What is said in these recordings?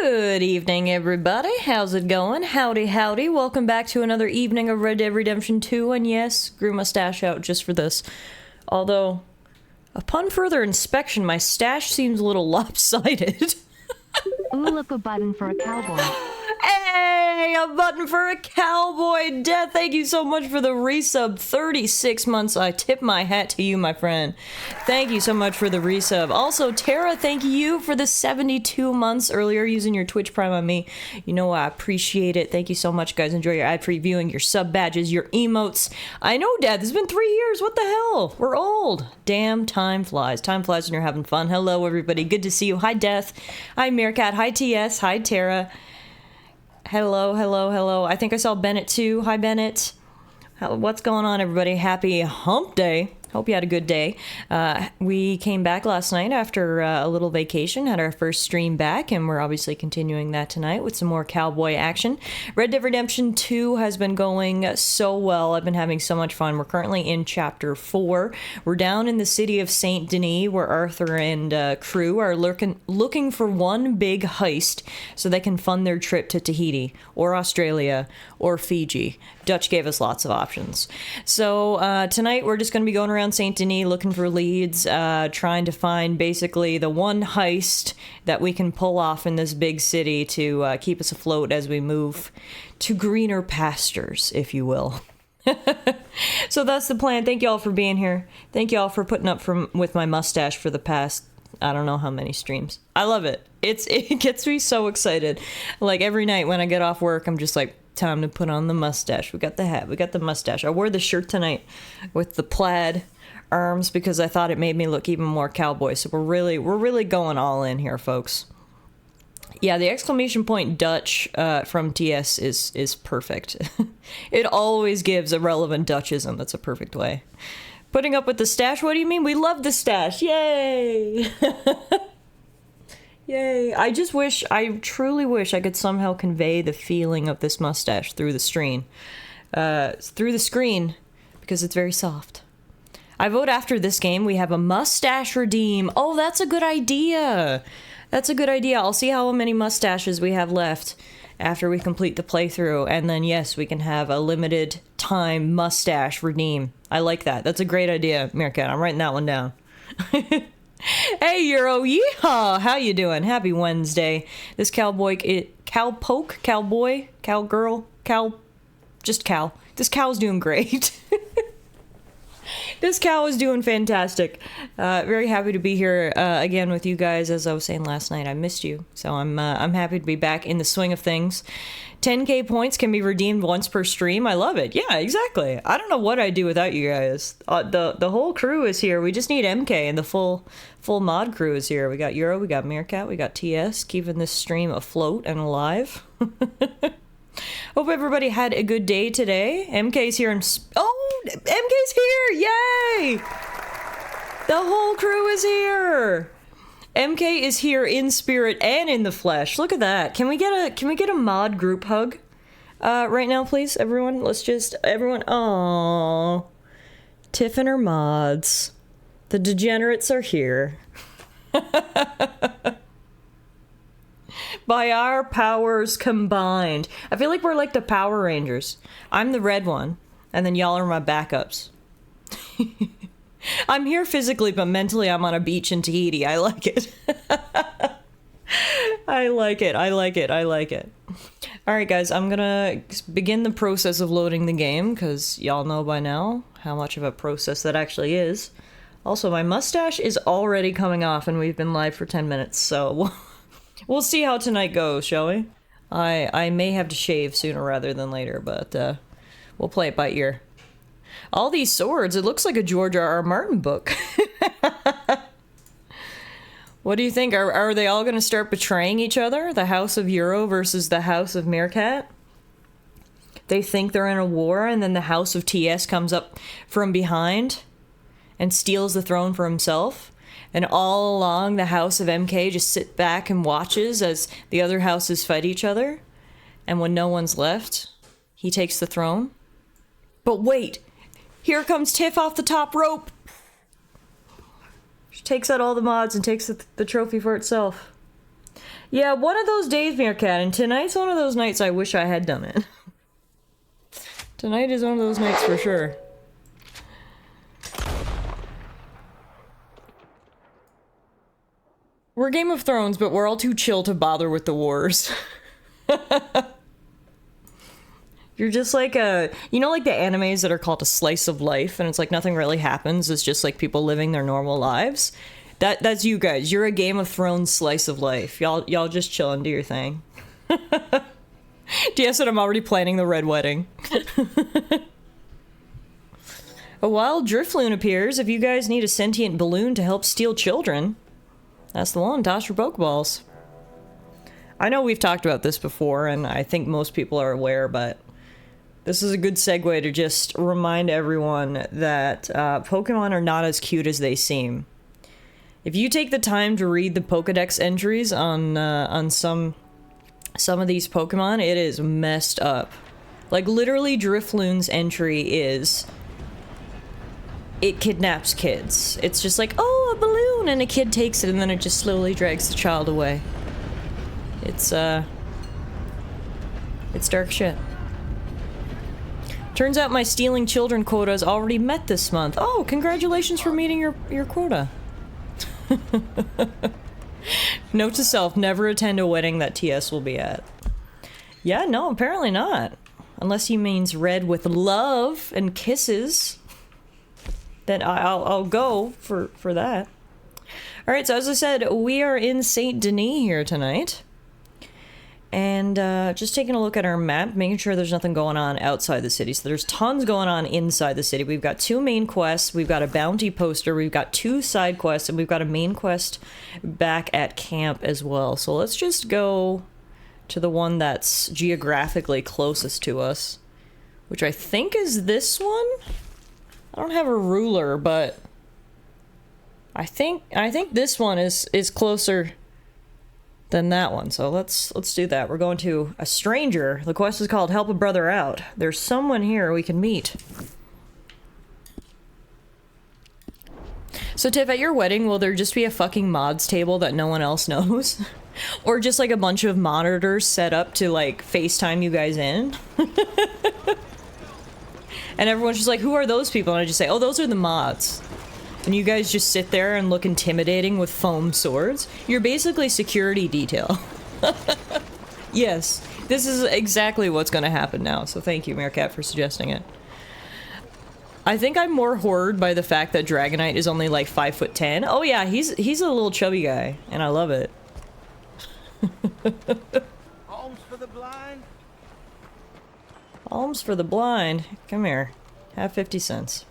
Good evening, everybody. How's it going? Howdy, howdy. Welcome back to another evening of Red Dead Redemption 2, and yes, grew my stash out just for this. Although, upon further inspection, my stash seems a little lopsided. Ooh, look, a button for a cowboy. Hey, a button for a cowboy. Death, thank you so much for the resub. 36 months. I tip my hat to you, my friend. Thank you so much for the resub. Also, Tara, thank you for the 72 months earlier using your Twitch Prime on me. You know, I appreciate it. Thank you so much, guys. Enjoy your ad-free viewing, your sub badges, your emotes. I know, Dad, it's been 3 years. What the hell? We're old. Damn, time flies. Time flies when you're having fun. Hello, everybody. Good to see you. Hi, Death. Hi, Meerkat. Hi, TS. Hi, Tara. Hello, hello, hello. I think I saw Bennett too. Hi, Bennett. What's going on, everybody? Happy hump day. Hope you had a good day. We came back last night after a little vacation, had our first stream back, and we're obviously continuing that tonight with some more cowboy action. Red Dead Redemption 2 has been going so well. I've been having so much fun. We're currently in Chapter 4. We're down in the city of Saint Denis, where Arthur and crew are looking for one big heist so they can fund their trip to Tahiti, or Australia, or Fiji. Dutch gave us lots of options. So tonight we're just going to be going around Saint Denis looking for leads, trying to find basically the one heist that we can pull off in this big city to keep us afloat as we move to greener pastures, if you will. So that's the plan. Thank you all for being here. Thank you all for putting up with my mustache for the past, I don't know how many streams. I love it. It gets me so excited. Like every night when I get off work, I'm just like, time to put on the mustache. We got the hat. We got the mustache. I wore the shirt tonight with the plaid arms because I thought it made me look even more cowboy. So we're really going all in here, folks. Yeah, the exclamation point Dutch from TS is perfect. It always gives a relevant Dutchism. That's a perfect way. Putting up with the stash? What do you mean? We love the stash. Yay! Yay. I truly wish I could somehow convey the feeling of this mustache through the screen. Because it's very soft. I vote after this game we have a mustache redeem. Oh, that's a good idea. That's a good idea. I'll see how many mustaches we have left after we complete the playthrough. And then, yes, we can have a limited time mustache redeem. I like that. That's a great idea, Meerkat. I'm writing that one down. Hey, Euro, yeehaw! How you doing? Happy Wednesday. This cowboy, cowboy, cowgirl, just cow. This cow's doing great. This cow is doing fantastic. Very happy to be here again with you guys. As I was saying last night, I missed you, so I'm happy to be back in the swing of things. 10k points can be redeemed once per stream. I love it. Yeah, exactly. I don't know what I'd do without you guys. The whole crew is here. We just need MK, and the full mod crew is here. We got Euro, we got Meerkat, we got TS, keeping this stream afloat and alive. Hope everybody had a good day today. MK's here MK's here! Yay! The whole crew is here! MK is here in spirit and in the flesh. Look at that. Can we get a mod group hug? Right now, please, everyone. Everyone. Aww. Tiff and her mods. The degenerates are here. By our powers combined. I feel like we're like the Power Rangers. I'm the red one, and then y'all are my backups. I'm here physically, but mentally I'm on a beach in Tahiti. I like it. I like it. Alright, guys, I'm gonna begin the process of loading the game, because y'all know by now how much of a process that actually is. Also, my mustache is already coming off, and we've been live for 10 minutes, so we'll see how tonight goes, shall we? I may have to shave sooner rather than later, but we'll play it by ear. All these swords, it looks like a George R.R. Martin book. What do you think? Are they all going to start betraying each other? The House of Euro versus the House of Meerkat? They think they're in a war, and then the House of TS comes up from behind and steals the throne for himself. And all along, the House of MK just sit back and watches as the other houses fight each other. And when no one's left, he takes the throne. But wait! Here comes Tiff off the top rope! She takes out all the mods and takes the trophy for itself. Yeah, one of those days, Meerkat, and tonight's one of those nights I wish I had done it. Tonight is one of those nights for sure. We're Game of Thrones, but we're all too chill to bother with the wars. You're just like you know, like the animes that are called a slice of life, and it's like nothing really happens, it's just like people living their normal lives? That's you guys. You're a Game of Thrones slice of life. Y'all just chill and do your thing. DS said I'm already planning the red wedding. A wild Drifloon appears. If you guys need a sentient balloon to help steal children, that's the one. Toss your Pokeballs. I know we've talked about this before, and I think most people are aware, but this is a good segue to just remind everyone that Pokemon are not as cute as they seem. If you take the time to read the Pokedex entries on some of these Pokemon, it is messed up. Like, literally, Drifloon's entry is... it kidnaps kids. It's just like, oh, a balloon, and a kid takes it, and then it just slowly drags the child away. It's dark shit. Turns out my stealing children quota is already met this month. Oh, congratulations for meeting your quota. Note to self, never attend a wedding that TS will be at. Yeah, no, apparently not. Unless he means red with love and kisses. Then I'll go for that. Alright, so as I said, we are in Saint Denis here tonight. And just taking a look at our map, making sure there's nothing going on outside the city. So there's tons going on inside the city. We've got 2 main quests, we've got a bounty poster, we've got 2 side quests, and we've got a main quest back at camp as well. So let's just go to the one that's geographically closest to us, which I think is this one? I don't have a ruler, but I think this one is closer than that one. So let's do that. We're going to a stranger. The quest is called Help a Brother Out. There's someone here we can meet. So Tiff, at your wedding, will there just be a fucking mods table that no one else knows? Or just like a bunch of monitors set up to like FaceTime you guys in? And everyone's just like, who are those people? And I just say, oh, those are the mods. And you guys just sit there and look intimidating with foam swords. You're basically security detail. Yes, this is exactly what's gonna happen now, so thank you, Meerkat, for suggesting it. I think I'm more horrored by the fact that Dragonite is only like 5'10". Oh yeah, he's a little chubby guy, and I love it. Alms for the blind? Alms for the blind. Come here. Have 50 cents.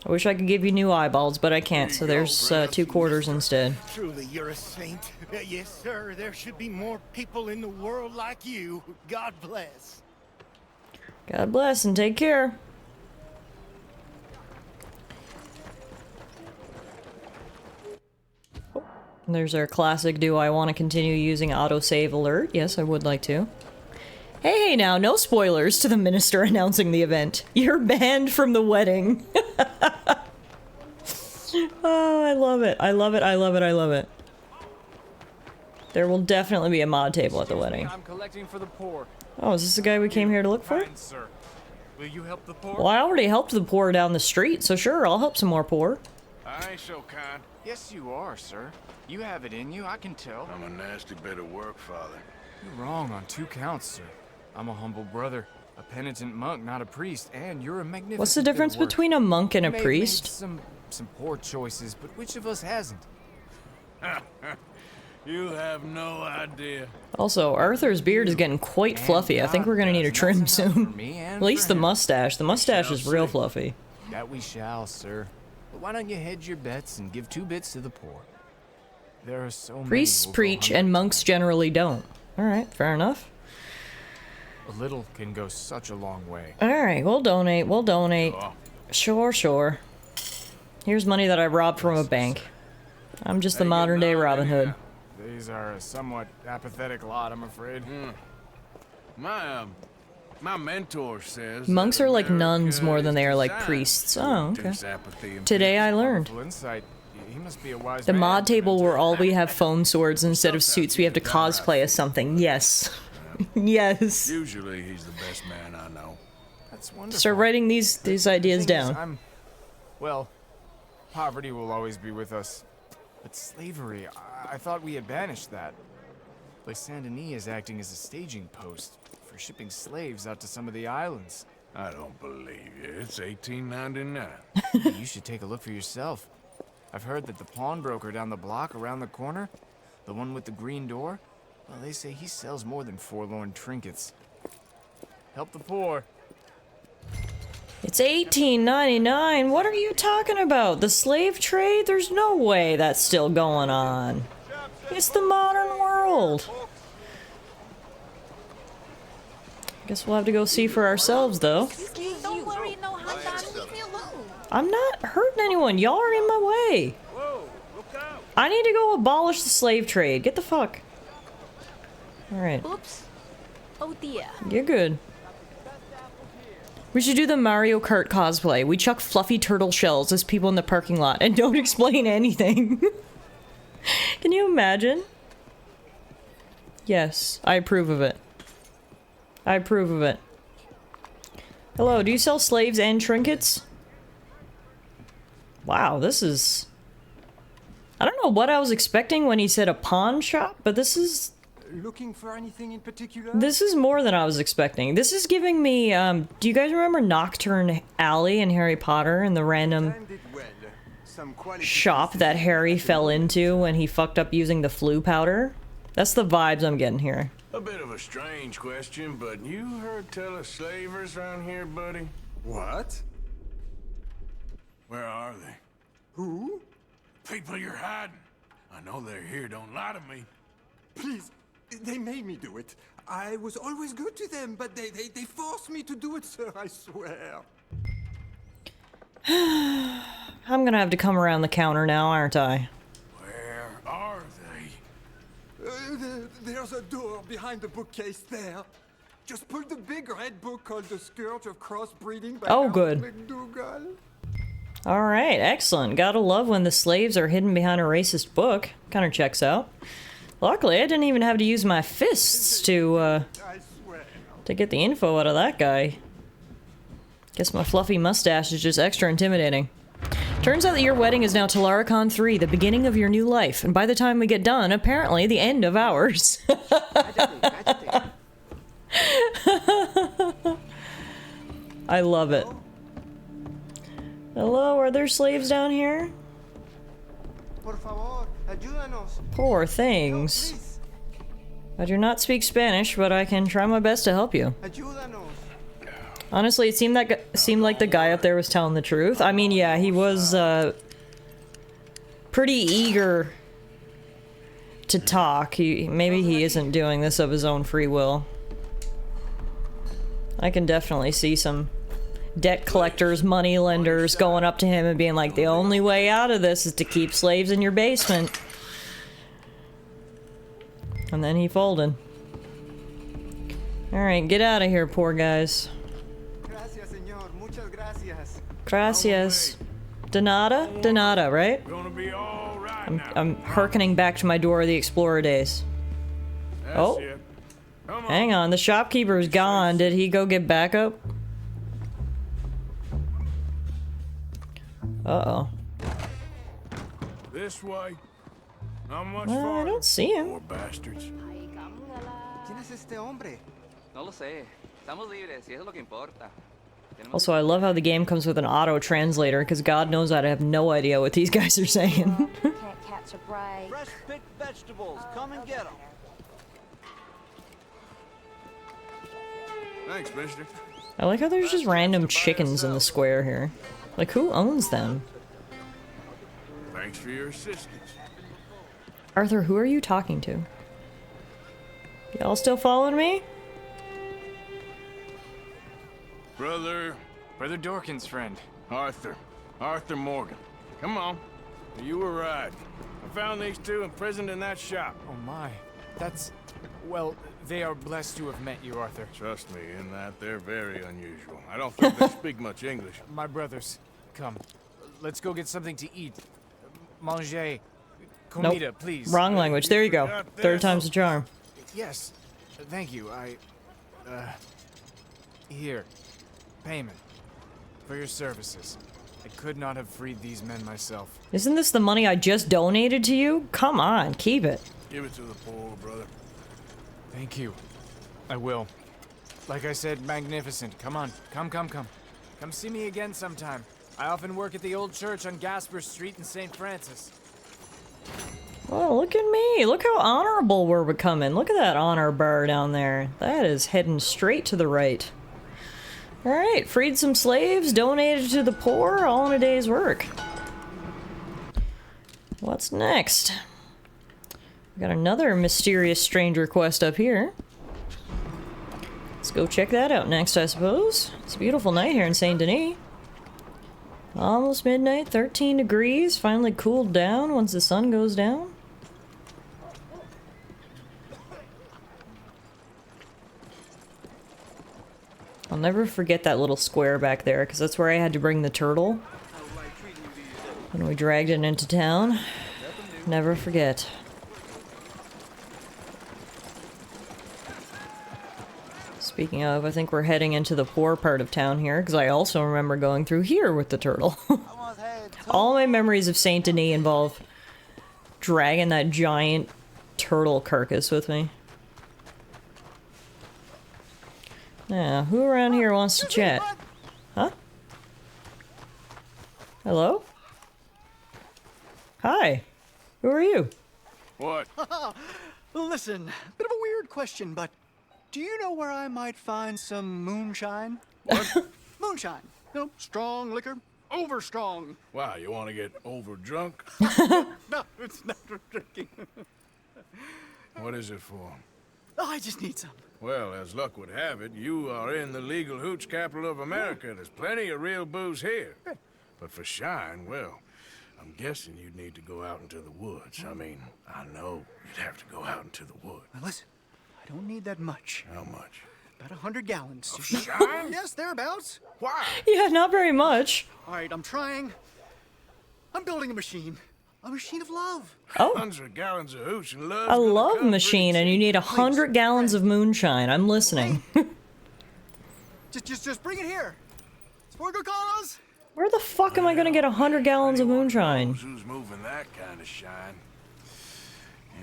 I wish I could give you new eyeballs, but I can't, so there's 2 quarters instead. Truly, you're a saint. Yes, sir. There should be more people in the world like you. God bless. God bless and take care. Oh, there's our classic, do I want to continue using autosave alert? Yes, I would like to. Hey now, no spoilers to the minister announcing the event. You're banned from the wedding. Oh, I love it. I love it, I love it, I love it. There will definitely be a mod table at the wedding. I'm collecting for the poor. Oh, is this the guy we came here to look for? Kind sir. Will you help the poor? Well, I already helped the poor down the street, so sure, I'll help some more poor. I ain't so kind. Yes, you are, sir. You have it in you, I can tell. I'm a nasty bit of work, Father. You're wrong on 2 counts, sir. I'm a humble brother, a penitent monk, not a priest, and you're a magnificent. What's the difference between a monk and a priest? Some poor choices, but which of us hasn't? You have no idea. Also, Arthur's beard is getting quite fluffy. I think we're gonna need a trim soon. At least the mustache. The mustache is real fluffy. That we shall, sir. But why don't you hedge your bets and give 2 bits to the poor? There are so many. Priests preach and monks generally don't. Alright, fair enough. A little can go such a long way. Alright, we'll donate, we'll donate. Sure, sure. Here's money that I robbed from a bank. I'm just the modern day Robin Hood. These are a somewhat apathetic lot, I'm afraid. My mentor says Monks are like nuns more than they are like priests. Oh, okay. Today I learned. Insight. He must be a wise The man. mod table where all we have phone swords instead of suits. We have to cosplay as something. Yes. Yes. Usually he's the best man I know. That's wonderful. Start writing these ideas Thing is, down. Well, poverty will always be with us. But slavery, I thought we had banished that. Like Saint Denis is acting as a staging post for shipping slaves out to some of the islands. I don't believe you. It's 1899. You should take a look for yourself. I've heard that the pawnbroker down the block around the corner, the one with the green door, well, they say he sells more than forlorn trinkets. Help the poor. It's 1899. What are you talking about? The slave trade? There's no way that's still going on. It's the modern world. Guess we'll have to go see for ourselves, though. Don't worry, no husband. Leave me alone. I'm not hurting anyone. Y'all are in my way. Whoa, look out! I need to go abolish the slave trade. Get the fuck. Alright. Oops. Oh dear. You're good. We should do the Mario Kart cosplay. We chuck fluffy turtle shells as people in the parking lot and don't explain anything. Can you imagine? Yes, I approve of it. I approve of it. Hello, do you sell slaves and trinkets? Wow, this is... I don't know what I was expecting when he said a pawn shop, but this is... Looking for anything in particular? This is more than I was expecting. This is giving me, do you guys remember Nocturne Alley in Harry Potter and the random Timed it well. Some quality shop that Harry fell into when he fucked up using the flu powder? That's the vibes I'm getting here. A bit of a strange question, but you heard tell of slavers around here, buddy? What? Where are they? Who? People you're hiding. I know they're here, don't lie to me. Please, they made me do it. I was always good to them, but they forced me to do it, sir, I swear. I'm gonna have to come around the counter now, aren't I? Where are they? There's a door behind the bookcase there. Just pull the big red book called The Scourge of Crossbreeding by Oh, Harold good. McDougal. Alright, excellent. Gotta love when the slaves are hidden behind a racist book. Kinda checks out. Luckily, I didn't even have to use my fists to I swear. get the info out of that guy. Guess my fluffy mustache is just extra intimidating. Turns out that your wedding is now TallaraCon 3, the beginning of your new life. And by the time we get done, apparently the end of ours. I love it. Hello, are there slaves down here? Por favor, ayúdanos. Poor things. Please, I do not speak Spanish, but I can try my best to help you. ayúdanos. Honestly, it seemed like the guy up there was telling the truth. I mean, yeah, he was pretty eager to talk. Maybe he isn't doing this of his own free will. I can definitely see some debt collectors, money lenders going up to him and being like, the only way out of this is to keep slaves in your basement. And then he folded. Alright, get out of here, poor guys. Gracias, señor. Muchas gracias. Gracias. Donata? Donata, right? Gonna be all right now. I'm hearkening back to my Dora the Explorer days. That's Oh. it. Come on. Hang on, the shopkeeper's gone. Did he go get backup? Uh-oh. This way. Not much I farther. don't see him. Poor bastards. ¿Quién es este hombre? No lo sé. Estamos libres y eso es lo que importa. Tenemos Also, I love how the game comes with an auto-translator, because God knows I'd have no idea what these guys are saying. Can't catch a break. Fresh picked vegetables. Come and get them. Thanks, mister. I like how there's just random chickens in the square here. Like, who owns them? Thanks for your assistance. Arthur, who are you talking to? Y'all still following me? Brother Brother Dorkin's friend. Arthur. Arthur Morgan. Come on. You were right. I found these two imprisoned in that shop. Oh my. That's... Well, they are blessed to have met you, Arthur. Trust me, in that they're very unusual. I don't think they speak much English. My brothers, come. Let's go get something to eat. manger. Comida, please. Wrong language. There you go. Third time's the charm. Yes. Thank you. Here. Payment. For your services. I could not have freed these men myself. Isn't this the money I just donated to you? Come on, keep it. Give it to the poor, brother. Thank you. I will. Like I said, magnificent. Come on. Come. Come see me again sometime. I often work at the old church on Gasper Street in St. Francis. Oh, look at me. Look how honorable we're becoming. Look at that honor bar down there. That is heading straight to the right. Alright, freed some slaves, donated to the poor, all in a day's work. What's next? We got another mysterious stranger quest up here. Let's go check that out next, I suppose. It's a beautiful night here in Saint Denis. Almost midnight, 13 degrees, finally cooled down once the sun goes down. I'll never forget that little square back there, because that's where I had to bring the turtle when we dragged it into town. Never forget. Speaking of, I think we're heading into the poor part of town here, because I also remember going through here with the turtle. All my memories of Saint Denis involve dragging that giant turtle carcass with me. Yeah, who around here wants to chat? Huh? Hello? Hi. Who are you? What? Listen, bit of a weird question, but do you know where I might find some moonshine? What? Moonshine. You know, strong liquor. Over strong. Wow, you want to get over drunk? No, it's not for drinking. What is it for? Oh, I just need some. Well, as luck would have it, you are in the legal hooch capital of America. There's plenty of real booze here. But for shine, well, I'm guessing you'd need to go out into the woods. I mean, I know you'd have to go out into the woods. Now listen, I don't need that much. How much? About 100 gallons. Of shine? Yes, thereabouts. Why? Yeah, not very much. All right, I'm trying. I'm building a machine. A machine of love. Oh. 100 gallons of hooch and love. A love machine, and you need 100 gallons of moonshine. I'm listening. Just bring it here. It's for a good cause. Where the fuck am I gonna get 100 gallons of moonshine? Who's moving that kind of shine?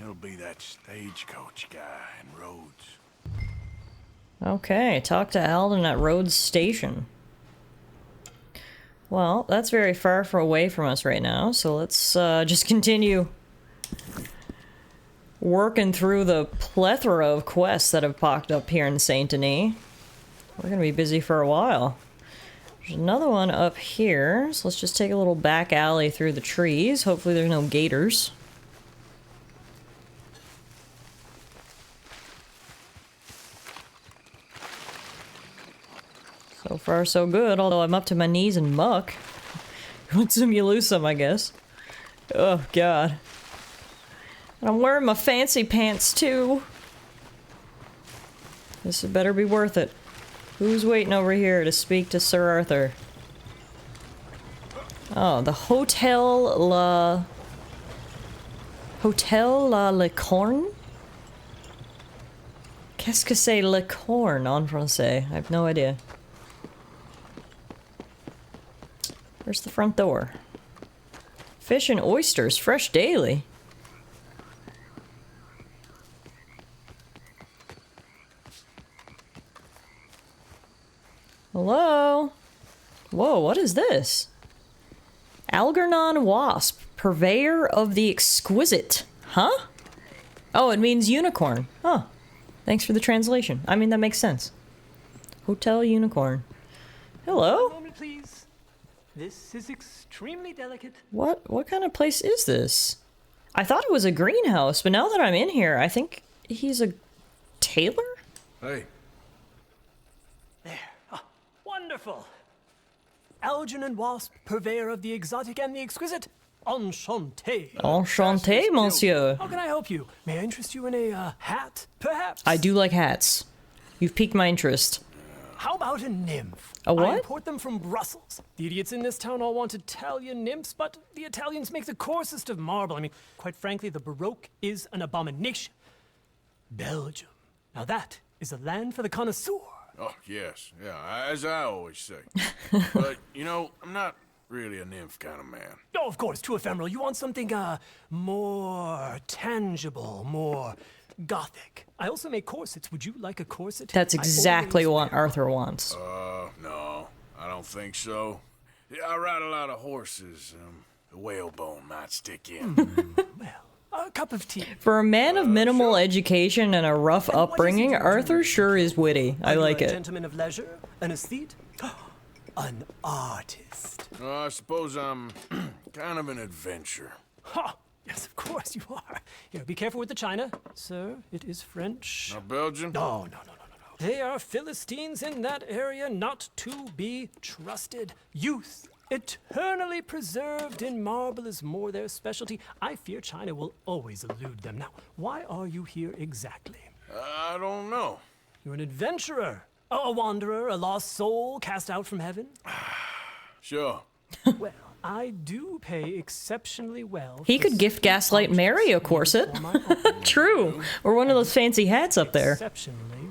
It'll be that stagecoach guy in Rhodes. Okay, talk to Alden at Rhodes Station. Well, that's very far away from us right now, so let's just continue working through the plethora of quests that have popped up here in Saint Denis. We're gonna be busy for a while. There's another one up here, so let's just take a little back alley through the trees. Hopefully there's no gators. So far so good, although I'm up to my knees in muck. Win some, you lose some, I guess. Oh god. And I'm wearing my fancy pants too. This had better be worth it. Who's waiting over here to speak to Sir Arthur? Oh, the Hotel La Licorne? Qu'est-ce que c'est licorne en français? I have no idea. Where's the front door? Fish and oysters, fresh daily. Hello? Whoa, what is this? Algernon Wasp, purveyor of the exquisite. Huh? Oh, it means unicorn. Huh. Thanks for the translation. I mean, that makes sense. Hotel Unicorn. Hello? One moment, please. This is extremely delicate. What kind of place is this? I thought it was a greenhouse, but now that I'm in here, I think he's a tailor? Hey. There. Ah, wonderful. Algernon Wasp, purveyor of the exotic and the exquisite. Enchanté. Enchanté, monsieur. How can I help you? May I interest you in a hat, perhaps? I do like hats. You've piqued my interest. How about a nymph? A what? I import them from Brussels. The idiots in this town all want Italian nymphs, but the Italians make the coarsest of marble. I mean, quite frankly, the Baroque is an abomination. Belgium. Now that is a land for the connoisseur. Oh, yes. Yeah, as I always say. But, you know, I'm not really a nymph kind of man. Oh, of course, too ephemeral. You want something, more tangible, more gothic. I also make corsets. Would you like a corset? That's exactly what Arthur wants. No, I don't think so. Yeah, I ride a lot of horses. The whalebone might stick in. A cup of tea. For a man of minimal education and a rough upbringing, Arthur sure is witty. I like a it. Gentleman of leisure, an aesthete, an artist. I suppose I'm kind of an adventurer. Ha! Yes, of course you are. Here, be careful with the china. Sir, it is French. Not Belgian? No. They are Philistines in that area, not to be trusted. Youth, eternally preserved in marble, is more their specialty. I fear China will always elude them. Now, why are you here exactly? I don't know. You're an adventurer, a wanderer, a lost soul cast out from heaven? Sure. Well, I do pay exceptionally well. He could gift Gaslight Mary a corset. True. Or one of those fancy hats up there. Exceptionally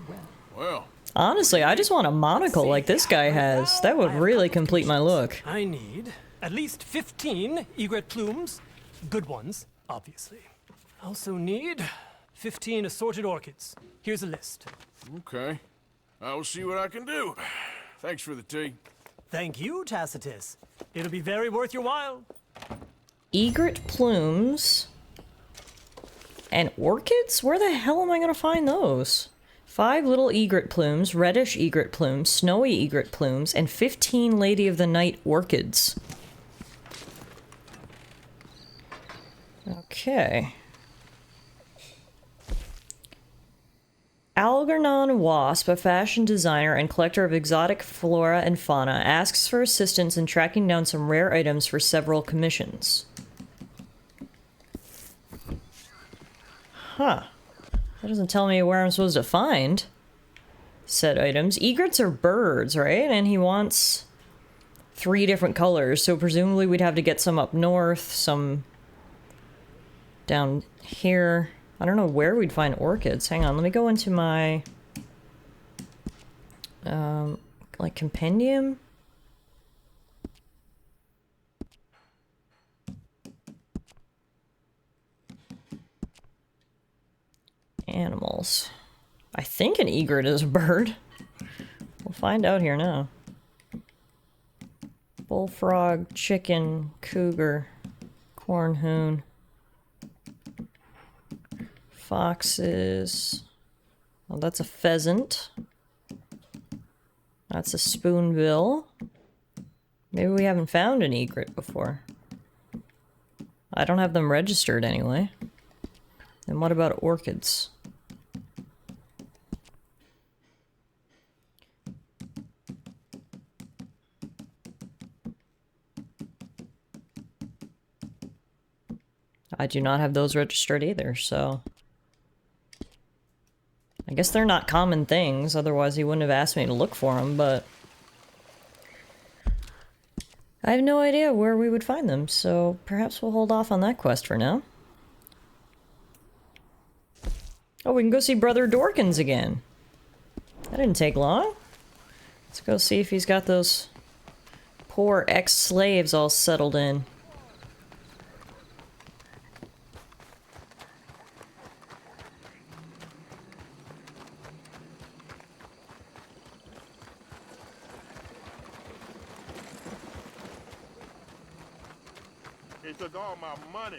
well. Honestly, I just want a monocle like this guy has. That would really complete my look. I need at least 15 egret plumes. Good ones, obviously. I also need 15 assorted orchids. Here's a list. Okay. I will see what I can do. Thanks for the tea. Thank you, Tacitus. It'll be very worth your while. Egret plumes and orchids? Where the hell am I gonna find those? 5 little egret plumes, reddish egret plumes, snowy egret plumes, and 15 Lady of the Night orchids. Okay. Algernon Wasp, a fashion designer and collector of exotic flora and fauna, asks for assistance in tracking down some rare items for several commissions. Huh. That doesn't tell me where I'm supposed to find said items. Egrets are birds, right? And he wants 3 different colors, so presumably we'd have to get some up north, some down here. I don't know where we'd find orchids. Hang on, let me go into my like compendium. Animals. I think an egret is a bird. We'll find out here now. Bullfrog, chicken, cougar, cornhoon. Foxes. Oh, that's a pheasant. That's a spoonbill. Maybe we haven't found an egret before. I don't have them registered anyway. Then what about orchids? I do not have those registered either, so... I guess they're not common things, otherwise he wouldn't have asked me to look for them, but... I have no idea where we would find them, so perhaps we'll hold off on that quest for now. Oh, we can go see Brother Dorkins again. That didn't take long. Let's go see if he's got those poor ex-slaves all settled in. He took all my money.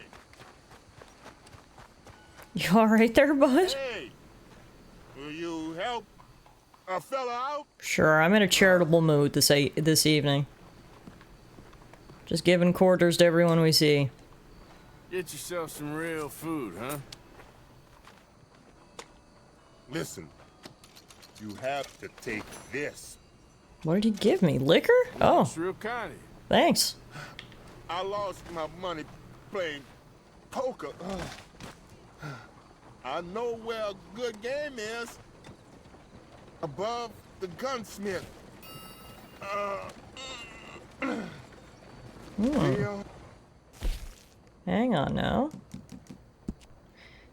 You alright there, bud? Hey, will you help a fella out? Sure, I'm in a charitable mood this evening. Just giving quarters to everyone we see. Get yourself some real food, huh? Listen, you have to take this. What did he give me? Liquor? Oh. It's real kind of you. Thanks. I lost my money playing poker. I know where a good game is. Above the gunsmith. Hang on now.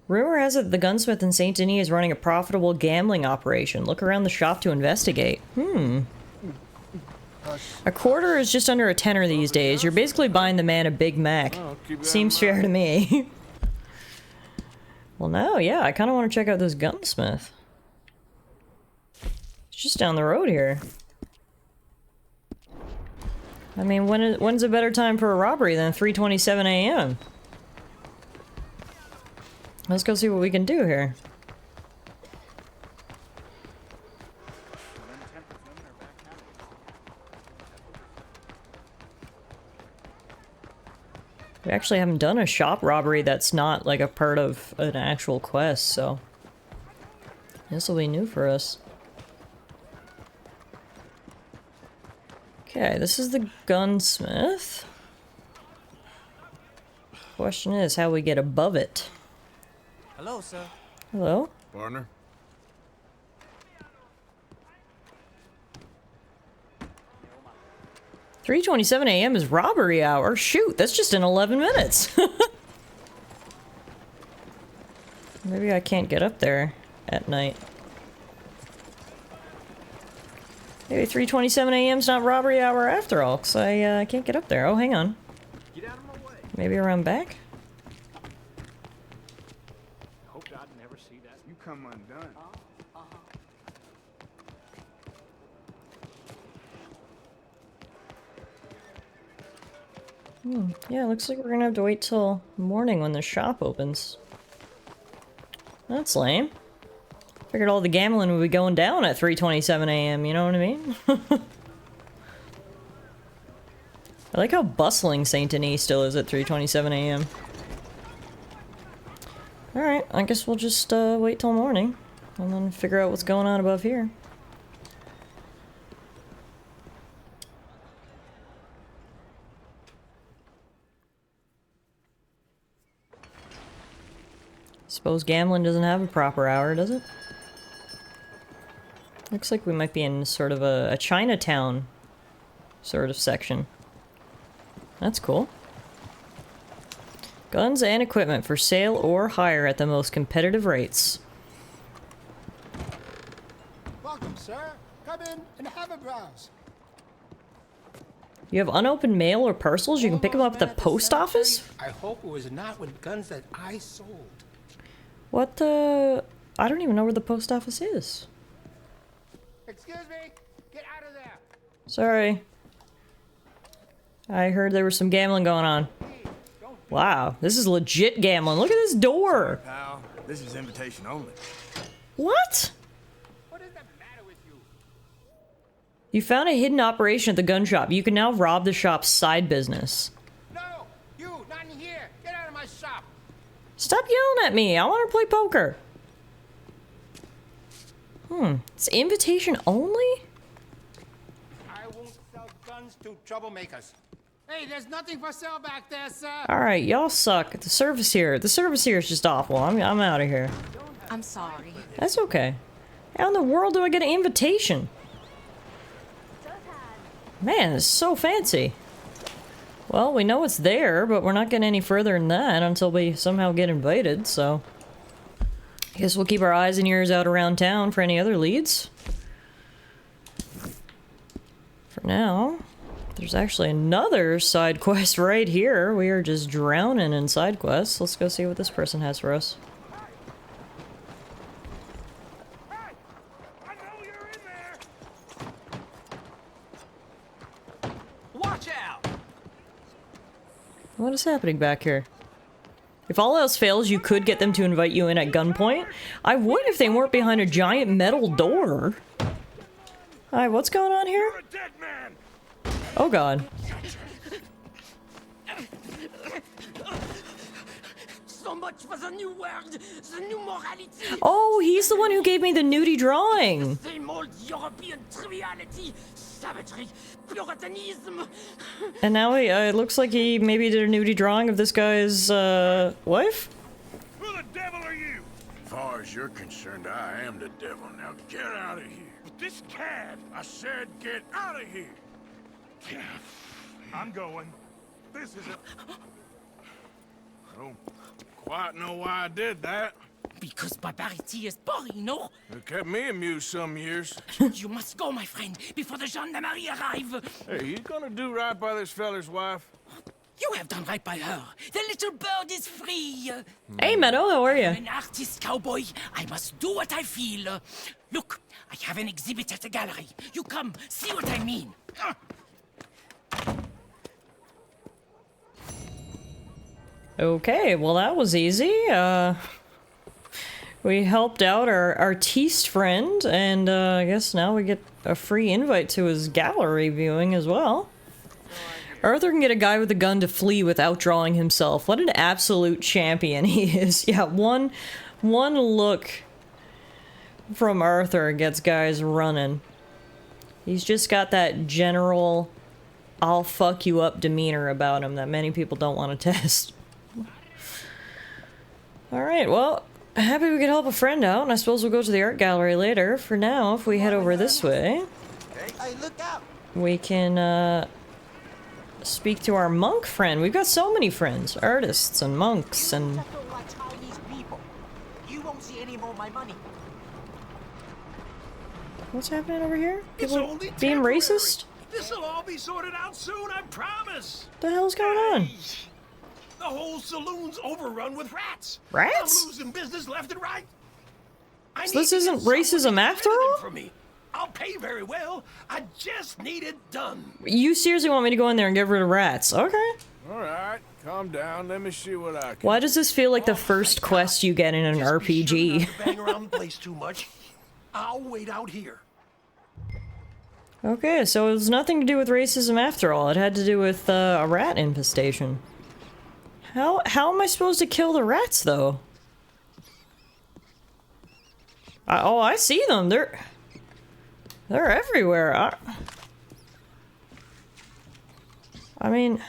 Rumor has it the gunsmith in Saint Denis is running a profitable gambling operation. Look around the shop to investigate. A quarter is just under a tenner these days. You're basically buying the man a Big Mac. Seems fair to me. Well, no, yeah, I kind of want to check out this gunsmith. It's just down the road here. I mean, when's a better time for a robbery than 3:27 a.m.? Let's go see what we can do here. We actually haven't done a shop robbery that's not like a part of an actual quest, so this will be new for us. Okay, this is the gunsmith. Question is how we get above it. Hello, sir. Hello? Partner? $3:27 a.m. is robbery hour. Shoot, that's just in 11 minutes. Maybe I can't get up there at night. Maybe 3:27 a.m. is not robbery hour after all, because I can't get up there. Oh, hang on. Get out of my way. Maybe around back? Hope I'd never see that. You come undone. Yeah, looks like we're gonna have to wait till morning when the shop opens. That's lame. Figured all the gambling would be going down at 3:27 a.m., you know what I mean? I like how bustling Saint Denis still is at 3:27 a.m. Alright, I guess we'll just wait till morning and then figure out what's going on above here. Suppose gambling doesn't have a proper hour, does it? Looks like we might be in sort of a Chinatown sort of section. That's cool. Guns and equipment for sale or hire at the most competitive rates. Welcome, sir. Come in and have a browse. You have unopened mail or parcels? You can pick them up at the post office? I hope it was not with guns that I sold. What the... I don't even know where the post office is. Excuse me. Get out of there. Sorry. I heard there was some gambling going on. Wow, this is legit gambling. Look at this door. Pal, this is invitation only. What? What is the matter with you? You found a hidden operation at the gun shop. You can now rob the shop's side business. No, you, not in here. Get out of my shop. Stop yelling at me. I want to play poker. It's invitation only? I won't sell guns to troublemakers. Hey, there's nothing for sale back there, sir. Alright, y'all suck. The service here is just awful. I'm out of here. I'm sorry. That's okay. How in the world do I get an invitation? Man, it's so fancy. Well, we know it's there, but we're not getting any further than that until we somehow get invited, so... I guess we'll keep our eyes and ears out around town for any other leads. For now, there's actually another side quest right here. We are just drowning in side quests. Let's go see what this person has for us. Watch out! What is happening back here? If all else fails, you could get them to invite you in at gunpoint. I would if they weren't behind a giant metal door. Alright, what's going on here? Oh god. So much for the new world, the new morality. Oh, he's the one who gave me the nudie drawing. Same old European triviality, savagery, puritanism. And now he, it looks like he maybe did a nudie drawing of this guy's, wife? Who the devil are you? far as you're concerned, I am the devil. Now get out of here. This cad! I said get out of here. I'm going. This isn't... I don't quite know why I did that. Because barbarity is boring, no? It kept me amused some years. You must go, my friend, before the gendarmerie arrive. Hey, you gonna do right by this feller's wife? You have done right by her. The little bird is free. Hey, Meadow, how are you? I'm an artist, cowboy. I must do what I feel. Look, I have an exhibit at the gallery. You come, see what I mean. Okay, well that was easy. We helped out our artiste friend, and I guess now we get a free invite to his gallery viewing as well. Arthur can get a guy with a gun to flee without drawing himself. What an absolute champion he is. Yeah, one look from Arthur gets guys running. He's just got that general I'll fuck you up demeanor about him that many people don't want to test. Alright, well, happy we could help a friend out, and I suppose we'll go to the art gallery later. For now, if we head over this way, we can speak to our monk friend. We've got so many friends, artists and monks and... You won't see any more of my money. What's happening over here? People being racist? This'll all be sorted out soon, I promise. What the hell's going on? The whole saloon's overrun with rats. Rats? I'm losing business left and right. So this isn't racism after all? For me. I'll pay very well. I just need it done. You seriously want me to go in there and get rid of rats? Okay. Alright, calm down. Let me see what I can. Why does this feel like the first quest you get in an RPG? Bang around the place too much. I'll wait out here. Okay, so it was nothing to do with racism after all. It had to do with a rat infestation. How am I supposed to kill the rats, though? Oh, I see them. They're everywhere. I mean...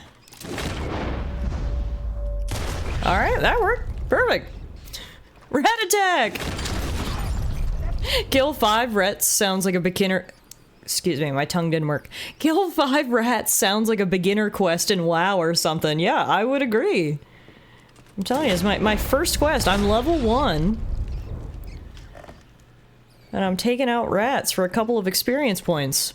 Alright, that worked. Perfect. Rat attack! Kill 5 rats sounds like a beginner... Excuse me, my tongue didn't work. Kill 5 rats sounds like a beginner quest in WoW or something. Yeah, I would agree. I'm telling you, it's my first quest. I'm level 1. And I'm taking out rats for a couple of experience points.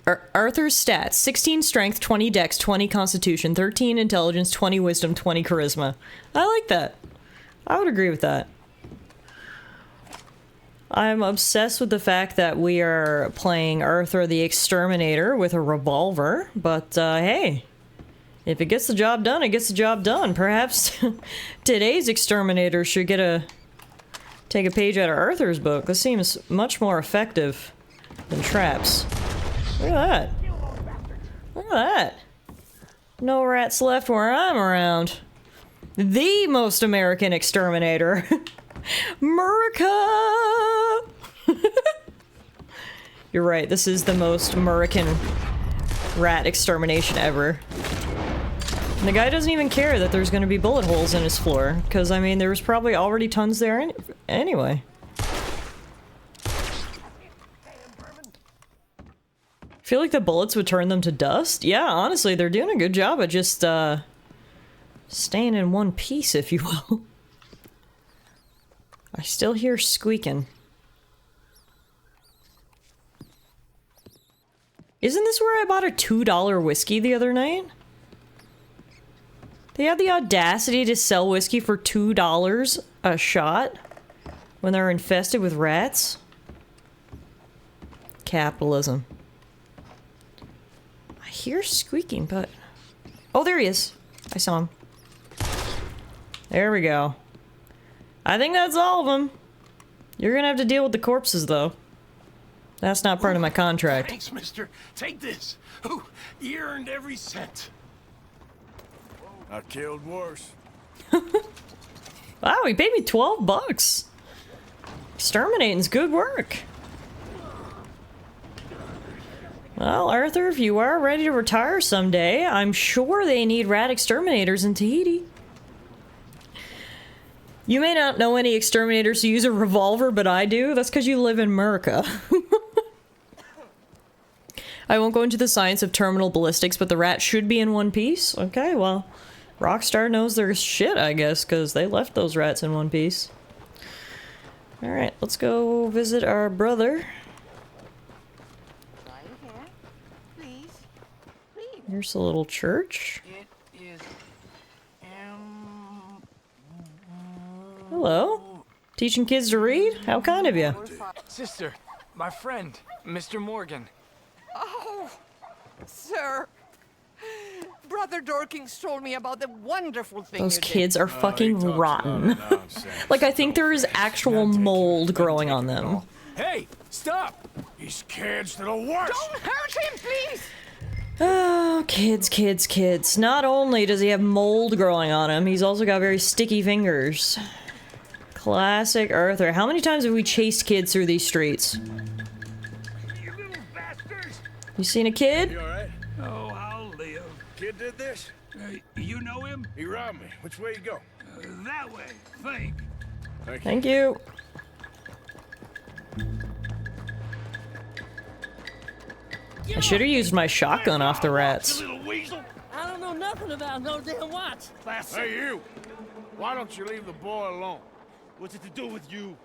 Arthur's stats: 16 strength, 20 dex, 20 constitution, 13 intelligence, 20 wisdom, 20 charisma. I like that. I would agree with that. I'm obsessed with the fact that we are playing Arthur the Exterminator with a revolver, but hey, if it gets the job done, it gets the job done. Perhaps today's Exterminator should take a page out of Arthur's book. This seems much more effective than traps. Look at that. Look at that. No rats left where I'm around. The most American Exterminator. America! You're right, this is the most American rat extermination ever. And the guy doesn't even care that there's gonna be bullet holes in his floor, because, I mean, there was probably already tons there anyway. I feel like the bullets would turn them to dust. Yeah, honestly, they're doing a good job at just, staying in one piece, if you will. I still hear squeaking. Isn't this where I bought a $2 whiskey the other night? They had the audacity to sell whiskey for $2 a shot when they're infested with rats? Capitalism. I hear squeaking, but... Oh, there he is. I saw him. There we go. I think that's all of them. You're gonna have to deal with the corpses, though. That's not part of my contract. Thanks, mister. Take this. Ooh, you earned every cent. I killed worse. Wow, he paid me $12. Exterminating's good work. Well, Arthur, if you are ready to retire someday, I'm sure they need rat exterminators in Tahiti. You may not know any exterminators who use a revolver, but I do. That's because you live in America. I won't go into the science of terminal ballistics, but the rat should be in one piece. Okay, well, Rockstar knows their shit, I guess, because they left those rats in one piece. Alright, let's go visit our brother. Here's a little church. Hello? Teaching kids to read? How kind of you. Sister, my friend, Mr. Morgan. Oh, sir. Brother Dorkins told me about the wonderful thing Those you kids did. are fucking rotten. Like, I think there is actual mold growing on them. Hey, stop! These kids are the worst! Don't hurt him, please! Oh, kids. Not only does he have mold growing on him, he's also got very sticky fingers. Classic Arthur. How many times have we chased kids through these streets? You little bastards! You seen a kid? You alright? Oh, I'll live. Kid did this? You know him? He robbed me. Which way you go? That way. Thank you. I should have used my shotgun off the rats. I don't know nothing about no damn watch. Hey, you! Why don't you leave the boy alone? What's it to do with you?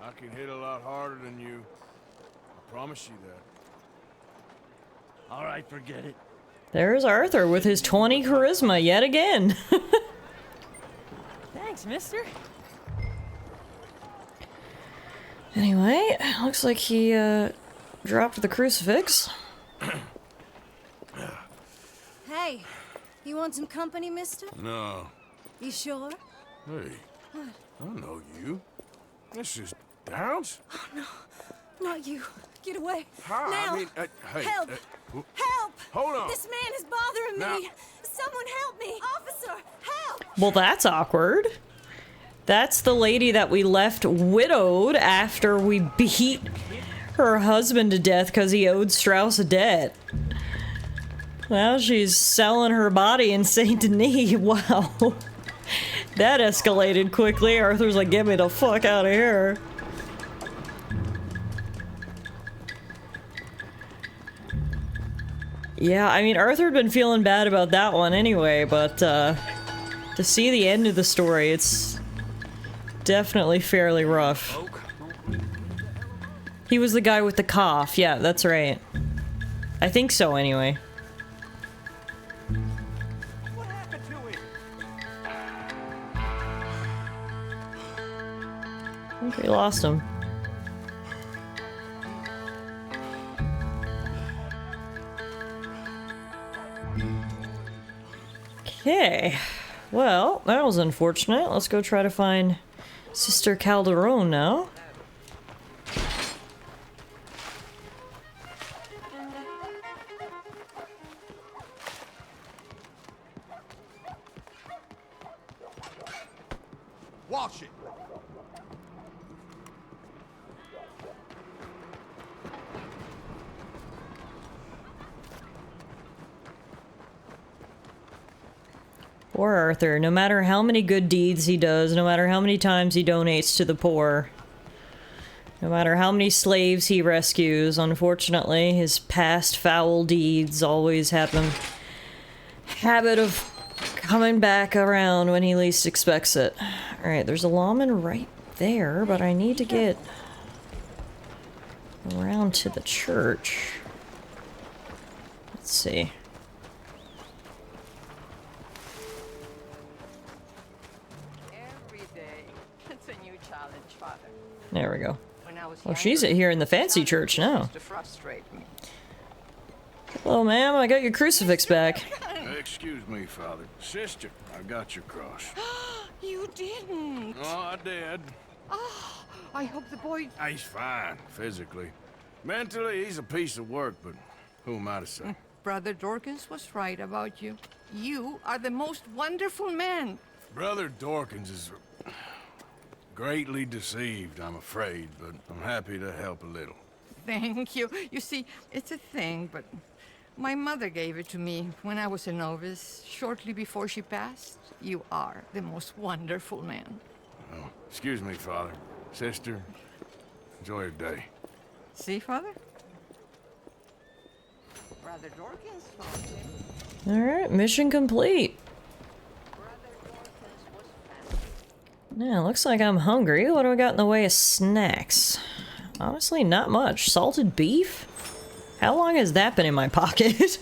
I can hit a lot harder than you. I promise you that. All right, forget it. There's Arthur with his 20 charisma yet again. Thanks, mister. Anyway, looks like he dropped the crucifix. Hey, you want some company, mister? No. You sure? Hey, I know you. This is Downs? Oh, no. Not you. Get away. How? Now. I mean, hey, Help! Help! Hold on. This man is bothering Now. me. Someone help me. Officer, help! Well, that's awkward. That's the lady that we left widowed after we beat her husband to death because he owed Strauss a debt. Well, she's selling her body in Saint Denis. Wow. That escalated quickly. Arthur's like, get me the fuck out of here. Yeah, I mean, Arthur had been feeling bad about that one anyway, but to see the end of the story, it's definitely fairly rough. He was the guy with the cough. Yeah, that's right. I think so, anyway. What happened to him? I think we lost him. Okay. Well, that was unfortunate. Let's go try to find Sister Calderon now. Wash it. Poor Arthur. No matter how many good deeds he does, no matter how many times he donates to the poor, no matter how many slaves he rescues, unfortunately, his past foul deeds always have a habit of coming back around when he least expects it. Alright, there's a lawman right there, but I need to get around to the church. Let's see. Every day. It's a new challenge, Father. There we go. When I was Oh, she's here in the fancy church now. to frustrate me. Hello, ma'am. I got your crucifix back. Excuse me, Father. Sister, I got your cross. You didn't. Oh, I did. Oh, I hope the boy... He's fine, physically. Mentally, he's a piece of work, but who am I to say? Brother Dorkins was right about you. You are the most wonderful man. Brother Dorkins is greatly deceived, I'm afraid, but I'm happy to help a little. Thank you. You see, it's a thing, but My mother gave it to me when I was a novice, shortly before she passed. You are the most wonderful man. Oh, excuse me, Father. Sister, enjoy your day. See, Father? Brother Dorkins found him. Alright, mission complete. Yeah, looks like I'm hungry. What do I got in the way of snacks? Honestly, not much. Salted beef? How long has that been in my pocket?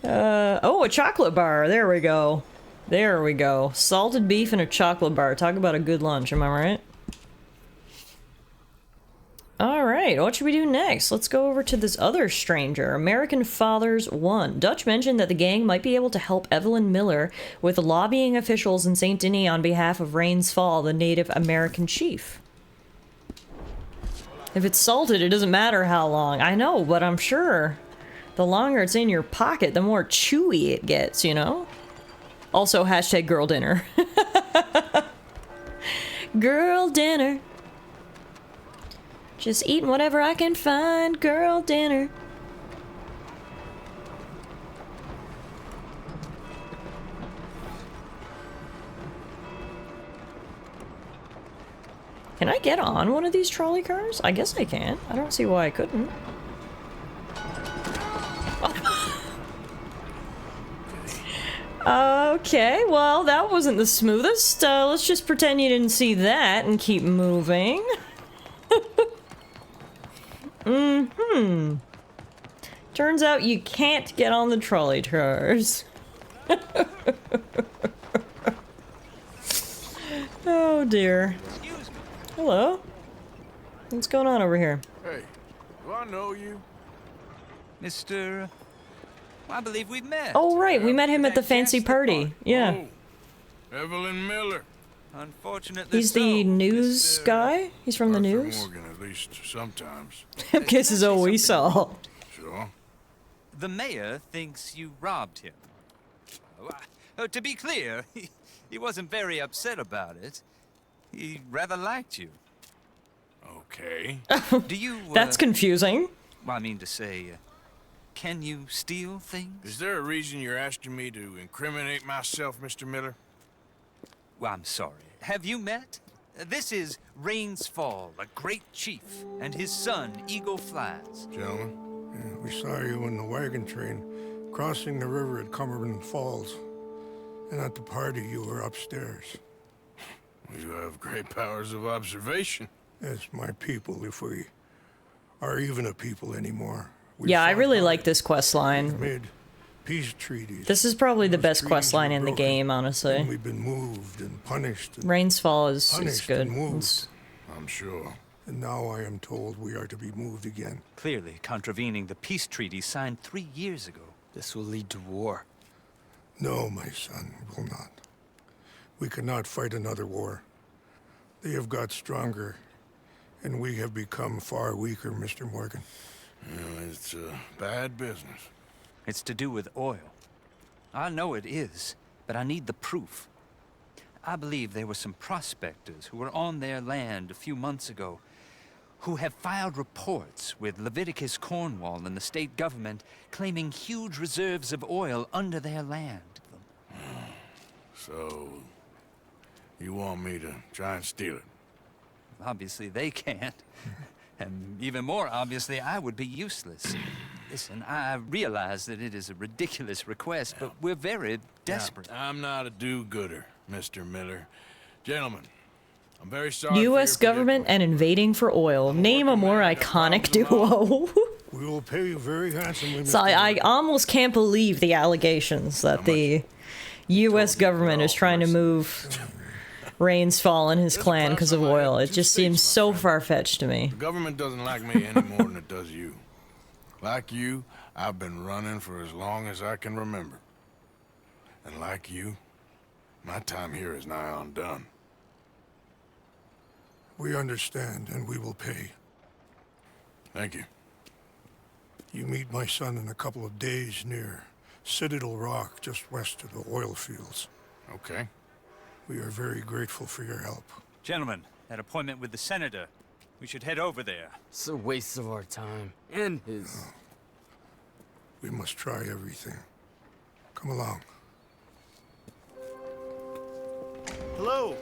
Oh, a chocolate bar. There we go. There we go. Salted beef and a chocolate bar. Talk about a good lunch, am I right? Alright, what should we do next? Let's go over to this other stranger. American Fathers 1. Dutch mentioned that the gang might be able to help Evelyn Miller with lobbying officials in St. Denis on behalf of Rains Fall, the Native American chief. If it's salted, it doesn't matter how long. I know, but I'm sure the longer it's in your pocket, the more chewy it gets, you know? Also, hashtag girl dinner. Girl dinner. Just eating whatever I can find. Girl dinner. Can I get on one of these trolley cars? I guess I can. I don't see why I couldn't. Okay, well, that wasn't the smoothest. Let's just pretend you didn't see that and keep moving. Mm-hmm. Turns out you can't get on the trolley cars. Oh dear. Hello. What's going on over here? Hey, do I know you? Mr. I believe we've met. Oh right, we met him at the fancy party. Yeah. Oh, Evelyn Miller. Unfortunately, He's the news guy? He's from the news? Morgan, at least sometimes. Guess is all we saw. Sure. The mayor thinks you robbed him. To be clear, he wasn't very upset about it. He rather liked you. Okay. Do you... That's confusing. Well, I mean to say, can you steal things? Is there a reason you're asking me to incriminate myself, Mr. Miller? Well, I'm sorry. Have you met? This is Rains Fall, a great chief, and his son, Eagle Flies. Gentlemen, we saw you in the wagon train crossing the river at Cumberland Falls. And at the party, you were upstairs. You have great powers of observation. Yes, my people, if we are even a people anymore. Yeah, I really like this quest line. Made peace treaties. This is probably the best quest line in the game, honestly. And we've been moved and punished. And Rains Fall is good. And moved. I'm sure. And now I am told we are to be moved again. Clearly contravening the peace treaty signed 3 years ago. This will lead to war. No, my son, will not. We cannot fight another war. They have got stronger, and we have become far weaker, Mr. Morgan. It's bad business. It's to do with oil. I know it is, but I need the proof. I believe there were some prospectors who were on their land a few months ago who have filed reports with Leviticus Cornwall and the state government claiming huge reserves of oil under their land. So, you want me to try and steal it? Obviously they can't. And even more obviously, I would be useless. Listen, I realize that it is a ridiculous request, but we're very desperate. Now, I'm not a do-gooder, Mr. Miller. Gentlemen, I'm very sorry. U.S. government and invading for oil. Name a more iconic duo. We will pay you very handsomely, Mr. So I almost can't believe the allegations that the U.S. government is trying to move Rains Fall and his clan because of oil. It just seems so far-fetched to me. The government doesn't like me any more than it does you. Like you, I've been running for as long as I can remember. And like you, my time here is nigh on done. We understand, and we will pay. Thank you. You meet my son in a couple of days near Citadel Rock, just west of the oil fields. Okay. We are very grateful for your help. Gentlemen, that appointment with the senator. We should head over there. It's a waste of our time. And his. We must try everything. Come along. Hello,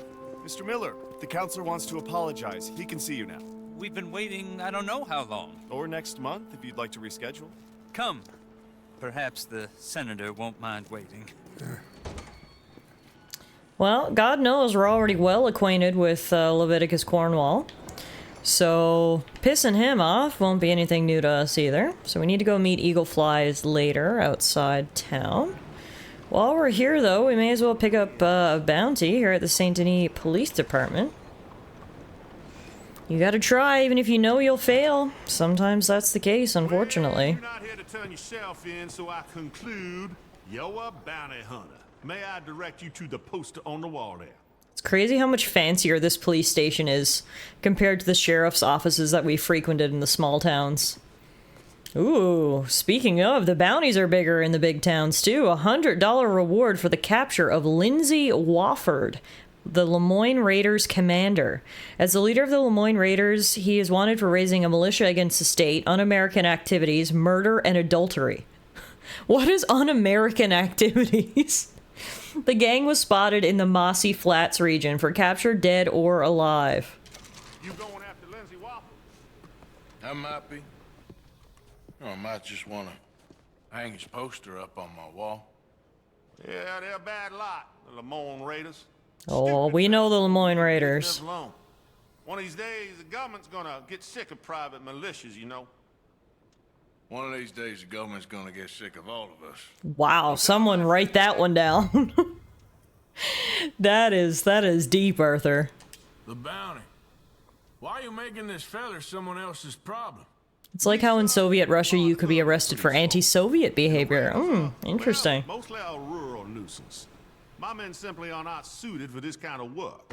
Mr. Miller. The counselor wants to apologize. He can see you now. We've been waiting I don't know how long. Or next month, if you'd like to reschedule. Come. Perhaps the senator won't mind waiting. Well, God knows we're already well acquainted with Leviticus Cornwall. So, pissing him off won't be anything new to us either. So we need to go meet Eagle Flies later outside town. While we're here, though, we may as well pick up a bounty here at the Saint Denis Police Department. You gotta try, even if you know you'll fail. Sometimes that's the case, unfortunately. You're not here to turn yourself in, so I conclude you're a bounty hunter. May I direct you to the poster on the wall there? It's crazy how much fancier this police station is compared to the sheriff's offices that we frequented in the small towns. Ooh, speaking of, the bounties are bigger in the big towns too. $100 reward for the capture of Lindsay Wofford, the Lemoyne Raiders commander. As the leader of the Lemoyne Raiders, he is wanted for raising a militia against the state, un-American activities, murder, and adultery. What is un-American activities? The gang was spotted in the Mossy Flats region for capture dead or alive. You going after Lindsay Wofford? I might be. Or I might just want to hang his poster up on my wall. Yeah, they're a bad lot, the Lemoyne Raiders. Oh, we know the Lemoyne Raiders. One of these days, the government's gonna get sick of private militias, you know. One of these days, the government's gonna get sick of all of us. Wow, someone write that one down. That is deep, Arthur. The bounty. Why are you making this feller someone else's problem? It's like how in Soviet Russia you could be arrested for anti-Soviet behavior. Interesting. Well, mostly a rural nuisance. My men simply are not suited for this kind of work.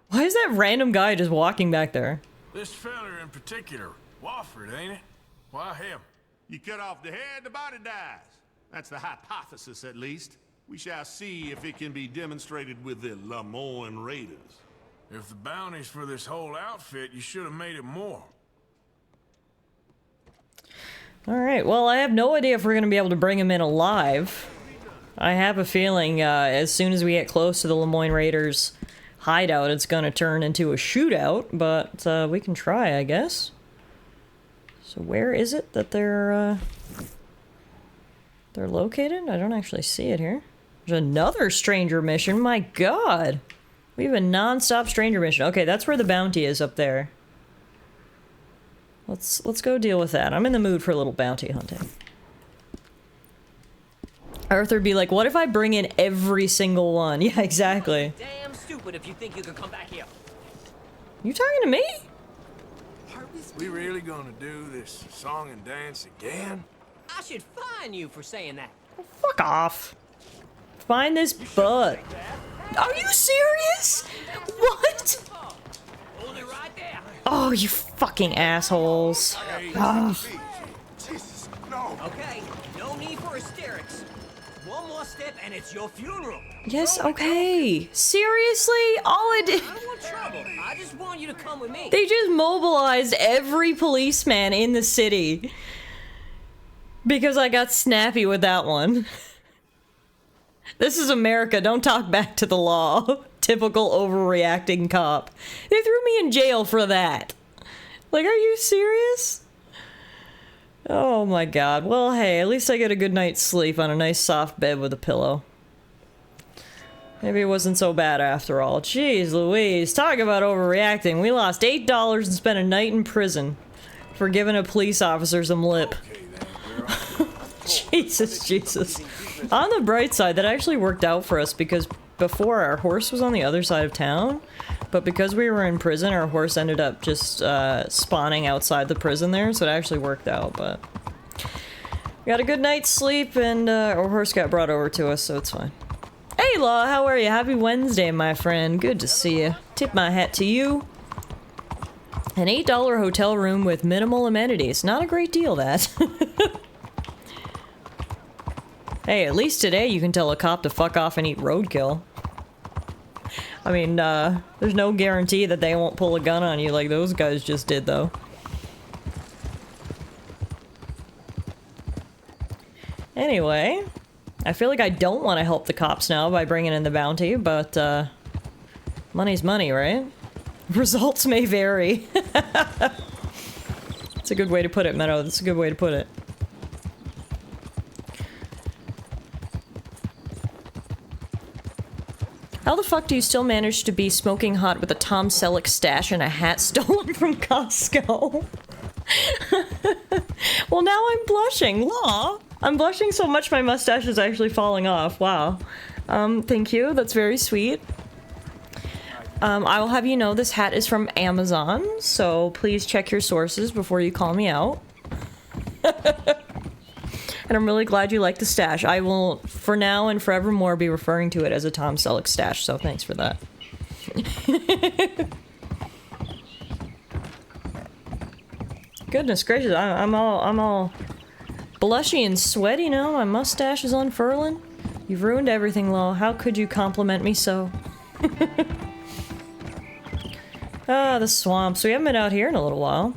Why is that random guy just walking back there? This feller in particular, Wofford, ain't it? Why him? You cut off the head, the body dies. That's the hypothesis, at least. We shall see if it can be demonstrated with the Lemoyne Raiders. If the bounty's for this whole outfit, you should have made it more. Alright, well, I have no idea if we're going to be able to bring him in alive. I have a feeling as soon as we get close to the Lemoyne Raiders hideout, it's going to turn into a shootout, but we can try, I guess. So where is it that they're located? I don't actually see it here. There's another stranger mission, my god! We have a non-stop stranger mission. Okay, that's where the bounty is up there. Let's go deal with that. I'm in the mood for a little bounty hunting. Arthur be like, what if I bring in every single one? Yeah, exactly. Damn stupid if you think you could come back here. You talking to me? We really gonna do this song and dance again? I should fine you for saying that. Fuck off. Find this bud. Are you serious? What? Hold it right there. Oh, you fucking assholes. Oh. Okay, no need for hysterics. One more step and it's your funeral. Yes, okay. Seriously? All I did... I don't want trouble. I just want you to come with me. They just mobilized every policeman in the city. Because I got snappy with that one. This is America. Don't talk back to the law. Typical overreacting cop. They threw me in jail for that. Like, are you serious? Oh my god. Well, hey, at least I get a good night's sleep on a nice soft bed with a pillow. Maybe it wasn't so bad after all. Jeez Louise, talk about overreacting. We lost $8 and spent a night in prison for giving a police officer some lip. Jesus. On the bright side, that actually worked out for us because before our horse was on the other side of town, but because we were in prison, our horse ended up just spawning outside the prison there, so it actually worked out, but... We got a good night's sleep and our horse got brought over to us, so it's fine. Hey Law, how are you? Happy Wednesday, my friend. Good to see you. Tip my hat to you. An $8 hotel room with minimal amenities. Not a great deal, that. Hey, at least today you can tell a cop to fuck off and eat roadkill. I mean, there's no guarantee that they won't pull a gun on you like those guys just did, though. Anyway, I feel like I don't want to help the cops now by bringing in the bounty, but money's money, right? Results may vary. That's a good way to put it, Meadow. That's a good way to put it. How the fuck do you still manage to be smoking hot with a Tom Selleck stash and a hat stolen from Costco? Well, now I'm blushing. Law. I'm blushing so much my mustache is actually falling off. Wow. Thank you. That's very sweet. I will have you know this hat is from Amazon, so please check your sources before you call me out. And I'm really glad you like the stash. I will, for now and forevermore, be referring to it as a Tom Selleck stash, so thanks for that. Goodness gracious, I'm all blushy and sweaty now. My mustache is unfurling. You've ruined everything, Law. How could you compliment me so? Ah, the swamps. We haven't been out here in a little while.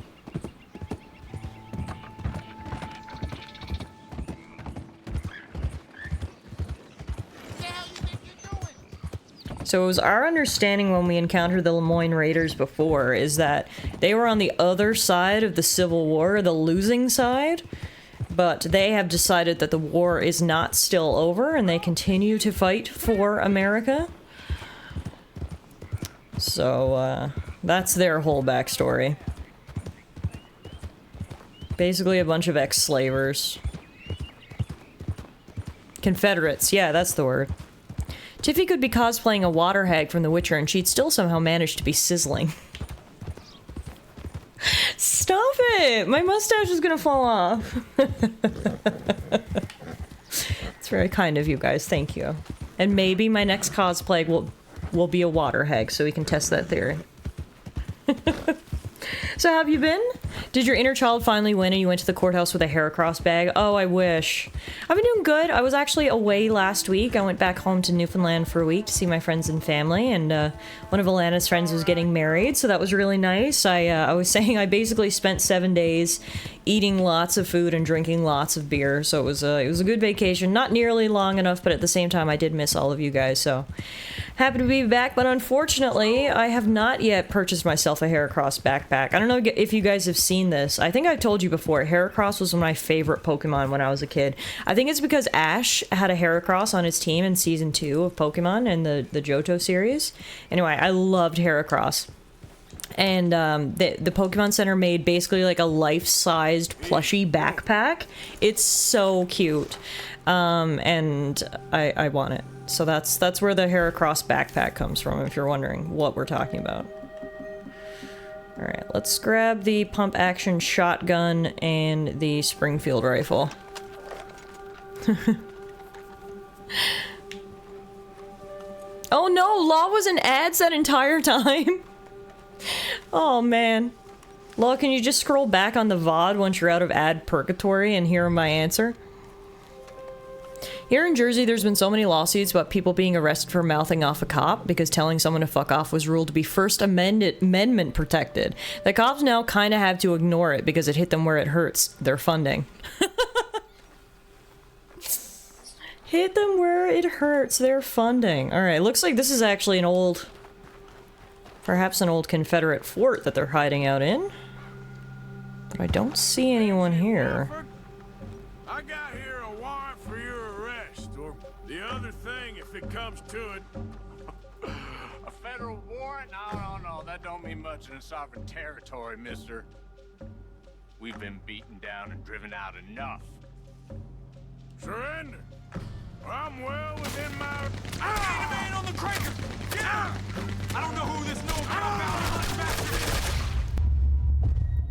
So it was our understanding when we encountered the Lemoyne Raiders before is that they were on the other side of the Civil War, the losing side, but they have decided that the war is not still over and they continue to fight for America. So, that's their whole backstory. Basically a bunch of ex-slavers. Confederates, yeah, that's the word. Tiffy could be cosplaying a water hag from The Witcher and she'd still somehow manage to be sizzling. Stop it! My mustache is gonna fall off. It's very kind of you guys, thank you. And maybe my next cosplay will be a water hag so we can test that theory. So how have you been? Did your inner child finally win and you went to the courthouse with a Heracross bag? Oh, I wish. I've been doing good. I was actually away last week. I went back home to Newfoundland for a week to see my friends and family, and one of Alana's friends was getting married, so that was really nice. I was saying I basically spent 7 days eating lots of food and drinking lots of beer, so it was a good vacation. Not nearly long enough, but at the same time I did miss all of you guys, so happy to be back, but unfortunately I have not yet purchased myself a Heracross backpack. I don't know if you guys have seen this. I think I've told you before, Heracross was one of my favorite Pokemon when I was a kid. I think it's because Ash had a Heracross on his team in Season 2 of Pokemon and the Johto series. Anyway, I loved Heracross. And the Pokemon Center made basically like a life-sized plushie backpack. It's so cute. And I want it. So that's where the Heracross backpack comes from, if you're wondering what we're talking about. Alright, let's grab the pump action shotgun and the Springfield rifle. Oh no, Law was in ads that entire time? Oh man. Law, can you just scroll back on the VOD once you're out of ad purgatory and hear my answer? Here in Jersey, there's been so many lawsuits about people being arrested for mouthing off a cop because telling someone to fuck off was ruled to be First Amendment protected. The cops now kind of have to ignore it because it hit them where it hurts. Their funding. Hit them where it hurts. Their funding. Alright, looks like this is actually an old... perhaps an old Confederate fort that they're hiding out in. But I don't see anyone here. I got here a warrant for your arrest, or the other thing if it comes to it. A federal warrant? No, that don't mean much in a sovereign territory, mister. We've been beaten down and driven out enough. Surrender. I'm well within my... Ah! Hey, the man on the cranker! Get out! I don't know who this no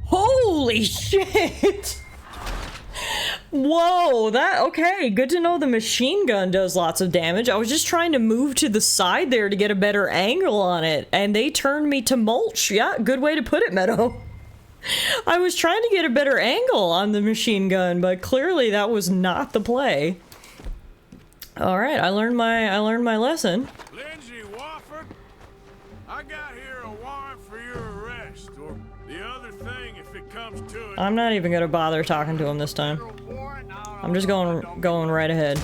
Holy shit! Whoa, okay, good to know the machine gun does lots of damage. I was just trying to move to the side there to get a better angle on it, and they turned me to mulch. Yeah, good way to put it, Meadow. I was trying to get a better angle on the machine gun, but clearly that was not the play. Alright, I learned my lesson. Lindsay Wofford, I I got here a warrant for your arrest, or the other thing if it comes to it. I'm not even gonna bother talking to him this time. I'm just going right ahead.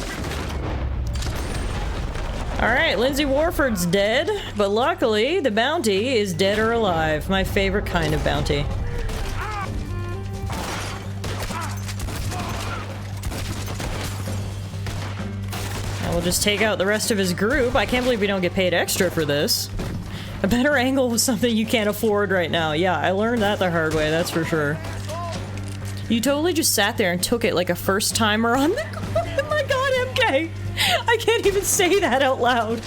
Alright, Lindsay Warford's dead, but luckily the bounty is dead or alive. My favorite kind of bounty. And we'll just take out the rest of his group. I can't believe we don't get paid extra for this. A better angle was something you can't afford right now. Yeah, I learned that the hard way, that's for sure. You totally just sat there and took it like a first timer on the... Oh my god, MK! I can't even say that out loud.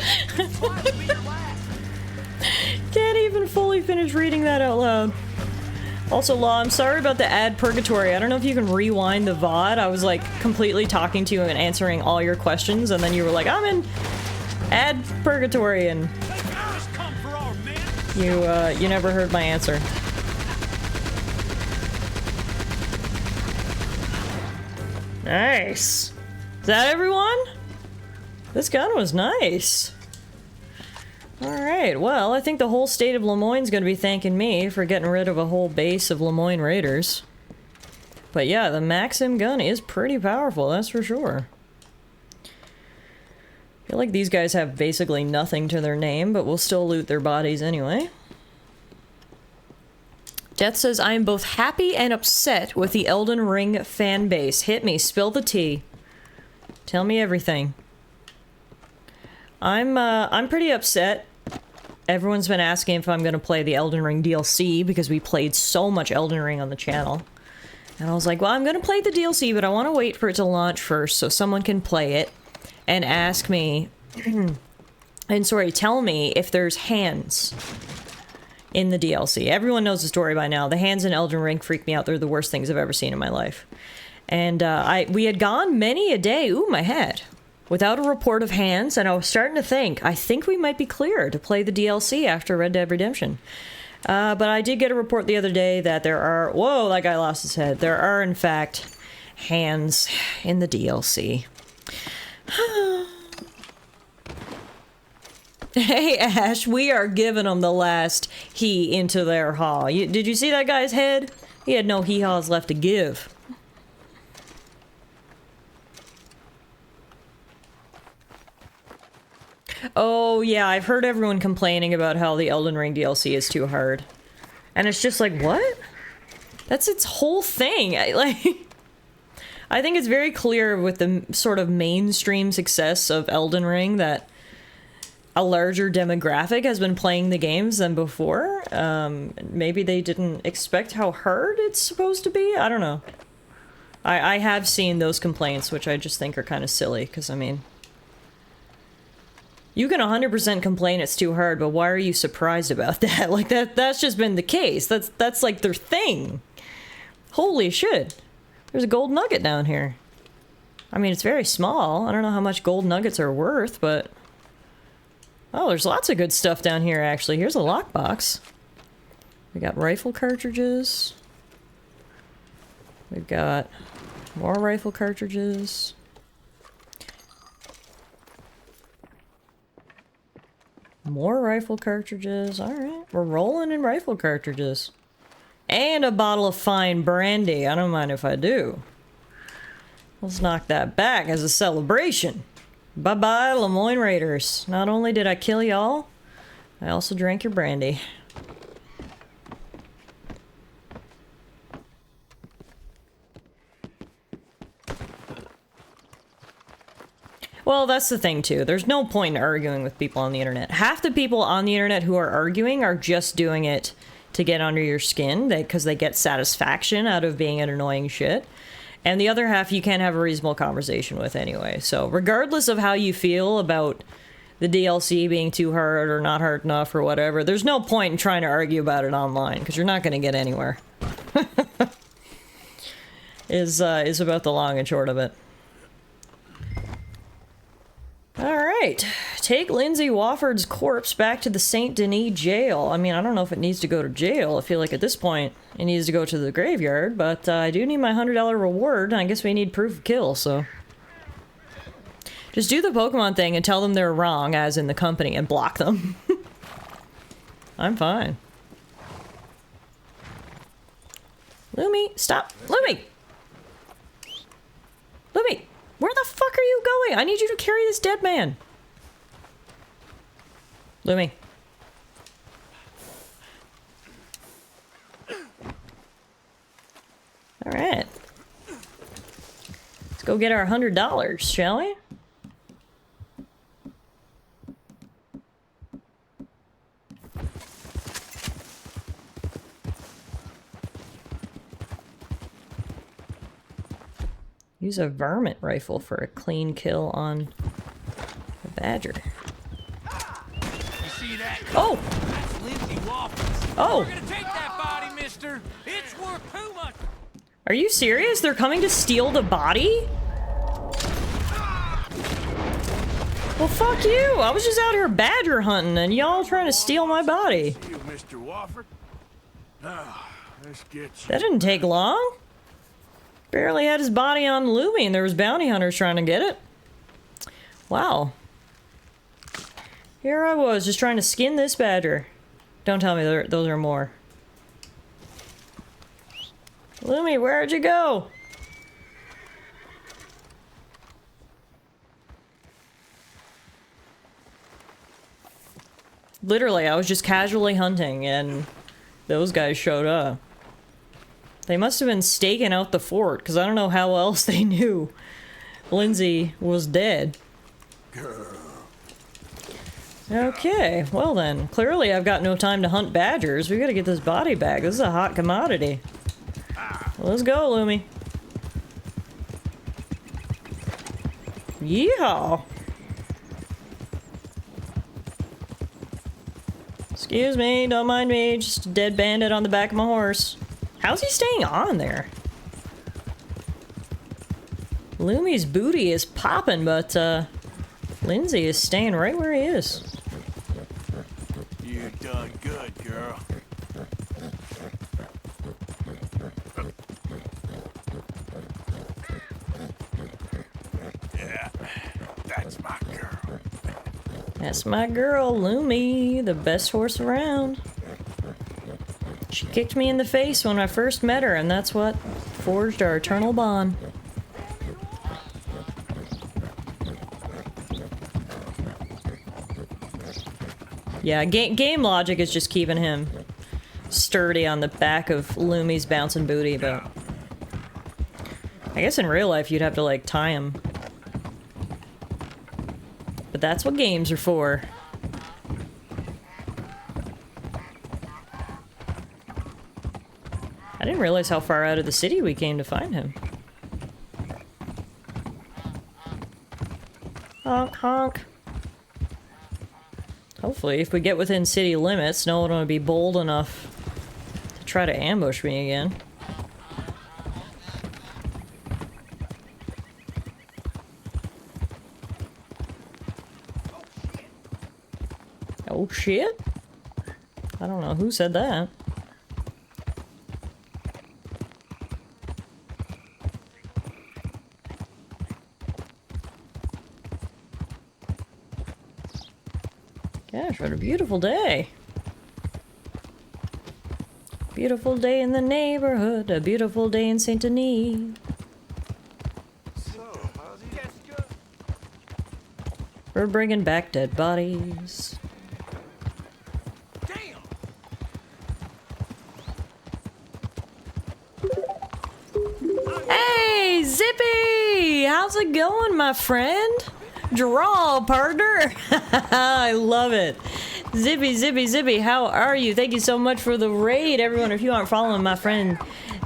Can't even fully finish reading that out loud. Also, Law, I'm sorry about the ad purgatory. I don't know if you can rewind the VOD. I was like completely talking to you and answering all your questions, and then you were like, I'm in ad purgatory, and you never heard my answer. Nice. Is that everyone? This gun was nice. Alright, well, I think the whole state of Lemoyne's gonna be thanking me for getting rid of a whole base of Lemoyne Raiders. But yeah, the Maxim gun is pretty powerful, that's for sure. I feel like these guys have basically nothing to their name, but we'll still loot their bodies anyway. Death says, I am both happy and upset with the Elden Ring fan base. Hit me, spill the tea. Tell me everything. I'm pretty upset. Everyone's been asking if I'm gonna play the Elden Ring DLC because we played so much Elden Ring on the channel. And I was like, well, I'm gonna play the DLC, but I want to wait for it to launch first so someone can play it and ask me, and sorry, tell me if there's hands in the DLC. Everyone knows the story by now. The hands in Elden Ring freak me out. They're the worst things I've ever seen in my life. And we had gone many a day, ooh, my head, without a report of hands, and I was starting to think, I think we might be clear to play the DLC after Red Dead Redemption. But I did get a report the other day that there are, whoa, that guy lost his head. There are, in fact, hands in the DLC. Hey, Ash, we are giving them the last hee into their haw. Did you see that guy's head? He had no hee-haws left to give. Oh, yeah, I've heard everyone complaining about how the Elden Ring DLC is too hard. And it's just like, what? That's its whole thing. I think it's very clear with the sort of mainstream success of Elden Ring that a larger demographic has been playing the games than before. Maybe they didn't expect how hard it's supposed to be? I don't know. I have seen those complaints, which I just think are kind of silly, because, I mean... You can 100% complain it's too hard, but why are you surprised about that? Like, that's just been the case. That's like their thing. Holy shit. There's a gold nugget down here. I mean, it's very small. I don't know how much gold nuggets are worth, but... Oh, there's lots of good stuff down here, actually. Here's a lockbox. We got rifle cartridges. We've got more rifle cartridges. More rifle cartridges. Alright, we're rolling in rifle cartridges. And a bottle of fine brandy. I don't mind if I do. Let's knock that back as a celebration. Bye-bye, Lemoyne Raiders. Not only did I kill y'all, I also drank your brandy. Well, that's the thing, too. There's no point in arguing with people on the internet. Half the people on the internet who are arguing are just doing it to get under your skin, because they get satisfaction out of being an annoying shit. And the other half you can't have a reasonable conversation with anyway. So regardless of how you feel about the DLC being too hard or not hard enough or whatever, there's no point in trying to argue about it online, because you're not going to get anywhere. is about the long and short of it. Alright, take Lindsay Wofford's corpse back to the Saint Denis jail. I mean, I don't know if it needs to go to jail. I feel like at this point it needs to go to the graveyard, but I do need my $100 reward, and I guess we need proof of kill, so... Just do the Pokemon thing and tell them they're wrong, as in the company, and block them. I'm fine. Lumi, stop. Lumi! Lumi, where the fuck are you going? I need you to carry this dead man. Lumi. Alright. Let's go get our $100, shall we? Use a varmint rifle for a clean kill on the badger. You see that? Oh! That's Lindsay Waffles. Oh! We're gonna take that body, mister. It's worth too much. Are you serious? They're coming to steal the body? Well, fuck you! I was just out here badger hunting and y'all trying to steal my body. You, Mr. Wofford. Now, let's get you. That didn't take long. Barely had his body on Lumi and there was bounty hunters trying to get it. Wow. Here I was just trying to skin this badger. Don't tell me those are more. Lumi, where'd you go? Literally, I was just casually hunting and those guys showed up. They must have been staking out the fort, because I don't know how else they knew Lindsay was dead. Okay, well then. Clearly I've got no time to hunt badgers. We gotta get this body back. This is a hot commodity. Let's go, Lumi. Yeehaw! Excuse me, don't mind me. Just a dead bandit on the back of my horse. How's he staying on there? Lumi's booty is popping, but Lindsay is staying right where he is. You done good, girl. Yeah, that's my girl. That's my girl, Lumi, the best horse around. She kicked me in the face when I first met her, and that's what forged our eternal bond. Yeah, game logic is just keeping him sturdy on the back of Lumi's bouncing booty, but I guess in real life you'd have to, like, tie him. But that's what games are for. I didn't realize how far out of the city we came to find him. Honk, honk. Hopefully, if we get within city limits, no one will be bold enough to try to ambush me again. Oh shit? I don't know who said that. Gosh, what a beautiful day. Beautiful day in the neighborhood, a beautiful day in Saint Denis. We're bringing back dead bodies. Hey, Zippy! How's it going, my friend? Draw, partner! I love it. Zippy, Zippy, Zippy, how are you? Thank you so much for the raid, everyone. If you aren't following my friend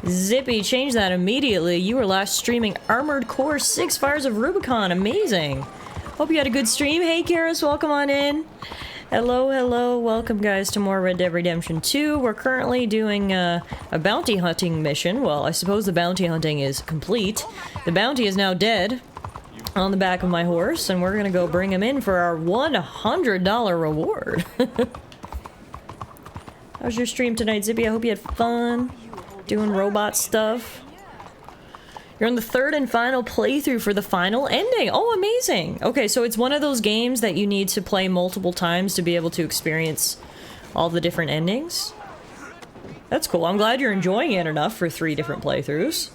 Zippy, change that immediately. You were last streaming Armored Core 6 Fires of Rubicon. Amazing. Hope you had a good stream. Hey, Karis, welcome on in. Hello, hello. Welcome, guys, to more Red Dead Redemption 2. We're currently doing a bounty hunting mission. Well, I suppose the bounty hunting is complete. The bounty is now dead on the back of my horse, and we're gonna go bring him in for our $100 reward. How's your stream tonight, Zippy? I hope you had fun doing robot stuff. You're on the third and final playthrough for the final ending. Oh, amazing. Okay, so it's one of those games that you need to play multiple times to be able to experience all the different endings. That's cool. I'm glad you're enjoying it enough for 3 different playthroughs.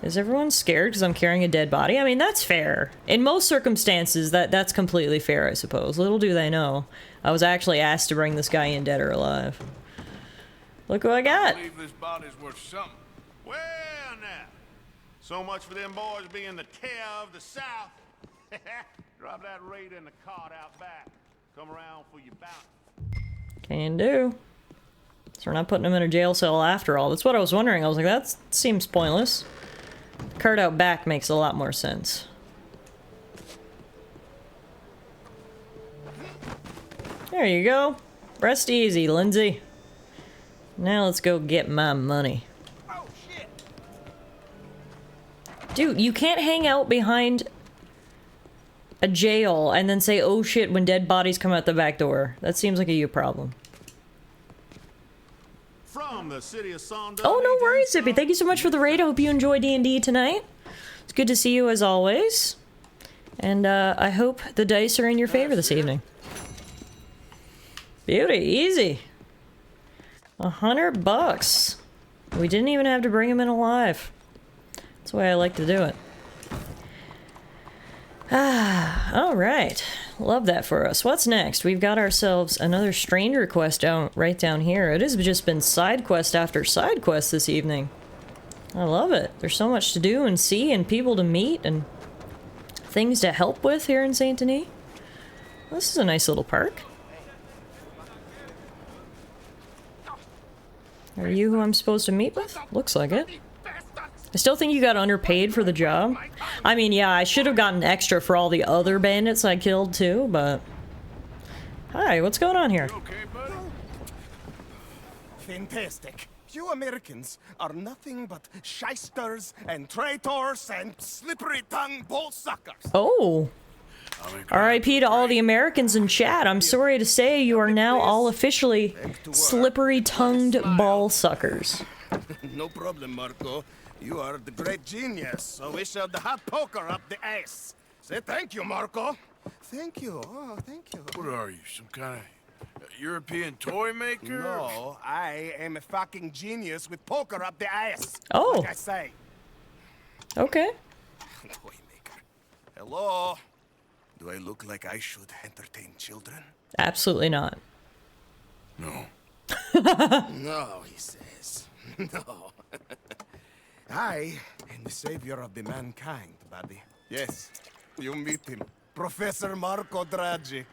Is everyone scared because I'm carrying a dead body? I mean, that's fair. In most circumstances, that's completely fair, I suppose. Little do they know, I was actually asked to bring this guy in dead or alive. Look who I got. I believe this body's worth something. Well, now. So much for them boys being the terror of the South. Drop that raid in the cart out back. Come around for your bounty. Can do. So we're not putting him in a jail cell after all. That's what I was wondering. I was like, that seems pointless. The cart out back makes a lot more sense. There you go. Rest easy, Lindsay. Now let's go get my money. Dude, you can't hang out behind a jail and then say, oh shit, when dead bodies come out the back door. That seems like a you problem. From the city of Sonda. Oh, no worries, Zippy. Thank you so much for the raid. I hope you enjoy D&D tonight. It's good to see you as always. And I hope the dice are in your favor this evening. Beauty, easy. $100. We didn't even have to bring him in alive. That's the way I like to do it. Ah, alright. Love that for us. What's next? We've got ourselves another stranger quest right down here. It has just been side quest after side quest this evening. I love it. There's so much to do and see and people to meet and things to help with here in Saint Denis. This is a nice little park. Are you who I'm supposed to meet with? Looks like it. I still think you got underpaid for the job. I mean, yeah, I should have gotten extra for all the other bandits I killed too, but... Hi, what's going on here? Fantastic. You Americans are nothing but shysters and traitors and slippery-tongued bull suckers. Oh. R.I.P. to all the Americans in chat. I'm sorry to say you are now all officially slippery-tongued ball suckers. No problem, Marco. You are the great genius, so we shall the hot poker up the ass. Say thank you, Marco. Thank you. Oh, thank you. What are you, some kind of European toy maker? No, I am a fucking genius with poker up the ass. Oh. Like I say. Okay. Toy maker. Hello. Do I look like I should entertain children? Absolutely not. No. No, he says. No. I am the savior of the mankind, buddy. Yes, you meet him. Professor Marco Dragic.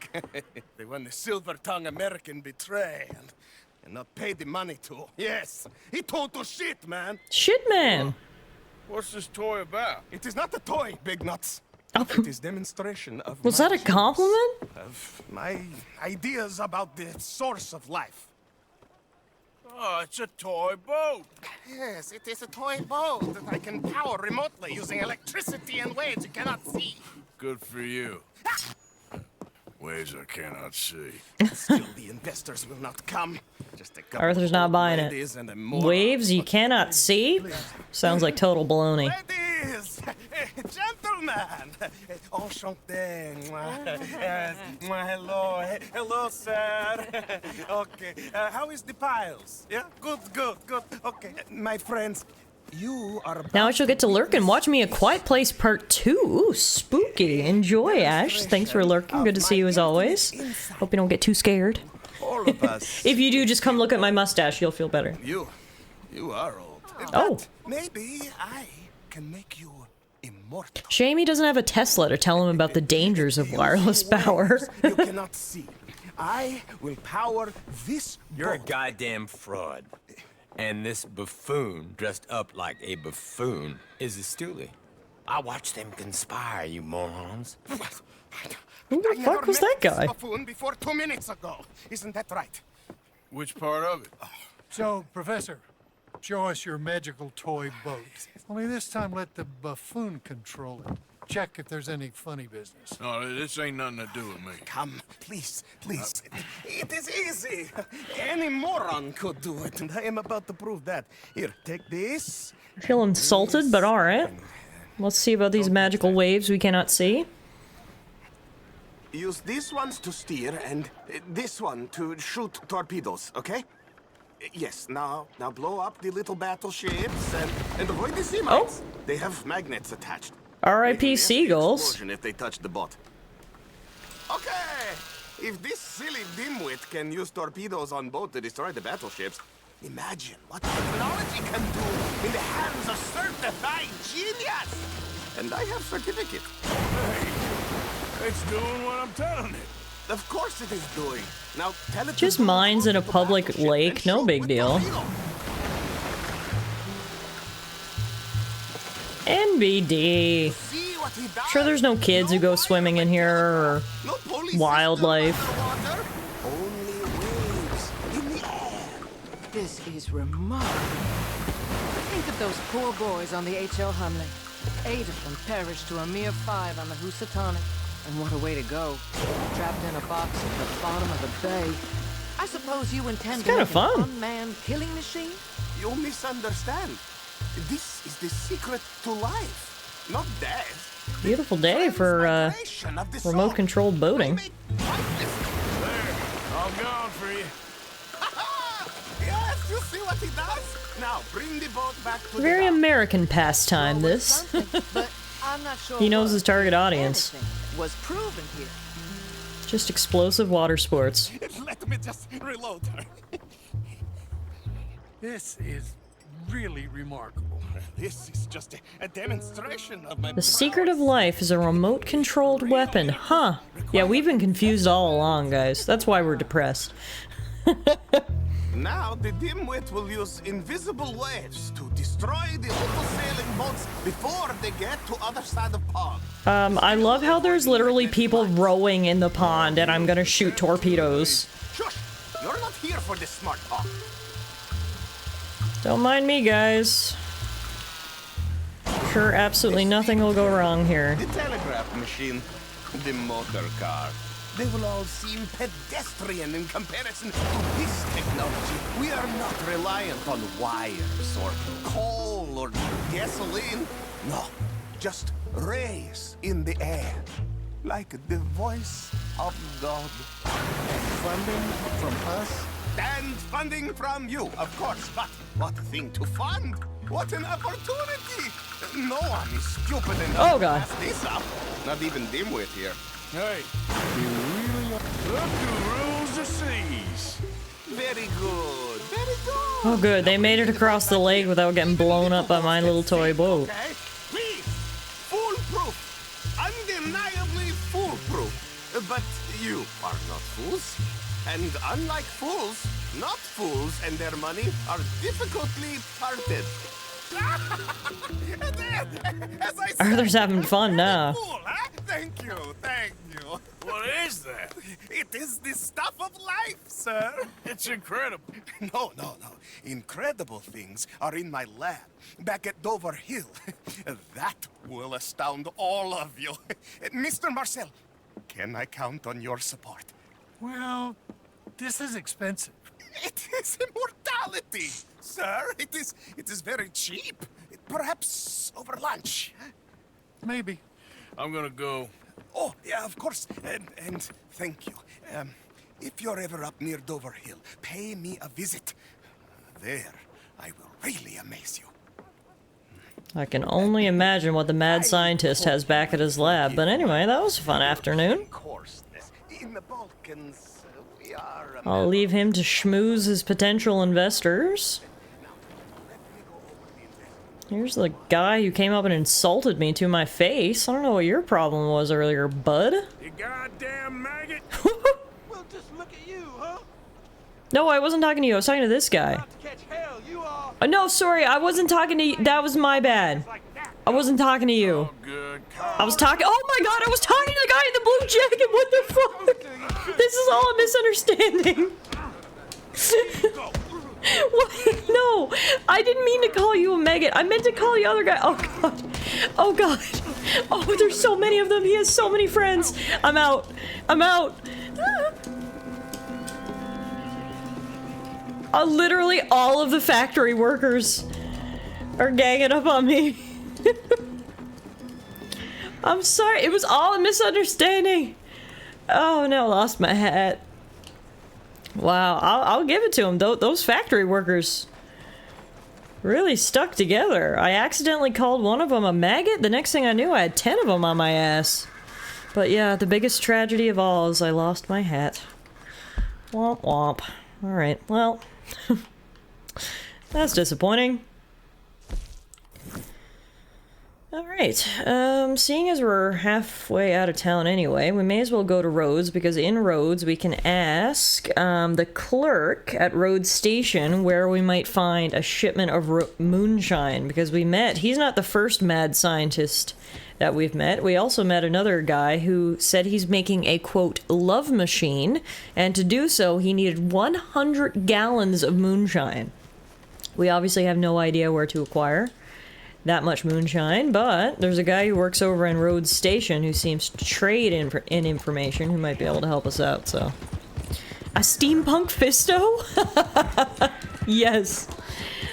The one the silver-tongued American betray and not pay the money to. Yes, he total shit, man. Shit, man. What's this toy about? It is not a toy, big nuts. It is demonstration of Was that a compliment? Of my ideas about the source of life. Oh, it's a toy boat. Yes, it is a toy boat that I can power remotely using electricity and waves you cannot see. Good for you. Ways I cannot see. Still, the investors will not come. Just a couple Arthur's not buying it. ladies and a moron. Waves you cannot see? Sounds like total baloney. Ladies, gentlemen, enchanté. Yes, hello, hello, sir. Okay, how is the piles? Yeah, good. Okay, my friends, you are. Now I shall get to lurk and watch me A Quiet Place Part 2. Ooh, spooky. Enjoy, Ash. Thanks for lurking. Good to see you as always. Hope you don't get too scared. All of us. If you do, just come look at my mustache. You'll feel better. You are old. Oh. But maybe I can make you immortal. Shame he doesn't have a Tesla to tell him about the dangers of wireless power. You cannot see. I will power this You're a boat. goddamn fraud. And this buffoon, dressed up like a buffoon, is a stoolie. I watched them conspire, you morons. Who the fuck was that guy? Buffoon before 2 minutes ago. Isn't that right? Which part of it? So, Professor, show us your magical toy boat. Only this time let the buffoon control it. Check if there's any funny business. No, this ain't nothing to do with me. Come, please. It is easy. Any moron could do it, and I am about to prove that. Here, take this. I feel insulted, but alright. Let's see about these magical waves we cannot see. use these ones to steer and this one to shoot torpedoes, okay? Yes, now blow up the little battleships and avoid the sea mines. They have magnets attached. R.I.P. Seagulls. Explosion if they touch the boat. Okay, if this silly dimwit can use torpedoes on boat to destroy the battleships, imagine what technology can do in the hands of certified genius. And I have certificate. Hey, it's doing what I'm telling it. Of course it is doing. Now tell it Just mines in a public lake, no big deal. NBD. Sure there's no kids who go swimming in here, or wildlife. Only waves in the air. This is remarkable. Think of those poor boys on the HL Humley. 8 of them perished to a mere 5 on the Housatonic. And what a way to go. Trapped in a box at the bottom of the bay. I suppose you intend to make an unmanned killing machine? You misunderstand. This is the secret to life, not death. Beautiful day for remote-controlled boating. There, all gone for you. Yes, you see what he does? Now bring the boat back to Very American pastime, this. But I'm not sure He knows his target audience. was proven here. Just explosive water sports. Let me just reload her. This is really remarkable. This is just a demonstration of my The secret of life is a remote-controlled weapon. Huh. Yeah, we've been confused all along, guys. That's why we're depressed. Now the dimwit will use invisible waves to destroy the little sailing boats before they get to other side of pond. I love how there's literally people rowing in the pond and I'm gonna shoot torpedoes. Shush! You're not here for this smart talk. Don't mind me, guys. Sure, absolutely nothing will go wrong here. The telegraph machine, the motor car. They will all seem pedestrian in comparison to this technology. We are not reliant on wires or coal or gasoline. No, just rays in the air, like the voice of God. Funding from us? And funding from you, of course. But what a thing to fund! What an opportunity! No one is stupid enough to pass this up. Not even Dimwit here. Hey, look who rules the seas. Very good, very good. Oh good, they made it across the lake without getting blown up by my little toy boat. Okay, please, foolproof, undeniably foolproof. But you are not fools, and unlike fools, not fools and their money are difficultly parted. Arthur's having fun now. Thank you, thank you. What is that? It is the stuff of life, sir. It's incredible. No. Incredible things are in my lab, back at Dover Hill. That will astound all of you. Mr. Marcel, can I count on your support? Well, this is expensive. It is immortality, sir. It is very cheap. Perhaps over lunch. Maybe. I'm gonna go. Oh, yeah, of course. And thank you. If you're ever up near Dover Hill, pay me a visit. There, I will really amaze you. I can only imagine what the mad scientist has back at his lab. But anyway, that was a fun afternoon. In the Balkans, we are... I'll leave him to schmooze his potential investors. Here's the guy who came up and insulted me to my face. I don't know what your problem was earlier, bud. You goddamn maggot. Well, just look at you, huh? No, I wasn't talking to you. I was talking to this guy. Catch hell, you are. No, sorry. I wasn't talking to you. That was my bad. I wasn't talking to you. Good. I was talking. Oh my god, I was talking to the guy in the blue jacket. What the fuck? This is all a misunderstanding. What? No, I didn't mean to call you a maggot. I meant to call the other guy. Oh god. Oh god. Oh, there's so many of them. He has so many friends. I'm out. I'm out. Literally all of the factory workers are ganging up on me. I'm sorry. It was all a misunderstanding. Oh no, lost my hat. Wow, I'll give it to him. Those factory workers really stuck together. I accidentally called one of them a maggot. The next thing I knew, I had 10 of them on my ass. But yeah, the biggest tragedy of all is I lost my hat. Womp womp. Alright, well, that's disappointing. Alright, seeing as we're halfway out of town anyway, we may as well go to Rhodes, because in Rhodes we can ask the clerk at Rhodes Station where we might find a shipment of moonshine, because he's not the first mad scientist that we've met. We also met another guy who said he's making a, quote, love machine, and to do so he needed 100 gallons of moonshine. We obviously have no idea where to acquire that much moonshine, but there's a guy who works over in Rhodes Station who seems to trade in information who might be able to help us out, so. A steampunk fisto? Yes.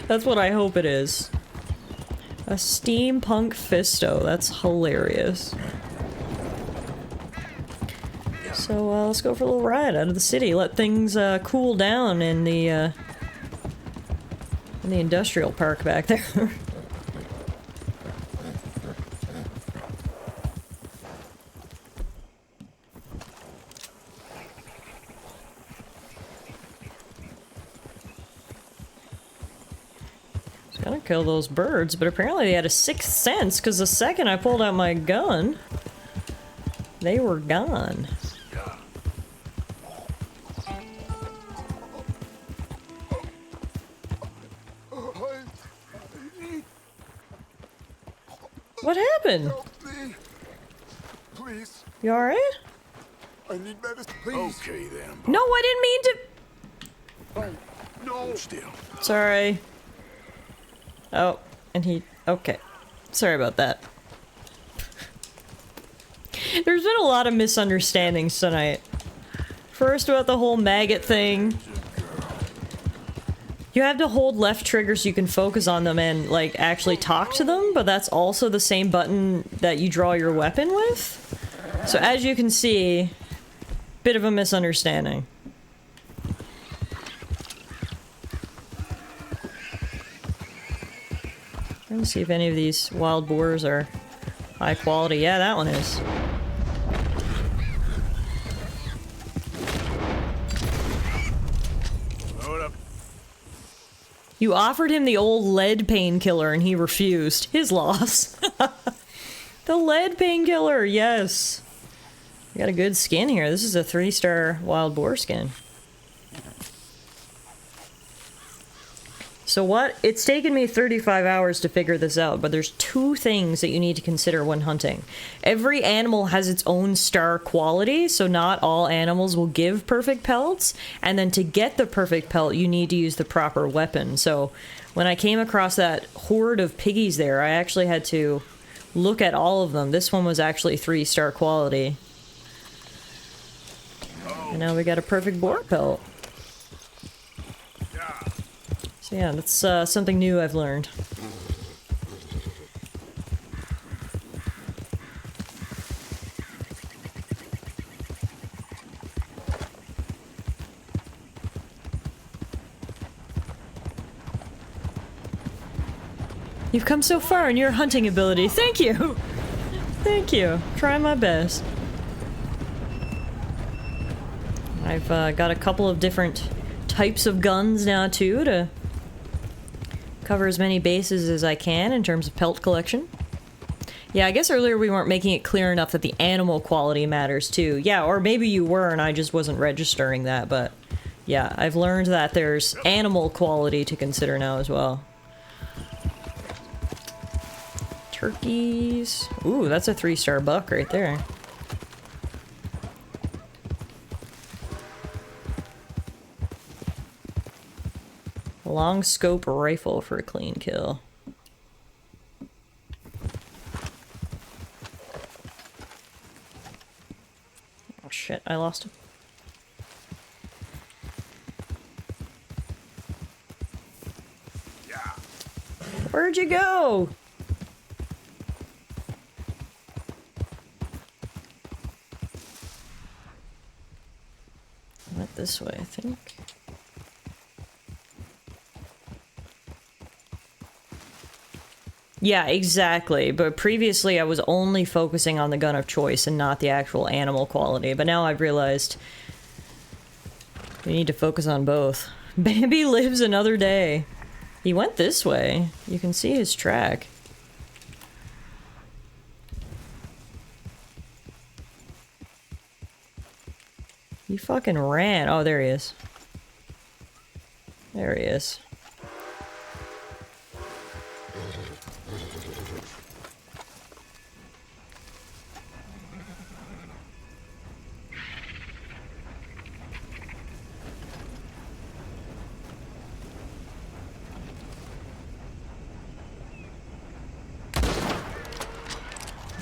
That's what I hope it is. A steampunk fisto. That's hilarious. So, let's go for a little ride out of the city. Let things, cool down in the industrial park back there. Gonna kill those birds, but apparently they had a sixth sense, because the second I pulled out my gun, they were gone. What happened? Help me. Please. You alright? I need medicine, please. Okay, then. No, I didn't mean to. Oh, no. Still. Sorry. Oh, and he... Okay. Sorry about that. There's been a lot of misunderstandings tonight. First about the whole maggot thing. You have to hold left trigger so you can focus on them and, like, actually talk to them, but that's also the same button that you draw your weapon with. So as you can see, bit of a misunderstanding. Let's see if any of these wild boars are high quality. Yeah, that one is. Hold up. You offered him the old lead painkiller and he refused. His loss. The lead painkiller, yes. We got a good skin here. This is a 3-star wild boar skin. So what? It's taken me 35 hours to figure this out, but there's 2 things that you need to consider when hunting. Every animal has its own star quality, so not all animals will give perfect pelts, and then to get the perfect pelt, you need to use the proper weapon. So when I came across that horde of piggies there, I actually had to look at all of them. This one was actually 3-star quality. And now we got a perfect boar pelt. So yeah, that's something new I've learned. You've come so far in your hunting ability. Thank you! Thank you. Try my best. I've got a couple of different types of guns now too to cover as many bases as I can in terms of pelt collection. Yeah, I guess earlier we weren't making it clear enough that the animal quality matters too. Yeah, or maybe you were and I just wasn't registering that, but yeah, I've learned that there's animal quality to consider now as well. Turkeys. Ooh, that's a 3-star buck right there. Long scope rifle for a clean kill. Oh shit, I lost him. Where'd you go? Went this way, I think. Yeah, exactly. But previously I was only focusing on the gun of choice and not the actual animal quality. But now I've realized we need to focus on both. Bambi lives another day. He went this way. You can see his track. He fucking ran. Oh, there he is. There he is.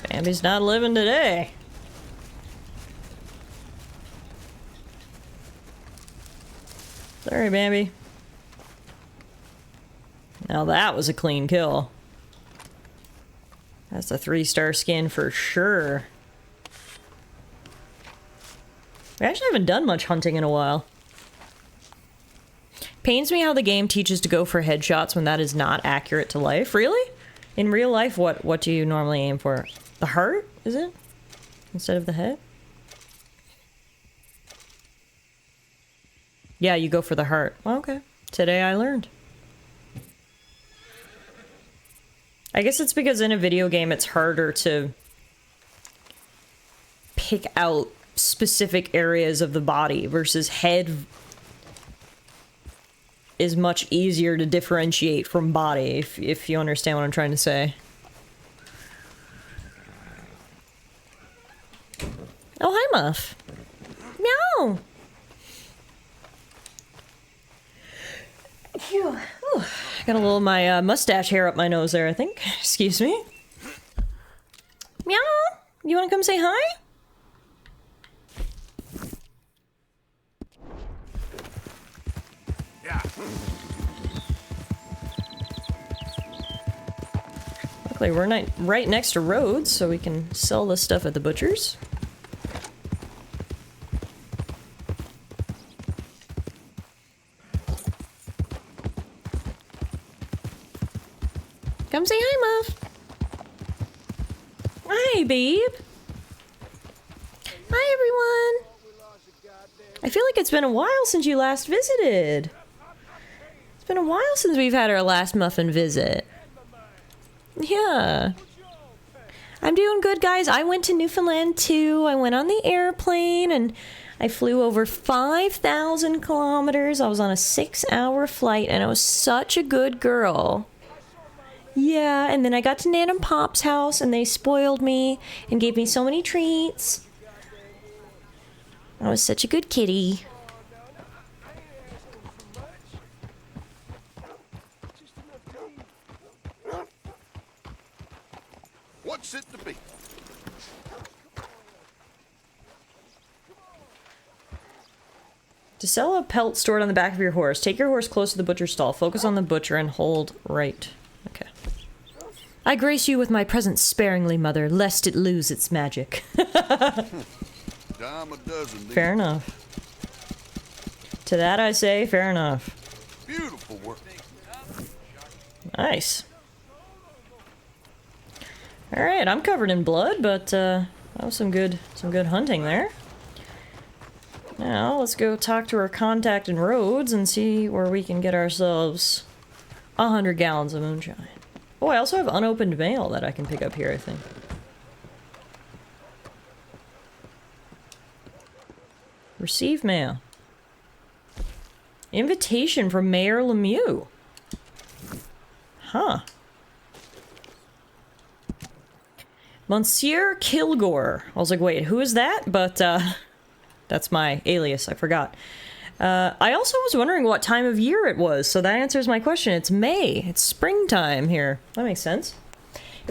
Bambi's not living today. Sorry, Bambi. Now that was a clean kill. That's a 3-star skin for sure. We actually haven't done much hunting in a while. Pains me how the game teaches to go for headshots when that is not accurate to life. Really? In real life, what do you normally aim for? The heart, is it? Instead of the head? Yeah, you go for the heart. Well, okay. Today I learned. I guess it's because in a video game it's harder to pick out specific areas of the body versus head is much easier to differentiate from body, if you understand what I'm trying to say. Oh, hi, Muff. Meow. Phew. Ooh, got a little of my mustache hair up my nose there, I think. Excuse me. Meow. You want to come say hi? Yeah. Luckily, we're right next to roads, so we can sell this stuff at the butcher's. Come say hi, Muff. Hi, babe. Hi, everyone. I feel like it's been a while since you last visited. It's been a while since we've had our last muffin visit. Yeah. I'm doing good, guys. I went to Newfoundland, too. I went on the airplane, and I flew over 5,000 kilometers. I was on a 6-hour flight, and I was such a good girl. Yeah, and then I got to Nan and Pop's house, and they spoiled me and gave me so many treats. I was such a good kitty. What's it to be? To sell a pelt stored on the back of your horse, take your horse close to the butcher's stall. Focus on the butcher and hold right. Okay. I grace you with my presence sparingly, mother, lest it lose its magic. Dime a dozen. Fair enough. To that I say, fair enough. Beautiful work. Nice. Alright, I'm covered in blood, but that was some good hunting there. Now, let's go talk to our contact in Rhodes and see where we can get ourselves 100 gallons of moonshine. Oh, I also have unopened mail that I can pick up here, I think. Receive mail. Invitation from Mayor Lemieux. Huh. Monsieur Kilgore. I was like, wait, who is that? But, that's my alias, I forgot. I also was wondering what time of year it was, so that answers my question. It's May. It's springtime here. That makes sense. It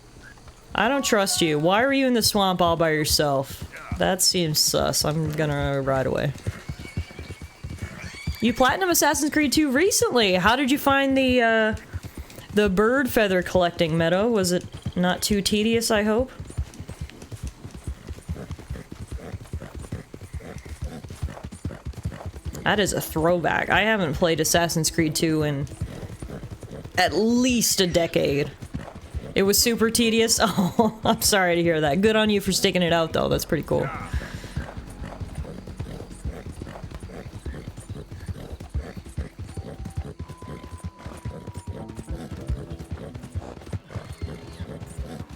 I don't trust you. Why are you in the swamp all by yourself? That seems sus. I'm gonna ride away. You platinum Assassin's Creed 2 recently. How did you find the bird feather collecting, Meadow? Was it not too tedious, I hope? That is a throwback. I haven't played Assassin's Creed 2 in at least a decade. It was super tedious? Oh, I'm sorry to hear that. Good on you for sticking it out, though. That's pretty cool.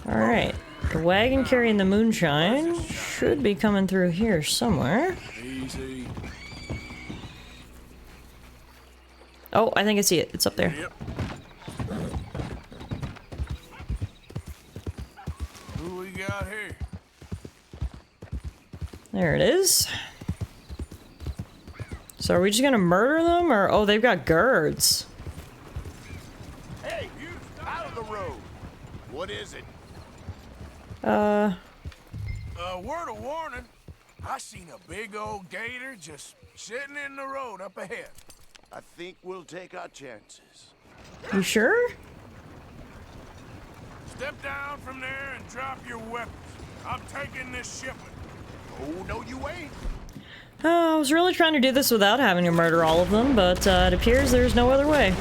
Alright. The wagon carrying the moonshine should be coming through here somewhere. Easy. Oh, I think I see it. It's up there. Yep. Who we got here? There it is. So are we just gonna murder them, or... Oh, they've got girds. Hey, you out of the road. What is it? Word of warning. I seen a big old gator just sitting in the road up ahead. I think we'll take our chances. You sure? Step down from there and drop your weapons. I'm taking this shipment. Oh, no you ain't. I was really trying to do this without having to murder all of them, but it appears there's no other way.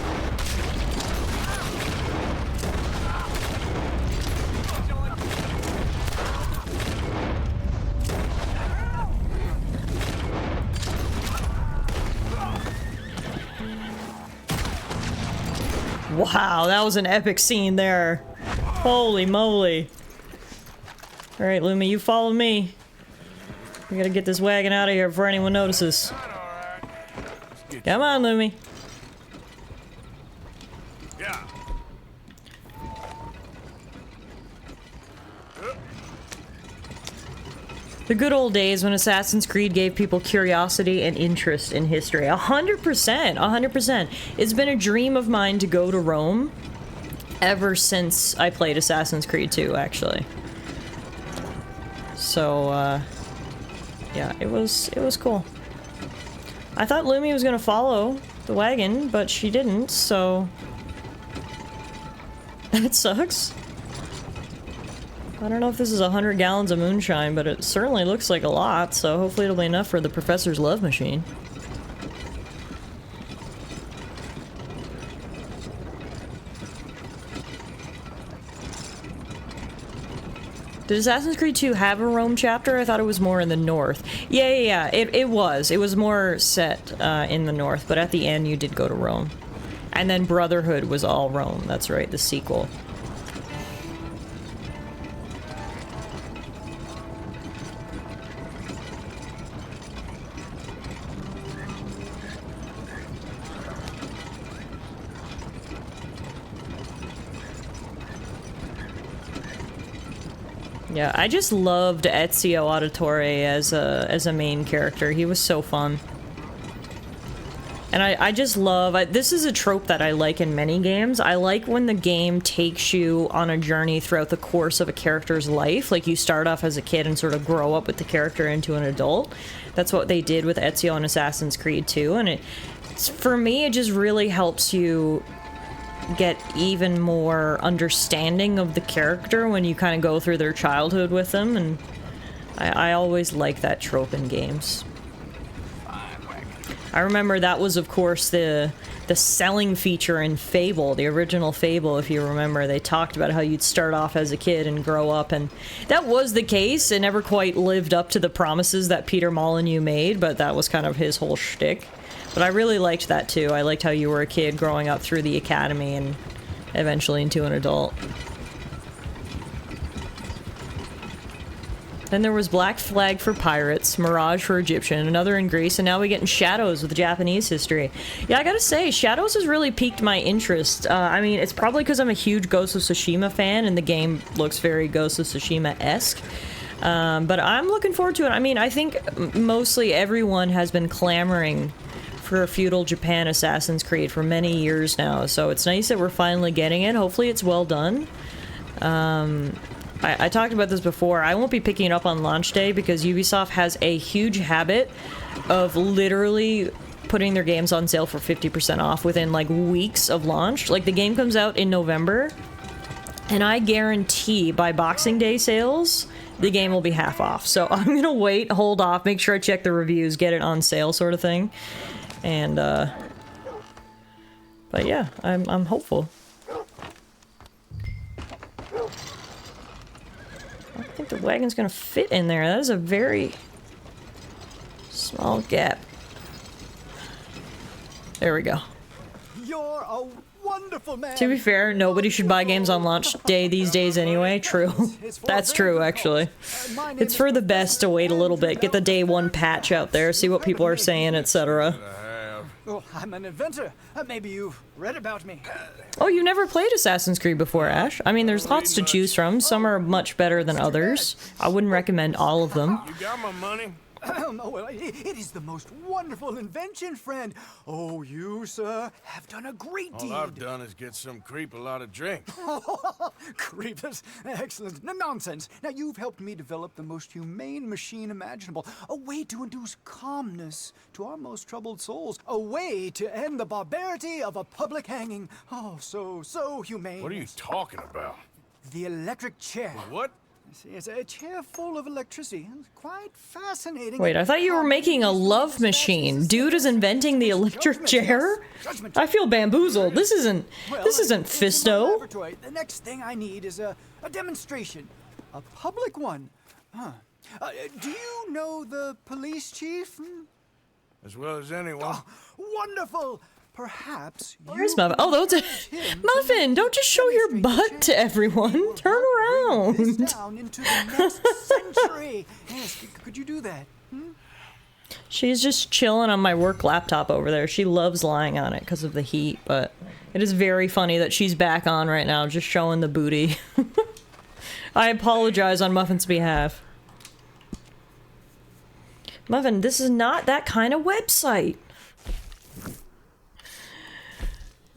Wow, that was an epic scene there. Holy moly. Alright, Lumi, you follow me. We gotta get this wagon out of here before anyone notices. Come on, Lumi. Yeah. The good old days when Assassin's Creed gave people curiosity and interest in history. 100%, 100%. It's been a dream of mine to go to Rome ever since I played Assassin's Creed 2, actually. So, yeah, it was cool. I thought Lumi was gonna follow the wagon, but she didn't, so... That sucks. I don't know if this is 100 gallons of moonshine, but it certainly looks like a lot, so hopefully it'll be enough for the professor's love machine. Did Assassin's Creed 2 have a Rome chapter? I thought it was more in the north. Yeah, it was. It was more set in the north, but at the end you did go to Rome. And then Brotherhood was all Rome, that's right, the sequel. Yeah, I just loved Ezio Auditore as a main character. He was so fun. And I just love... this is a trope that I like in many games. I like when the game takes you on a journey throughout the course of a character's life. Like, you start off as a kid and sort of grow up with the character into an adult. That's what they did with Ezio in Assassin's Creed 2. And for me, it just really helps you get even more understanding of the character when you kind of go through their childhood with them, and I always like that trope in games. I remember that was, of course, the selling feature in Fable, the original Fable, if you remember. They talked about how you'd start off as a kid and grow up, and that was the case. It never quite lived up to the promises that Peter Molyneux made, but that was kind of his whole shtick. But I really liked that too. I liked how you were a kid growing up through the academy and eventually into an adult. Then there was Black Flag for pirates, Mirage for Egyptian, another in Greece, and now we get in Shadows with Japanese history. Yeah, I gotta say, Shadows has really piqued my interest. I mean, it's probably because I'm a huge Ghost of Tsushima fan, and the game looks very Ghost of Tsushima-esque. But I'm looking forward to it. I mean, I think mostly everyone has been clamoring for a feudal Japan Assassin's Creed for many years now, so it's nice that we're finally getting it. Hopefully it's well done. I talked about this before. I won't be picking it up on launch day because Ubisoft has a huge habit of literally putting their games on sale for 50% off within like weeks of launch. Like the game comes out in November, and I guarantee by Boxing Day sales, the game will be half off. So I'm gonna wait, hold off, make sure I check the reviews, get it on sale sort of thing. And, but yeah, I'm hopeful. I think the wagon's gonna fit in there. That is a very small gap. There we go. You're a wonderful man. To be fair, nobody should buy games on launch day these days anyway. True. That's true, actually. It's for the best to wait a little bit, get the day one patch out there, see what people are saying, etc. Oh, I'm an inventor. Maybe you've read about me. Oh, you never played Assassin's Creed before, Ash? I mean, there's lots to choose from. Some are much better than others. I wouldn't recommend all of them. You got my money? Oh, well, it is the most wonderful invention, friend. Oh, you, sir, have done a great deed. All I've done is get some creep a lot of drink. Creepers. Excellent. No, nonsense. Now, you've helped me develop the most humane machine imaginable. A way to induce calmness to our most troubled souls. A way to end the barbarity of a public hanging. Oh, so humane. What are you talking about? The electric chair. What? It's a chair full of electricity. It's quite fascinating. Wait, I thought you were making a love machine. Dude is inventing the electric chair? I feel bamboozled. This isn't Fisto. The next thing I need is a demonstration. A public one. Huh. Do you know the police chief? As well as anyone. Oh, wonderful! Perhaps Where's Muffin? Oh, those Muffin, don't just show your butt to everyone. Turn around. Down into the next century. Yes, could you do that? She's just chilling on my work laptop over there. She loves lying on it because of the heat, but it is very funny that she's back on right now, just showing the booty. I apologize on Muffin's behalf. Muffin, this is not that kind of website.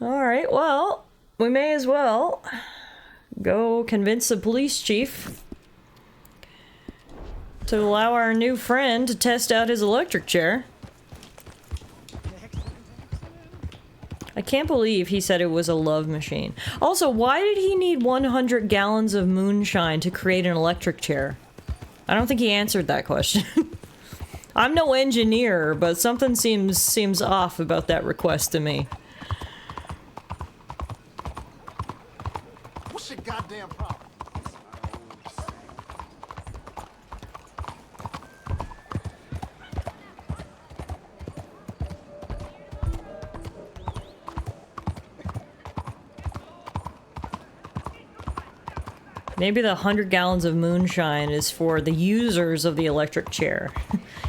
Alright, well, we may as well go convince the police chief to allow our new friend to test out his electric chair. I can't believe he said it was a love machine. Also, why did he need 100 gallons of moonshine to create an electric chair? I don't think he answered that question. I'm no engineer, but something seems off about that request to me. What's your goddamn problem? Maybe the 100 gallons of moonshine is for the users of the electric chair.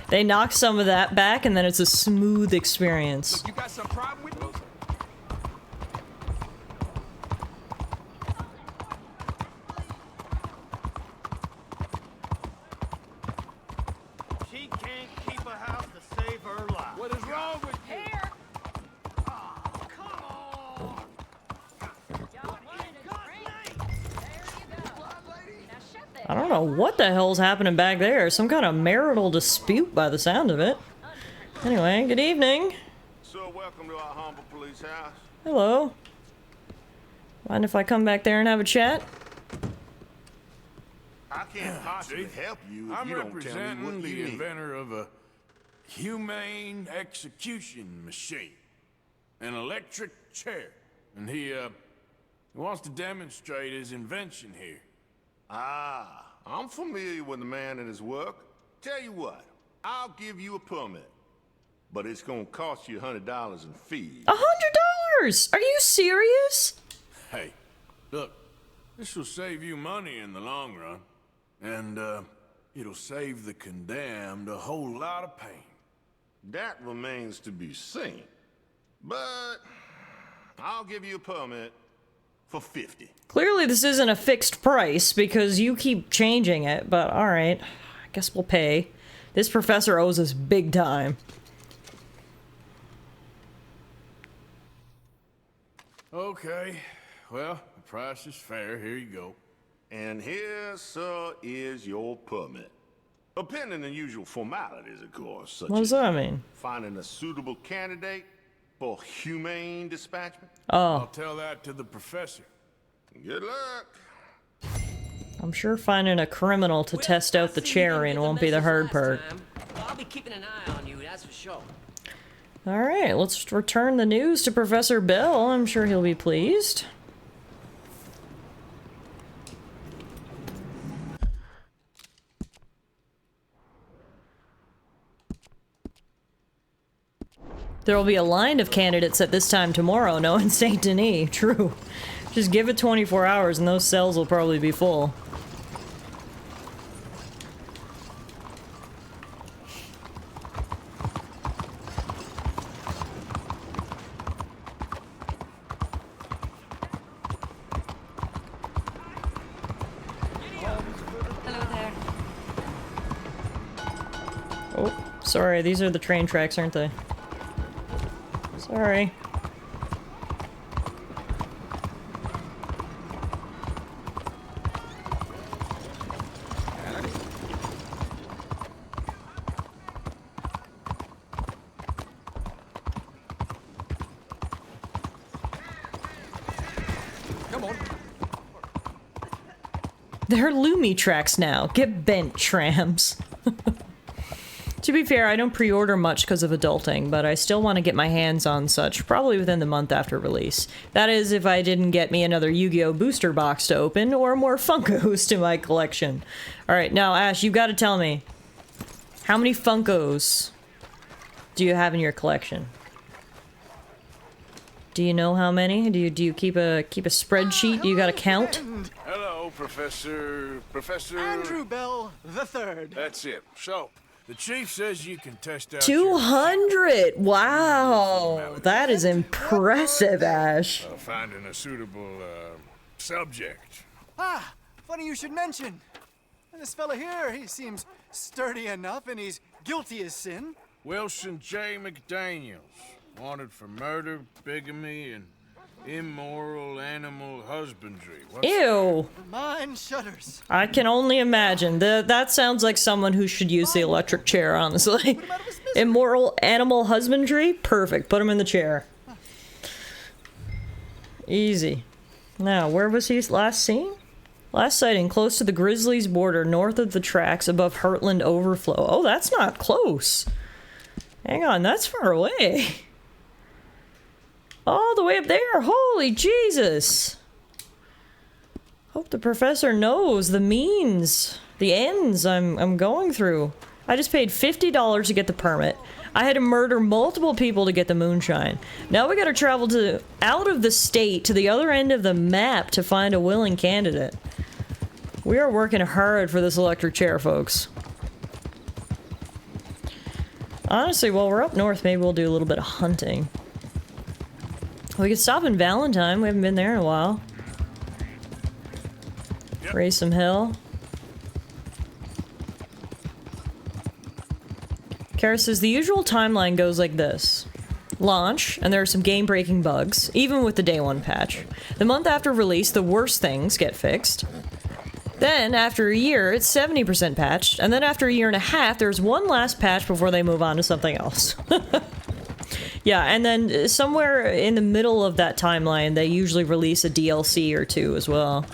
They knock some of that back and then it's a smooth experience. Look, you got some problem with me? She can't keep a house to save her life. What is wrong with you? Here. I don't know what the hell's happening back there. Some kind of marital dispute by the sound of it. Anyway, good evening. So welcome to our humble police house. Hello. Mind if I come back there and have a chat? I can't possibly help you if I'm you don't tell me representing what you the need. inventor of a humane execution machine, an electric chair, and he wants to demonstrate his invention here. Ah, I'm familiar with the man and his work. Tell you what, I'll give you a permit, but it's gonna cost you $100 in fees. $100? Are you serious? Hey, look, this will save you money in the long run, and it'll save the condemned a whole lot of pain. That remains to be seen, but I'll give you a permit for 50. Clearly this isn't a fixed price because you keep changing it, but alright. I guess we'll pay. This professor owes us big time. Okay, well, the price is fair. Here you go. And here, sir, is your permit. Pending the usual formalities, of course, such What does that mean? finding a suitable candidate for humane dispatchment. Oh. I'll tell that to the professor. Good luck. I'm sure finding a criminal to test out the cherry and won't be the hard part. I'll be keeping an eye on you, that's for sure. Alright, let's return the news to Professor Bill. I'm sure he'll be pleased. There will be a line of candidates at this time tomorrow, no, in Saint Denis. True. Just give it 24 hours and those cells will probably be full. Hello there. Oh, sorry, these are the train tracks, aren't they? Sorry. Come on. They're Lumi tracks now. Get bent, trams. To be fair, I don't pre-order much because of adulting, but I still want to get my hands on such, probably within the month after release. That is, if I didn't get me another Yu-Gi-Oh! Booster box to open, or more Funkos to my collection. Alright, now Ash, you've got to tell me, how many Funkos do you have in your collection? Do you know how many? Do you keep a spreadsheet? Do you got to count? Hello, Professor Andrew Bell the Third. That's it. So, the chief says you can test out 200! Wow! That is impressive, Ash. finding a suitable subject. Ah, funny you should mention. This fella here, he seems sturdy enough and he's guilty as sin. Wilson J. McDaniels, wanted for murder, bigamy, and immoral animal husbandry. Ew! Mine shudders. I can only imagine. That sounds like someone who should use the electric chair, honestly. Immoral animal husbandry? Perfect. Put him in the chair. Easy. Now, where was he last seen? Last sighting close to the Grizzlies border, north of the tracks, above Heartland Overflow. Oh, that's not close. Hang on, that's far away. All the way up there. Holy Jesus. Hope the professor knows the means, the ends I'm going through. I just paid $50 to get the permit. I had to murder multiple people to get the moonshine. Now we gotta travel out of the state to the other end of the map to find a willing candidate. We are working hard for this electric chair, folks. Honestly, while we're up north, maybe we'll do a little bit of hunting. We could stop in Valentine. We haven't been there in a while. Raise some hill. Kara says the usual timeline goes like this. Launch, and there are some game-breaking bugs, even with the day one patch. The month after release, the worst things get fixed. Then, after a year, it's 70% patched, and then after a year and a half, there's one last patch before they move on to something else. Yeah, and then somewhere in the middle of that timeline, they usually release a DLC or two as well.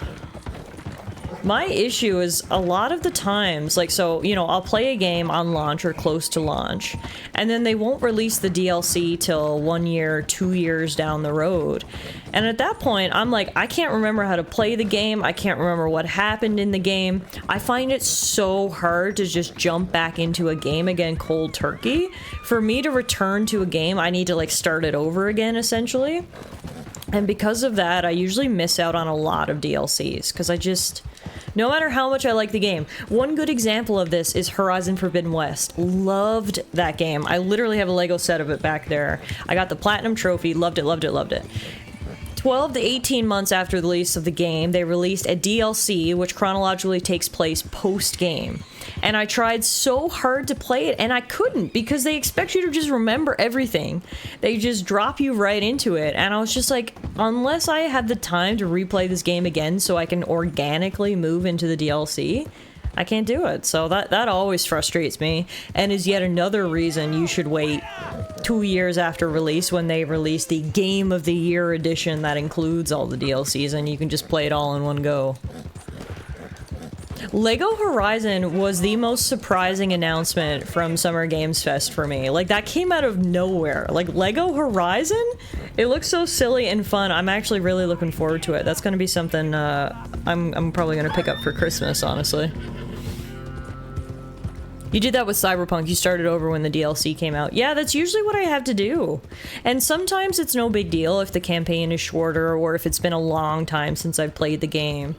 My issue is a lot of the times, like, so, you know, I'll play a game on launch or close to launch, and then they won't release the DLC till 1 year, 2 years down the road. And at that point, I'm like, I can't remember how to play the game, I can't remember what happened in the game. I find it so hard to just jump back into a game again cold turkey. For me to return to a game, I need to, like, start it over again, essentially. And because of that, I usually miss out on a lot of DLCs, because I just... No matter how much I like the game. One good example of this is Horizon Forbidden West. Loved that game. I literally have a Lego set of it back there. I got the Platinum Trophy. Loved it, loved it, loved it. 12 to 18 months after the release of the game, they released a DLC which chronologically takes place post-game. And I tried so hard to play it, and I couldn't, because they expect you to just remember everything. They just drop you right into it, and I was just like, unless I have the time to replay this game again so I can organically move into the DLC, I can't do it. So that always frustrates me, and is yet another reason you should wait 2 years after release when they release the Game of the Year edition that includes all the DLCs, and you can just play it all in one go. LEGO Horizon was the most surprising announcement from Summer Games Fest for me. Like, that came out of nowhere. Like, LEGO Horizon? It looks so silly and fun. I'm actually really looking forward to it. That's gonna be something I'm probably gonna pick up for Christmas, honestly. You did that with Cyberpunk. You started over when the DLC came out. Yeah, that's usually what I have to do. And sometimes it's no big deal if the campaign is shorter or if it's been a long time since I've played the game.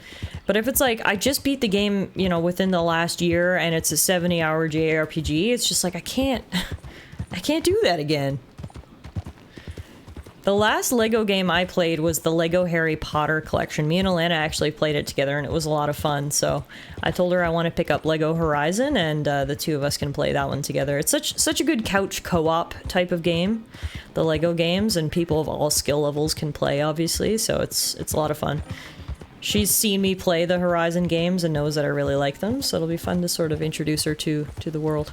But if it's like, I just beat the game, you know, within the last year and it's a 70-hour JRPG, it's just like, I can't do that again. The last LEGO game I played was the LEGO Harry Potter collection. Me and Alana actually played it together and it was a lot of fun. So I told her I want to pick up LEGO Horizon and the two of us can play that one together. It's such a good couch co-op type of game, the LEGO games, and people of all skill levels can play, obviously. So it's a lot of fun. She's seen me play the Horizon games and knows that I really like them, so it'll be fun to sort of introduce her to the world.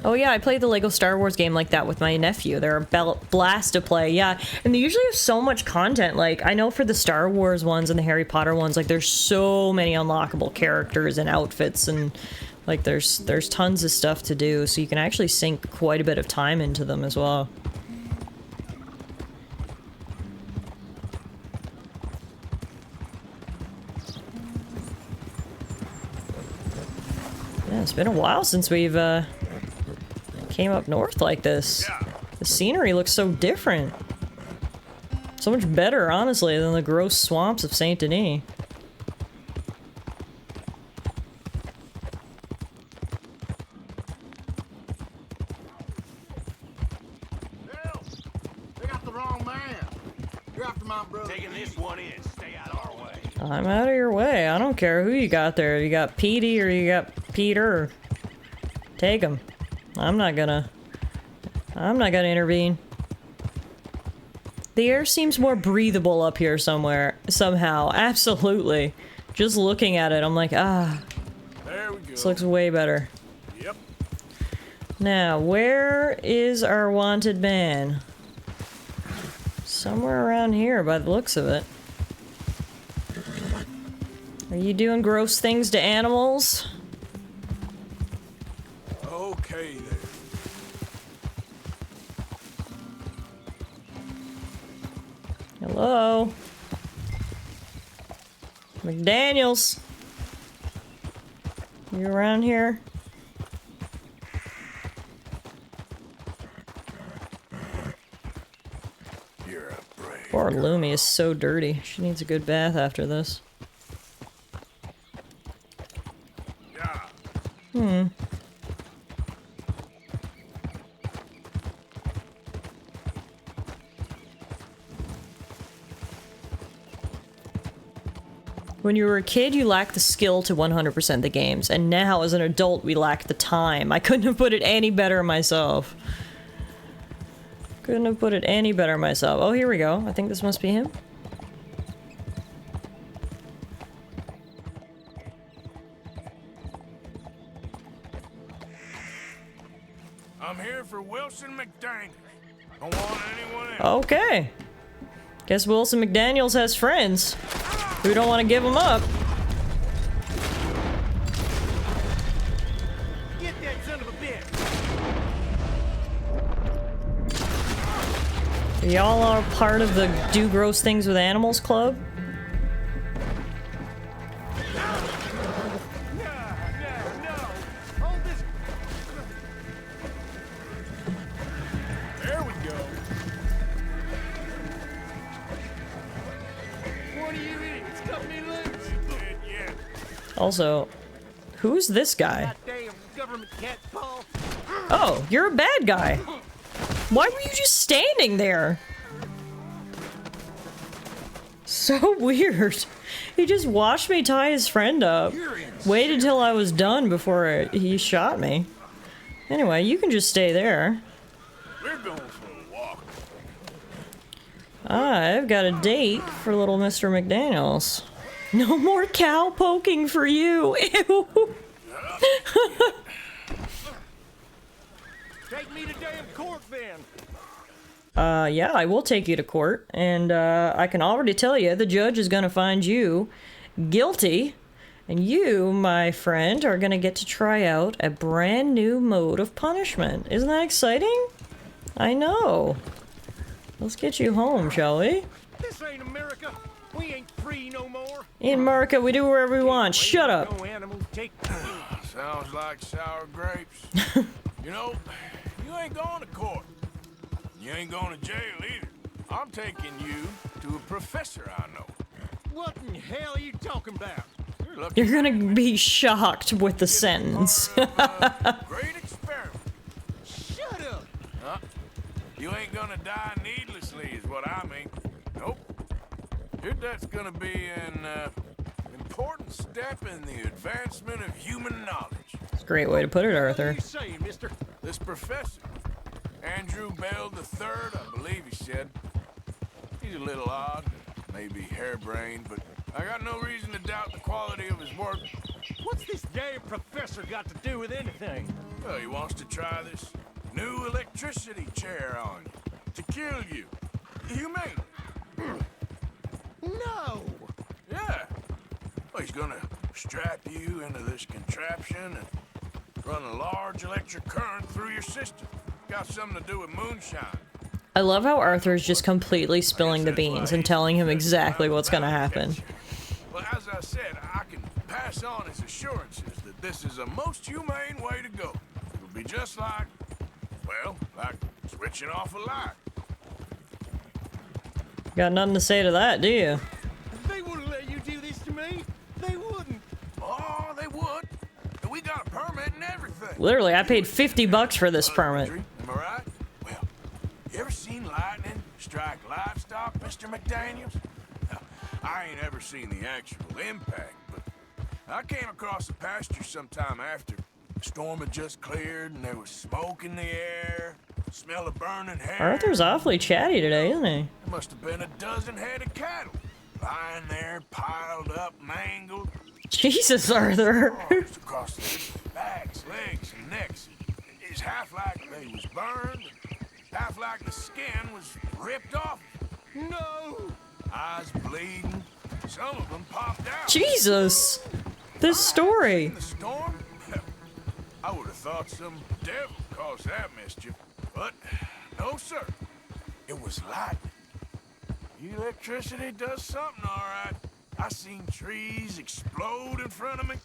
Oh yeah, I played the LEGO Star Wars game like that with my nephew. They're a blast to play, yeah. And they usually have so much content. Like, I know for the Star Wars ones and the Harry Potter ones, like, there's so many unlockable characters and outfits, and like, there's tons of stuff to do, so you can actually sink quite a bit of time into them as well. Yeah, it's been a while since we've came up north like this. The scenery looks so different. So much better, honestly, than the gross swamps of Saint Denis. They got the wrong man. You're after my brother. Taking this one in. Stay out of our way. I'm out of your way. I don't care who you got there. You got Petey or you got Peter. Take him. I'm not gonna intervene. The air seems more breathable up here somehow. Absolutely. Just looking at it, I'm like, ah. There we go. This looks way better. Yep. Now, where is our wanted man? Somewhere around here by the looks of it. Are you doing gross things to animals? Okay then. Hello? McDaniels? You around here? You're a brave. Poor Lumi is so dirty. She needs a good bath after this. Hmm. When you were a kid, you lacked the skill to 100% the games, and now as an adult, we lack the time. I couldn't have put it any better myself. Couldn't have put it any better myself. Oh, here we go. I think this must be him. I'm here for Wilson McDaniel. Don't want anyone else. Okay. Guess Wilson McDaniels has friends who don't want to give him up. Get that son of a bitch. Y'all are part of the Do Gross Things with Animals Club? There we go. Also, who's this guy? Oh, you're a bad guy. Why were you just standing there? So weird. He just watched me tie his friend up. Waited till I was done before he shot me. Anyway, you can just stay there. We're going for a walk. I've got a date for little Mr. McDaniels. No more cow poking for you. Ew. Take me to damn court then. Yeah, I will take you to court, and I can already tell you the judge is gonna find you guilty, and you, my friend, are gonna get to try out a brand new mode of punishment. Isn't that exciting? I know. Let's get you home, shall we? This ain't America. We ain't free no more. In America, we do whatever we want. Shut up. No animal take. Sounds like sour grapes. You know, you ain't going to court. You ain't going to jail either. I'm taking you to a professor I know. What in hell are you talking about? You're gonna be shocked with the sentence. Great experiment. Shut up. Huh? You ain't gonna die needlessly is what I mean. Nope. Your death's gonna be an important step in the advancement of human knowledge. It's a great way to put it, Arthur. What are you saying, mister? This professor, Andrew Bell III, I believe he said. He's a little odd, maybe harebrained, but I got no reason to doubt the quality of his work. What's this damn professor got to do with anything? Well, he wants to try this new electricity chair on you, to kill you. Humane. No! Yeah. Well, he's gonna strap you into this contraption and run a large electric current through your system. Got something to do with moonshine. I love how Arthur's just completely spilling the beans and telling him exactly what's gonna happen. Well, as I said, I can pass on his assurances that this is a most humane way to go. It'll be just like, well, like switching off a light. Got nothing to say to that, do you? They wouldn't let you do this to me. They wouldn't. Oh, they would. And we got a permit and everything. Literally, I paid $50 for this permit. Am I right? Well, you ever seen lightning strike livestock, Mr. McDaniels? Now, I ain't ever seen the actual impact, but I came across the pasture sometime after. The storm had just cleared and there was smoke in the air, smell of burning hair. Arthur's awfully chatty today, isn't he? There must have been a dozen head of cattle lying there, piled up, mangled. Jesus, Arthur. Just across their backs, legs, and necks. It's half like they was burned, half like the skin was ripped off. No! Eyes bleeding. Some of them popped out. Jesus! This story. The storm? I would have thought some devil caused that mischief, but no, sir. It was lightning. Electricity does something, all right. I seen trees explode in front of me.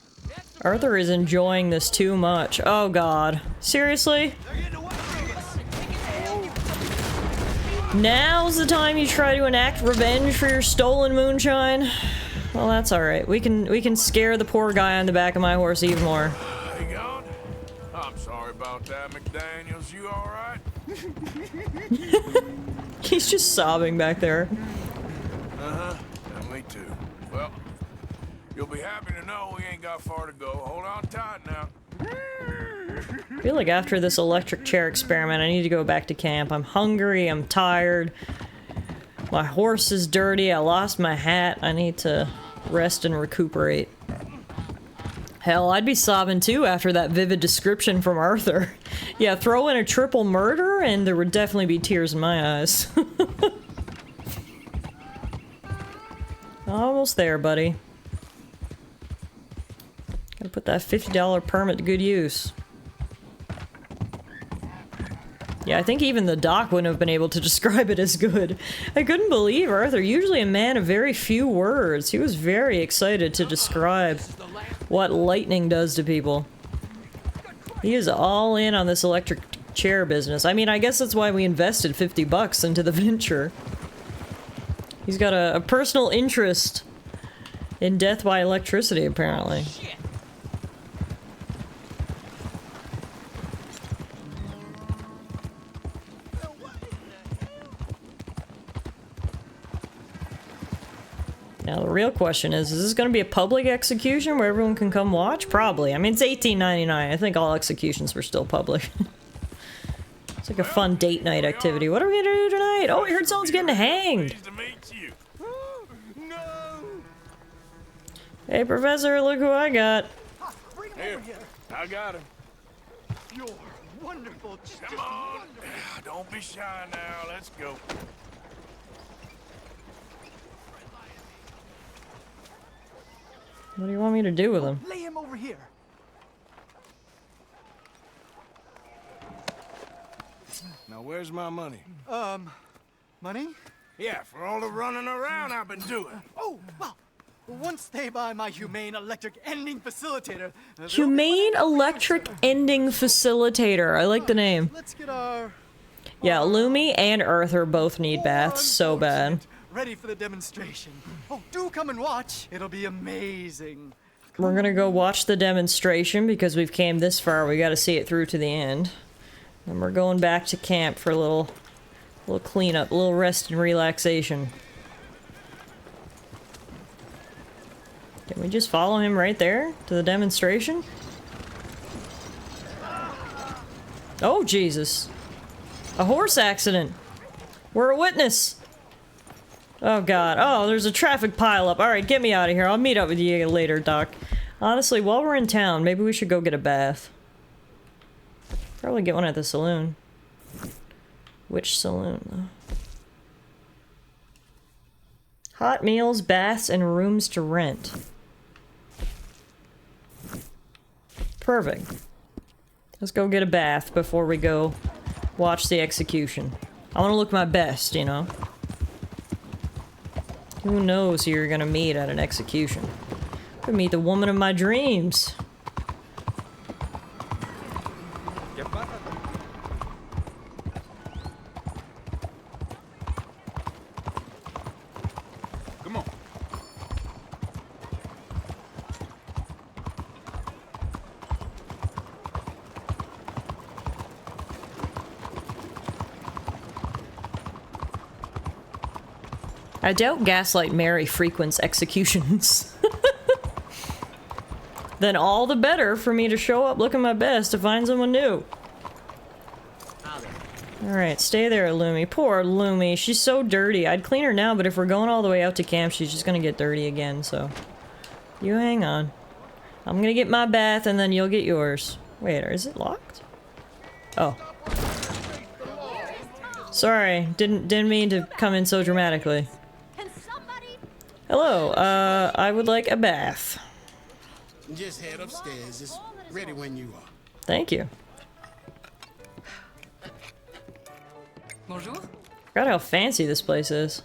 Arthur is enjoying this too much. Oh god. Seriously? Now's the time you try to enact revenge for your stolen moonshine? Well, that's alright. We can scare the poor guy on the back of my horse even more. You gone? I'm sorry about that, McDaniels. You all right? He's just sobbing back there. Uh-huh. Yeah, me too. Well, you'll be happy to know we ain't got far to go. Hold on tight now. I feel like after this electric chair experiment, I need to go back to camp. I'm hungry, I'm tired. My horse is dirty, I lost my hat. I need to rest and recuperate. Hell, I'd be sobbing too after that vivid description from Arthur. Yeah, throw in a triple murder and there would definitely be tears in my eyes. Almost there, buddy. Gotta put that $50 permit to good use. Yeah, I think even the doc wouldn't have been able to describe it as good. I couldn't believe Arthur, usually a man of very few words. He was very excited to describe what lightning does to people. He is all in on this electric chair business. I mean, I guess that's why we invested $50 into the venture. He's got a personal interest In death by electricity, apparently. Now the real question is this going to be a public execution where everyone can come watch? Probably. I mean, it's $18.99. I think all executions were still public. It's like a fun date night activity. What are we gonna do tonight? Oh, we heard someone's getting hanged. Hey, Professor, look who I got. Here, I got him. You're wonderful. Come on. Don't be shy now. Let's go. What do you want me to do with him? Lay him over here. Now, where's my money? Money? Yeah, for all the running around I've been doing. Oh, well, once they buy my humane electric ending facilitator... Humane Electric Ending Facilitator. I like the name. Let's get our... Yeah, Lumi and Earther both need baths so bad. Ready for the demonstration. Oh, do come and watch. It'll be amazing. We're gonna go watch the demonstration because we've came this far. We gotta see it through to the end. And we're going back to camp for a little cleanup, a little rest and relaxation. Can we just follow him right there to the demonstration? Oh, Jesus. A horse accident. We're a witness. Oh, God. Oh, there's a traffic pileup. Alright, get me out of here. I'll meet up with you later, Doc. Honestly, while we're in town, maybe we should go get a bath. Probably get one at the saloon. Which saloon, though? Hot meals, baths, and rooms to rent. Perfect. Let's go get a bath before we go watch the execution. I want to look my best, you know? Who knows who you're gonna meet at an execution? Could meet the woman of my dreams. Come on. I doubt Gaslight Mary frequents executions. Then all the better for me to show up looking my best to find someone new. Alright, stay there, Lumi. Poor Lumi. She's so dirty. I'd clean her now, but if we're going all the way out to camp, she's just gonna get dirty again, so... You hang on. I'm gonna get my bath, and then you'll get yours. Wait, is it locked? Oh. Sorry, didn't mean to come in so dramatically. Hello, I would like a bath. Just head upstairs. It's ready when you are. Thank you. Bonjour. Forgot how fancy this place is.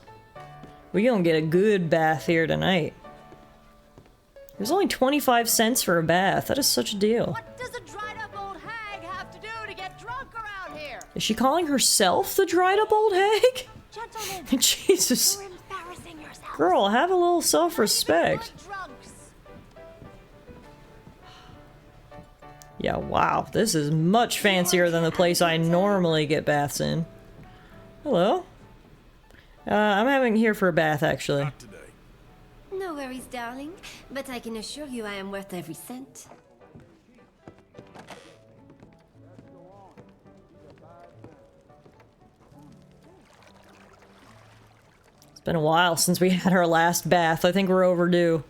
We gonna get a good bath here tonight. It was only 25 cents for a bath. That is such a deal. What does a dried up old hag have to do to get drunk around here? Is she calling herself the dried up old hag? Gentlemen, Jesus. you're embarrassing yourself. Girl, have a little self-respect. Yeah, wow. This is much fancier than the place I normally get baths in. Hello? I'm having here for a bath, actually. No worries, darling. But I can assure you I am worth every cent. It's been a while since we had our last bath. I think we're overdue.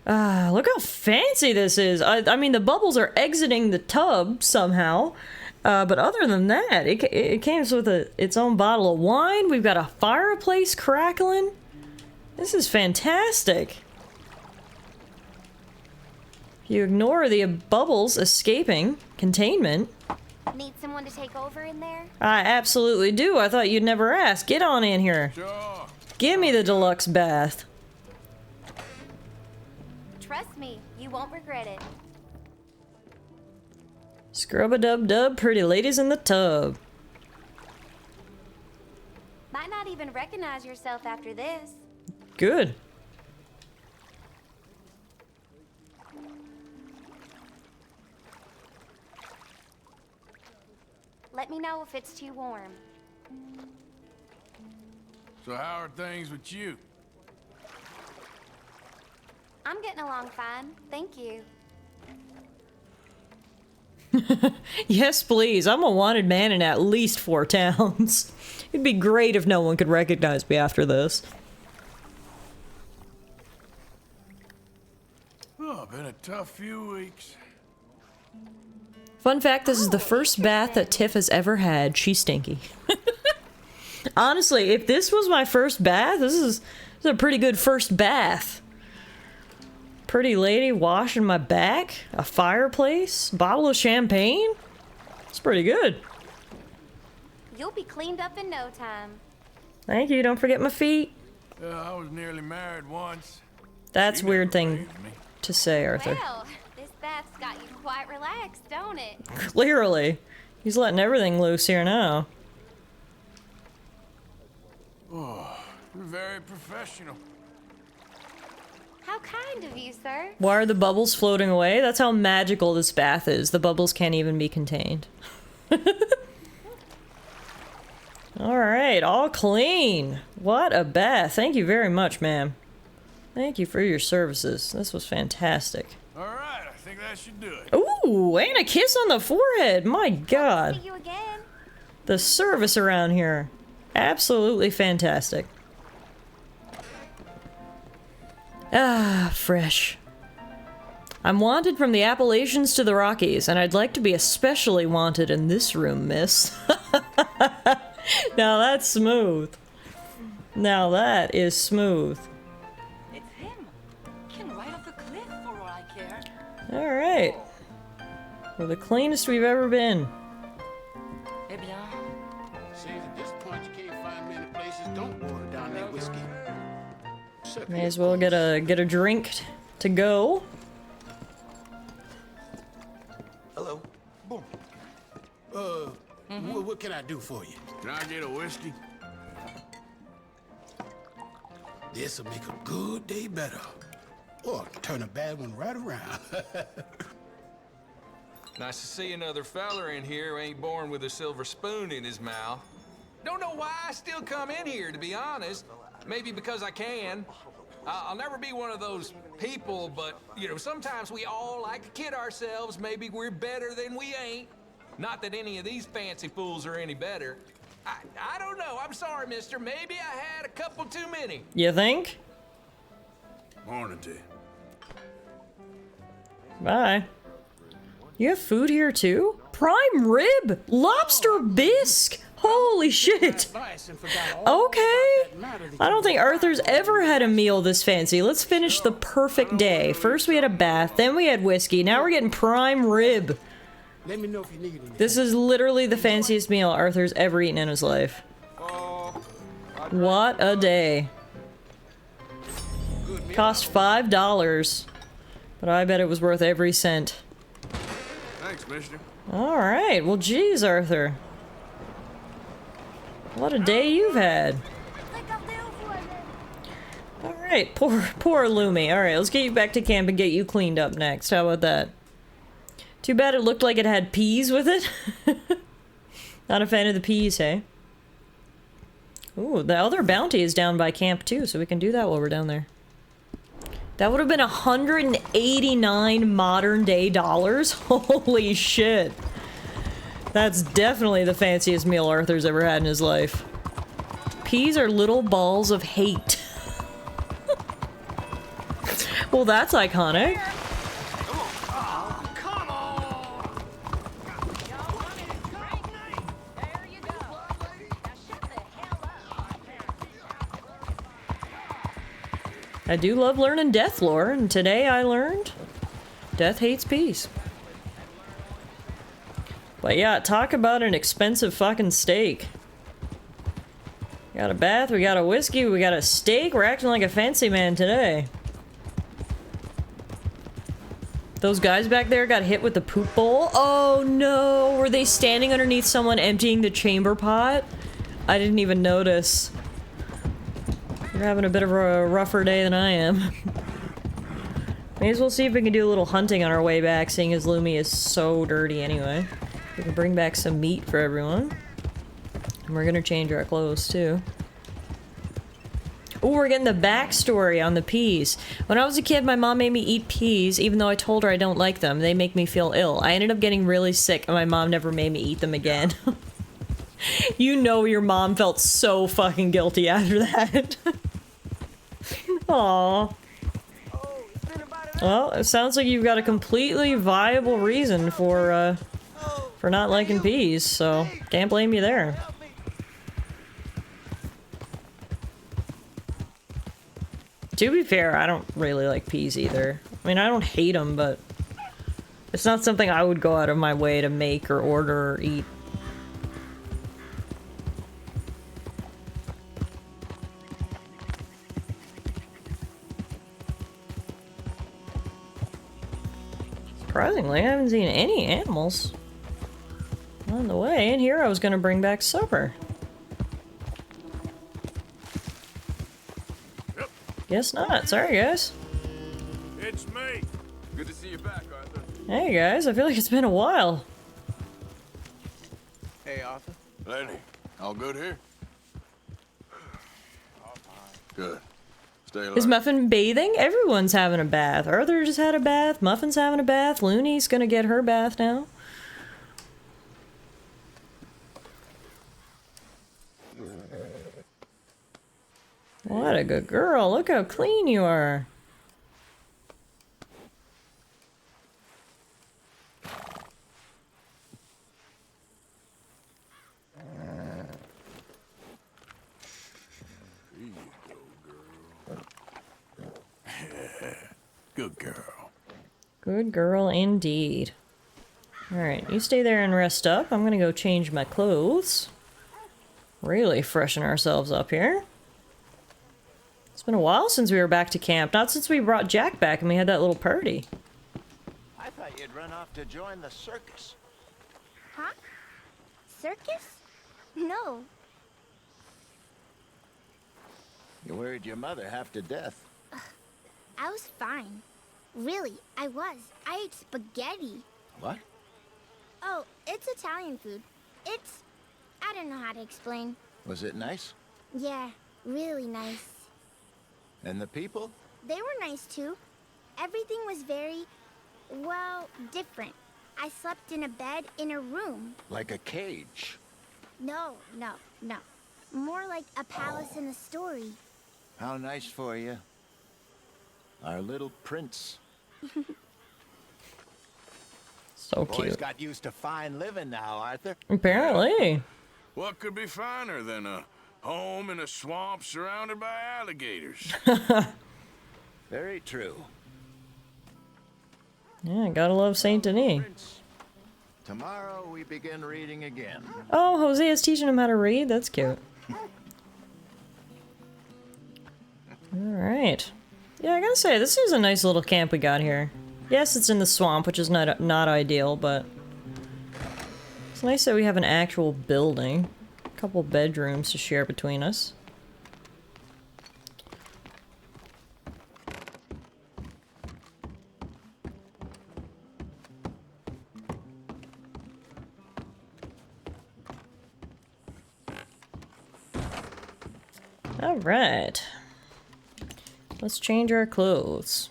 Look how fancy this is. I mean, the bubbles are exiting the tub somehow. But other than that, it came with its own bottle of wine. We've got a fireplace crackling. This is fantastic. If you ignore the bubbles escaping containment. Need someone to take over in there? I absolutely do. I thought you'd never ask. Get on in here. Sure. Give me the deluxe bath. Trust me, you won't regret it. Scrub-a-dub-dub, pretty ladies in the tub. Might not even recognize yourself after this. Good. Let me know if it's too warm. So how are things with you? I'm getting along fine, thank you. Yes, please. I'm a wanted man in at least 4 towns. It'd be great if no one could recognize me after this. Oh, been a tough few weeks. Fun fact, this is the first bath that Tiff has ever had. She's stinky. Honestly, if this was my first bath, this is a pretty good first bath. Pretty lady washing my back, a fireplace, bottle of champagne. It's pretty good. You'll be cleaned up in no time. Thank you, don't forget my feet. I was nearly married once. That's a weird thing to say, Arthur. Well, this bath's got you quite relaxed, don't it? Clearly. He's letting everything loose here now. Oh, you're very professional. How kind of you, sir. Why are the bubbles floating away? That's how magical this bath is. The bubbles can't even be contained. Alright, all clean. What a bath. Thank you very much, ma'am. Thank you for your services. This was fantastic. Alright, I think that should do it. Ooh, and a kiss on the forehead. My God. See you again. The service around here. Absolutely fantastic. Ah, fresh. I'm wanted from the Appalachians to the Rockies, and I'd like to be especially wanted in this room, miss. Now that's smooth. Now that is smooth. It's him. Can ride off the cliff for all I care. Alright. We're the cleanest we've ever been. Eh bien. Seems at this point you can't find many places don't water down that whiskey. May as well get a drink to go. Hello. Boom. What can I do for you? Can I get a whiskey? This'll make a good day better. Or turn a bad one right around. Nice to see another feller in here who ain't born with a silver spoon in his mouth. Don't know why I still come in here, to be honest. Maybe because I can. I'll never be one of those people, but, you know, sometimes we all like to kid ourselves. Maybe we're better than we ain't. Not that any of these fancy fools are any better. I don't know. I'm sorry, mister. Maybe I had a couple too many. You think? Morning to you. Bye. You have food here too? Prime rib! Lobster bisque! Holy shit! Okay. I don't think Arthur's ever had a meal this fancy. Let's finish the perfect day. First we had a bath, then we had whiskey, now we're getting prime rib. Let me know if you need anything. This is literally the fanciest meal Arthur's ever eaten in his life. What a day. Cost $5, but I bet it was worth every cent. Thanks, mister. Alright, well geez, Arthur. What a day you've had. Alright, poor Lumi. Alright, let's get you back to camp and get you cleaned up next. How about that? Too bad it looked like it had peas with it. Not a fan of the peas, hey? Ooh, the other bounty is down by camp too, so we can do that while we're down there. That would have been 189 modern day dollars. Holy shit. That's definitely the fanciest meal Arthur's ever had in his life. Peas are little balls of hate. Well, that's iconic. I do love learning death lore, and today I learned death hates peace. But yeah, talk about an expensive fucking steak. We got a bath, we got a whiskey, we got a steak. We're acting like a fancy man today. Those guys back there got hit with the poop bowl. Oh no, were they standing underneath someone emptying the chamber pot? I didn't even notice. You're having a bit of a rougher day than I am. May as well see if we can do a little hunting on our way back, seeing as Lumi is so dirty anyway. We can bring back some meat for everyone. And we're gonna change our clothes too. Oh, we're getting the backstory on the peas. When I was a kid, my mom made me eat peas, even though I told her I don't like them. They make me feel ill. I ended up getting really sick, and my mom never made me eat them again. You know your mom felt so fucking guilty after that. Aww. Well, it sounds like you've got a completely viable reason for not liking peas, so can't blame you there. To be fair, I don't really like peas either. I mean, I don't hate them, but it's not something I would go out of my way to make or order or eat. Surprisingly, I haven't seen any animals on the way. And here I was gonna bring back supper. Guess not. Sorry, guys. It's me. Good to see you back, Arthur. Hey, guys. I feel like it's been a while. Hey, Arthur. Lenny, all good here? Good. Stay alert. Is Muffin bathing? Everyone's having a bath. Arthur just had a bath. Muffin's having a bath. Looney's gonna get her bath now. What a good girl. Look how clean you are. Good girl. Good girl indeed. Alright, you stay there and rest up. I'm gonna go change my clothes. Really freshen ourselves up here. It's been a while since we were back to camp. Not since we brought Jack back and we had that little party. I thought you'd run off to join the circus. Huh? Circus? No. You worried your mother half to death. I was fine. Really, I was. I ate spaghetti. What? Oh, it's Italian food. I don't know how to explain. Was it nice? Yeah, really nice. And the people? They were nice too. Everything was very, well, different. I slept in a bed in a room. Like a cage. No. More like a palace in a story. How nice for you. Our little prince. So Boys cute. got used to fine living now, Arthur. Apparently. What could be finer than a home in a swamp surrounded by alligators? Very true. Yeah, gotta love Saint Denis. Tomorrow we begin reading again. Oh, Hosea's teaching him how to read? That's cute. Alright. Yeah, I gotta say, this is a nice little camp we got here. Yes, it's in the swamp, which is not ideal, but it's nice that we have an actual building. A couple bedrooms to share between us. Alright. Let's change our clothes.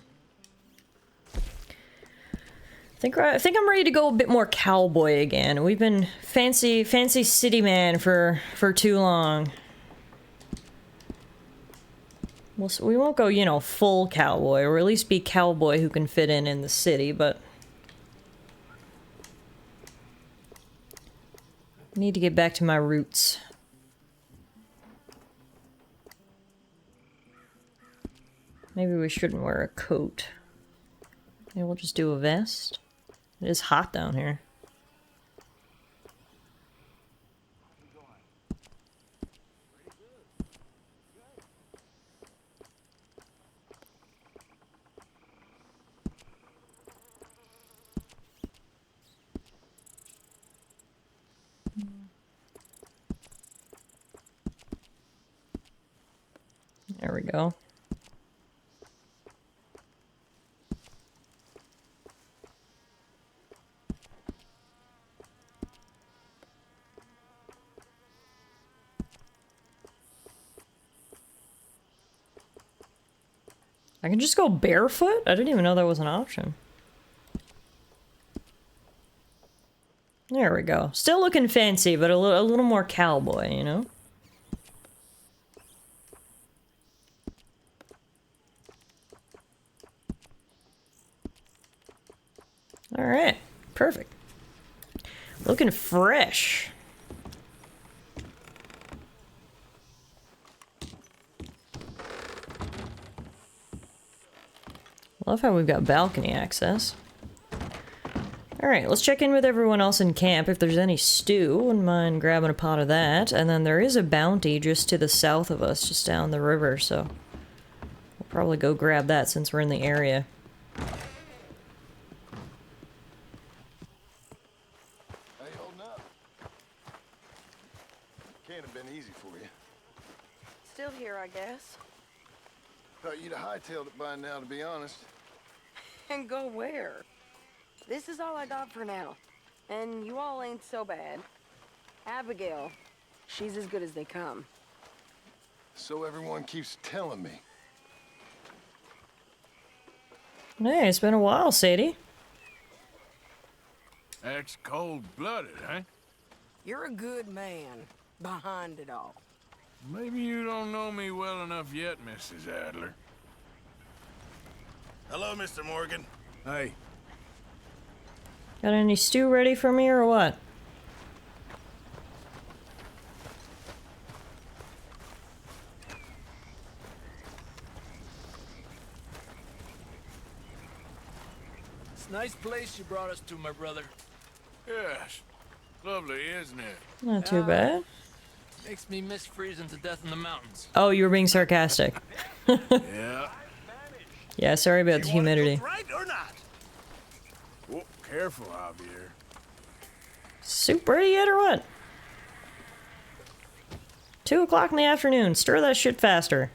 I think I'm ready to go a bit more cowboy again. We've been fancy city man for too long. We won't go, you know, full cowboy, or at least be cowboy who can fit in the city, but I need to get back to my roots. Maybe we shouldn't wear a coat. Maybe we'll just do a vest. It is hot down here. There we go. I can just go barefoot? I didn't even know that was an option. There we go. Still looking fancy, but a little more cowboy, you know? Alright, perfect. Looking fresh. Love how we've got balcony access. Alright, let's check in with everyone else in camp. If there's any stew, wouldn't mind grabbing a pot of that. And then there is a bounty just to the south of us, just down the river, so we'll probably go grab that since we're in the area. How you holding up? Can't have been easy for you. Still here, I guess. Thought you'd have hightailed it by now, to be honest. And go where? This is all I got for now. And you all ain't so bad. Abigail, she's as good as they come. So everyone keeps telling me. Hey, it's been a while, Sadie. That's cold-blooded, huh? You're a good man, behind it all. Maybe you don't know me well enough yet, Mrs. Adler. Hello, Mr. Morgan. Hey. Got any stew ready for me or what? It's a nice place you brought us to, my brother. Yes. Lovely, isn't it? Not too bad. Makes me miss freezing to death in the mountains. Oh, you were being sarcastic. Yeah. Yeah, sorry about the humidity. Right or not? Oh, careful, Javier. Soup ready yet or what? 2 o'clock in the afternoon. Stir that shit faster.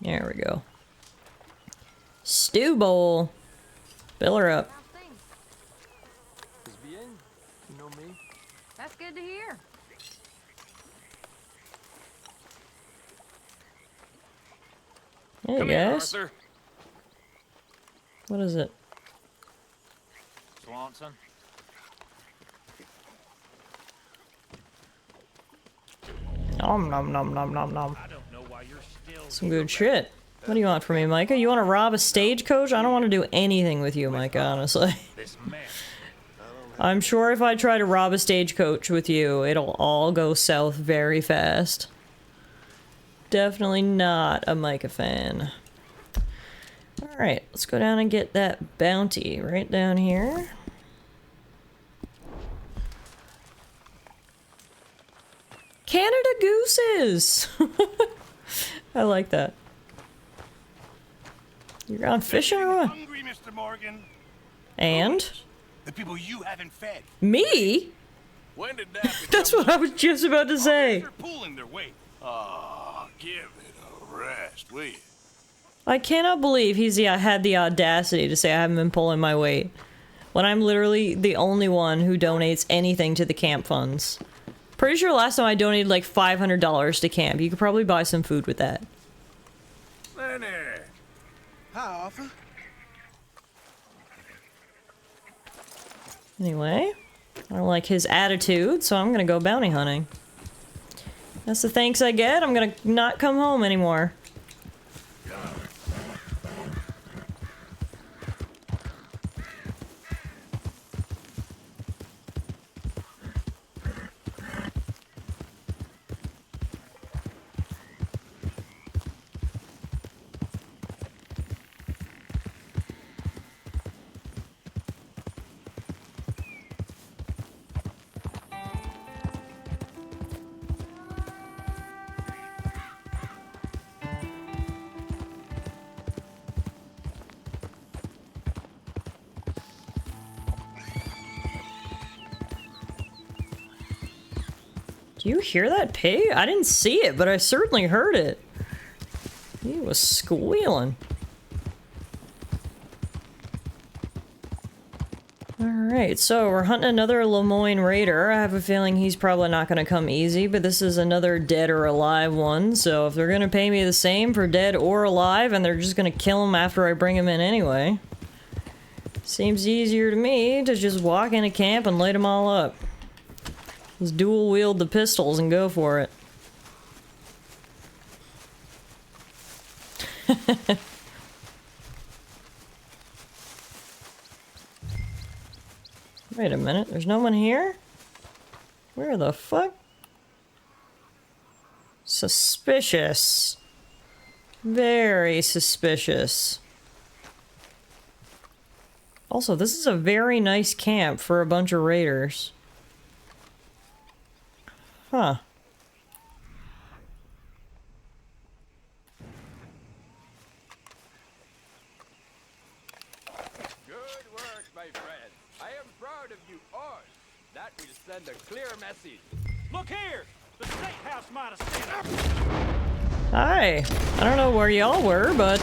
There we go. Stew bowl. Fill her up. You know me? That's good to hear. Hey Come here, guys. Arthur. What is it? Swanson. Nom nom nom nom nom nom. Some good shit. What do you want from me, Micah? You want to rob a stagecoach? I don't want to do anything with you, Micah, honestly. I'm sure if I try to rob a stagecoach with you, it'll all go south very fast. Definitely not a Micah fan. Alright, let's go down and get that bounty right down here. Canada gooses! I like that. You're gone fishing or what? Hungry, Mr. Morgan. And? The people you haven't fed. Me? When did that That's what I was just about to say. They're pulling their weight. Oh, give it a rest, will you? I cannot believe he's had the audacity to say I haven't been pulling my weight. When I'm literally the only one who donates anything to the camp funds. Pretty sure last time I donated like $500 to camp. You could probably buy some food with that. Lenny. Hi, Arthur. Anyway, I don't like his attitude, so I'm gonna go bounty hunting. That's the thanks I get. I'm gonna not come home anymore. Do you hear that pig? I didn't see it, but I certainly heard it. He was squealing. Alright, so we're hunting another Lemoyne Raider. I have a feeling he's probably not gonna come easy, but this is another dead or alive one, so if they're gonna pay me the same for dead or alive, and they're just gonna kill him after I bring him in anyway, seems easier to me to just walk into camp and light them all up. Just dual wield the pistols and go for it. Wait a minute, there's no one here? Where the fuck? Suspicious. Very suspicious. Also, this is a very nice camp for a bunch of raiders. Huh. Good work, my friend. I am proud of you all. That will send a clear message. Look here! The steakhouse might have seen us. Hi. I don't know where y'all were, but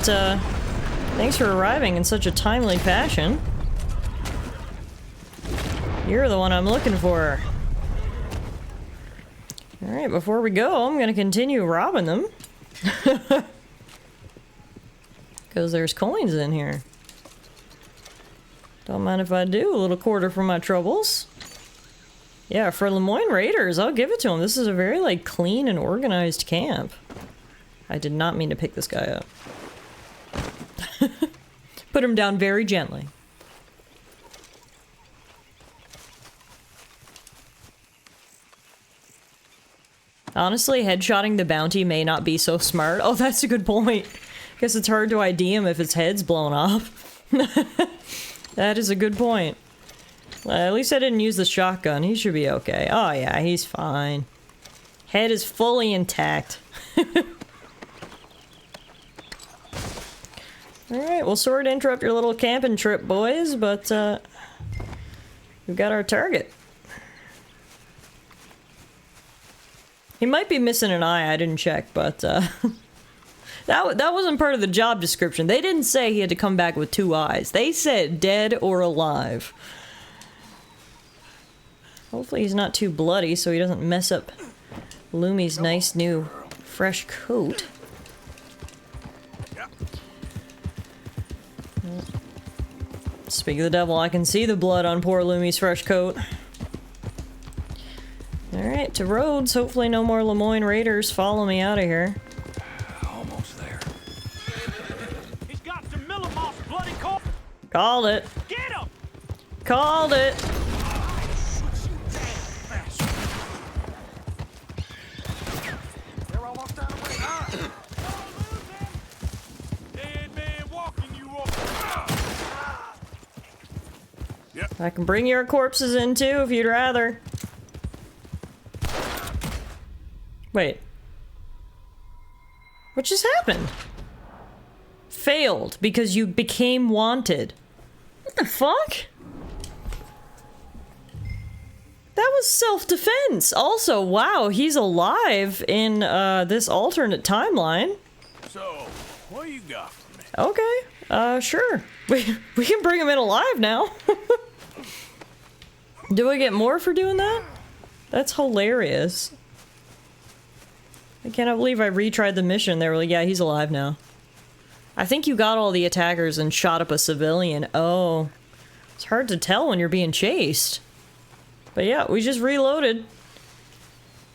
thanks for arriving in such a timely fashion. You're the one I'm looking for. Alright, before we go, I'm gonna continue robbing them. Because there's coins in here. Don't mind if I do, a little quarter for my troubles. Yeah, for Lemoyne Raiders, I'll give it to them. This is a very, like, clean and organized camp. I did not mean to pick this guy up. Put him down very gently. Honestly, headshotting the bounty may not be so smart. Oh, that's a good point. Guess it's hard to ID him if his head's blown off. That is a good point. Well, at least I didn't use the shotgun. He should be okay. Oh yeah, he's fine. Head is fully intact. Alright, well, sorry to interrupt your little camping trip, boys, but we've got our target. He might be missing an eye, I didn't check, but that wasn't part of the job description. They didn't say he had to come back with 2 eyes. They said dead or alive. Hopefully he's not too bloody so he doesn't mess up Lumi's nice new fresh coat. Speak of the devil, I can see the blood on poor Lumi's fresh coat. Alright, to Rhodes. Hopefully no more Lemoyne Raiders follow me out of here. Almost there. He's got some Millimoss bloody corp. Called it. Get him! Called it. They're almost out of range. Dead man walking you up. I can bring your corpses in too if you'd rather. Wait. What just happened? Failed because you became wanted. What the fuck? That was self-defense. Also, wow, he's alive in this alternate timeline. So, what you got for me? Okay, sure. We can bring him in alive now. Do I get more for doing that? That's hilarious. I cannot believe I retried the mission. They were like, yeah, he's alive now. I think you got all the attackers and shot up a civilian. Oh. It's hard to tell when you're being chased. But yeah, we just reloaded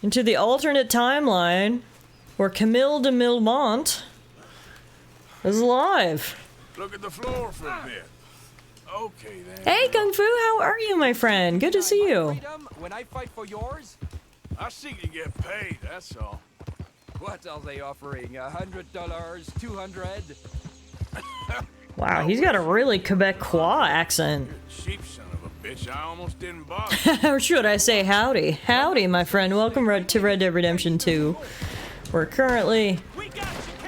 into the alternate timeline where Camille de Milmont is alive. Look at the floor for a bit. Okay then. Hey Kung Fu, how are you, my friend? Good to see you. When I fight for yours? I seek to get paid, that's all. What are they offering? $100? $200? Wow, he's got a really Quebecois accent. Cheap son of a bitch, I almost didn't bother. Or should I say howdy? Howdy, my friend. Welcome to Red Dead Redemption 2. We're currently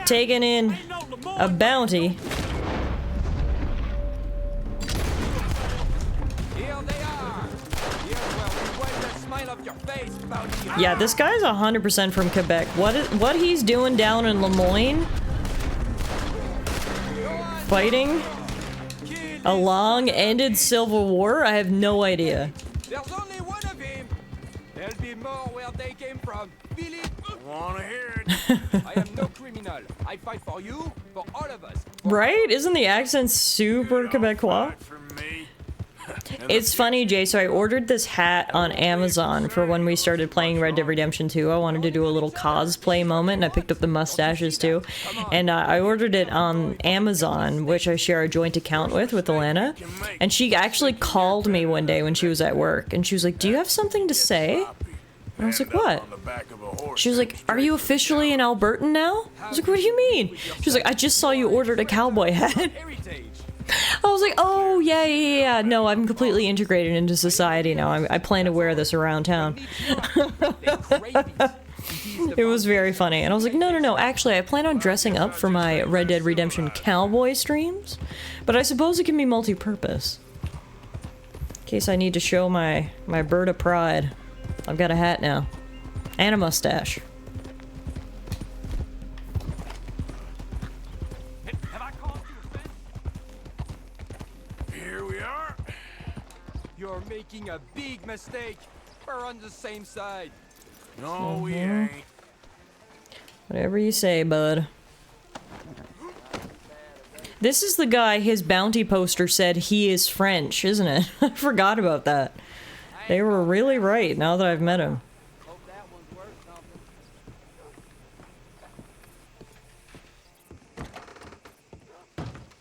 taking in a bounty. Yeah, this guy's 100% from Quebec. What he's doing down in Lemoyne? Fighting? A long-ended civil war? I have no idea. There's only one of him. There'll be more where they came from. Feel it? Wanna hear it? I am no criminal. I fight for you, for all of us. Right? Isn't the accent super Quebecois? It's funny, Jay, so I ordered this hat on Amazon for when we started playing Red Dead Redemption 2. I wanted to do a little cosplay moment, and I picked up the mustaches too. And I ordered it on Amazon, which I share a joint account with Alana. And she actually called me one day when she was at work, and she was like, "Do you have something to say?" And I was like, "What?" She was like, "Are you officially an Albertan now?" I was like, "What do you mean?" She was like, "I just saw you ordered a cowboy hat." I was like, "Oh, yeah. No, I'm completely integrated into society now. I plan to wear this around town." It was very funny. And I was like, no. Actually, I plan on dressing up for my Red Dead Redemption cowboy streams. But I suppose it can be multi-purpose. In case I need to show my bird of pride. I've got a hat now. And a mustache. You're making a big mistake. We're on the same side. No, we ain't. Whatever you say, bud. This is the guy his bounty poster said he is French, isn't it? I forgot about that. They were really right now that I've met him.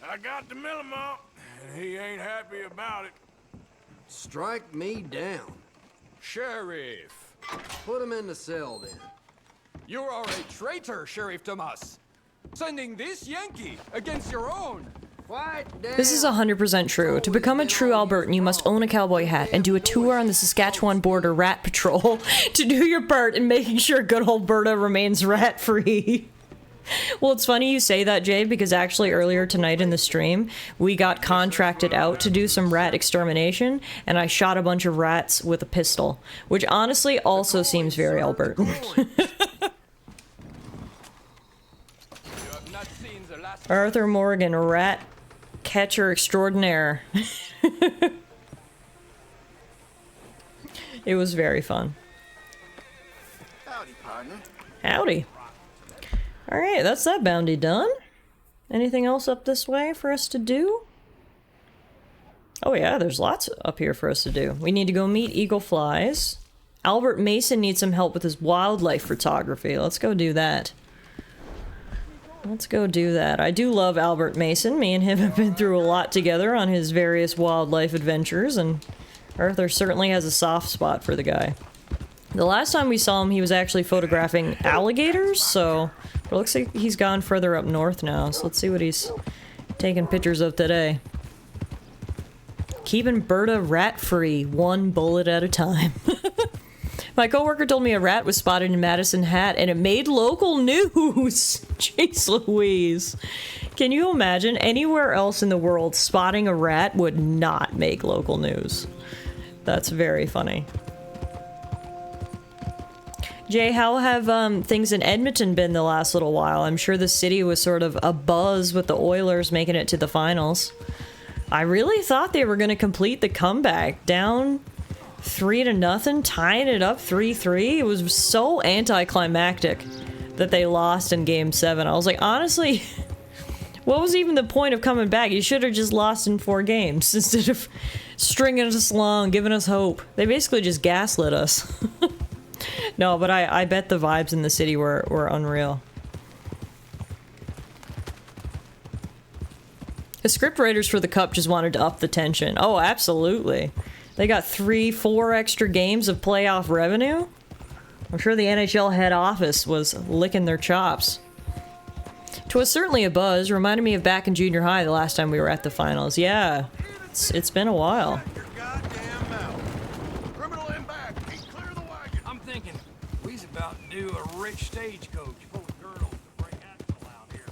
I got the Millimont, and he ain't happy about it. Strike me down. Sheriff. Put him in the cell, then. You are a traitor, Sheriff Thomas. Sending this Yankee against your own. This is 100% true. To become a true Albertan, you must own a cowboy hat and do a tour on the Saskatchewan border rat patrol to do your part in making sure good Alberta remains rat-free. Well, it's funny you say that, Jay, because actually earlier tonight in the stream, we got contracted out to do some rat extermination, and I shot a bunch of rats with a pistol, which honestly also seems very Albertan. Arthur Morgan, rat catcher extraordinaire. It was very fun. Howdy, partner. Howdy. Alright, that's that bounty done. Anything else up this way for us to do? Oh yeah, there's lots up here for us to do. We need to go meet eagle flies. Albert Mason needs some help with his wildlife photography. Let's go do that. Let's go do that. I do love Albert Mason. Me and him have been through a lot together on his various wildlife adventures, and Arthur certainly has a soft spot for the guy. The last time we saw him, he was actually photographing alligators, so it looks like he's gone further up north now, so let's see what he's taking pictures of today. Keeping Berta rat-free, one bullet at a time. My coworker told me a rat was spotted in Madison Hat, and it made local news! Jeez Louise. Can you imagine anywhere else in the world spotting a rat would not make local news? That's very funny. Jay, how have things in Edmonton been the last little while? I'm sure the city was sort of abuzz with the Oilers making it to the finals. I really thought they were going to complete the comeback. Down 3-0, tying it up 3-3. It was so anticlimactic that they lost in Game 7. I was like, honestly, what was even the point of coming back? You should have just lost in 4 games instead of stringing us along, giving us hope. They basically just gaslit us. No, but I bet the vibes in the city were unreal. The scriptwriters for the Cup just wanted to up the tension. Oh, absolutely. They got 3-4 extra games of playoff revenue. I'm sure the NHL head office was licking their chops. 'Twas certainly a buzz. Reminded me of back in junior high the last time we were at the finals. Yeah, it's been a while. I'm thinking we's about to do a rich stagecoach full of girls to bring Axel out here.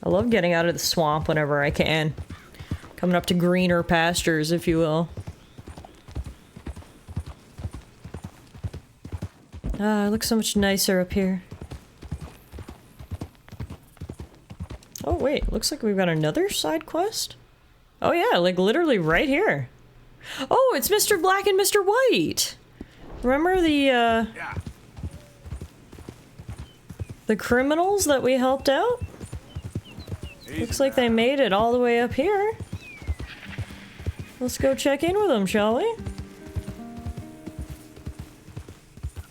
I love getting out of the swamp whenever I can. Coming up to greener pastures, if you will. Ah, it looks so much nicer up here. Oh, Wait, looks like we've got another side quest? Oh yeah, like literally right here. Oh, it's Mr. Black and Mr. White! Remember the criminals that we helped out? Looks like they made it all the way up here. Let's go check in with them, shall we?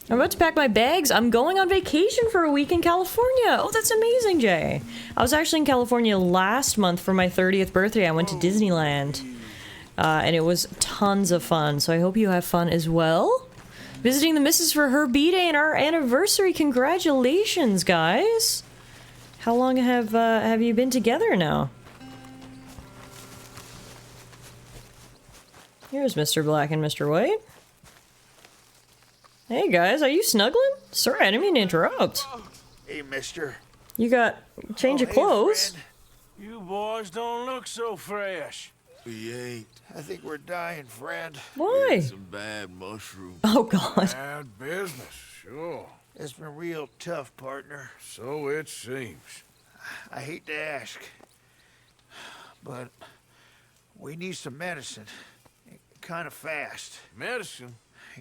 I'm about to pack my bags. I'm going on vacation for a week in California. Oh, that's amazing, Jay. I was actually in California last month for my 30th birthday. I went to Disneyland. And it was tons of fun, so I hope you have fun as well. Visiting the missus for her b-day and our anniversary. Congratulations, guys. How long have you been together now? Here's Mr. Black and Mr. White. Hey guys, are you snuggling? Sorry, I didn't mean to interrupt. Hey, mister. You got change of clothes. Friend. You boys don't look so fresh. We ain't. I think we're dying, friend. Why? Some bad mushrooms. Oh God. Bad business, sure. It's been real tough, partner. So it seems. I hate to ask, but we need some medicine. Kind of fast. Medicine?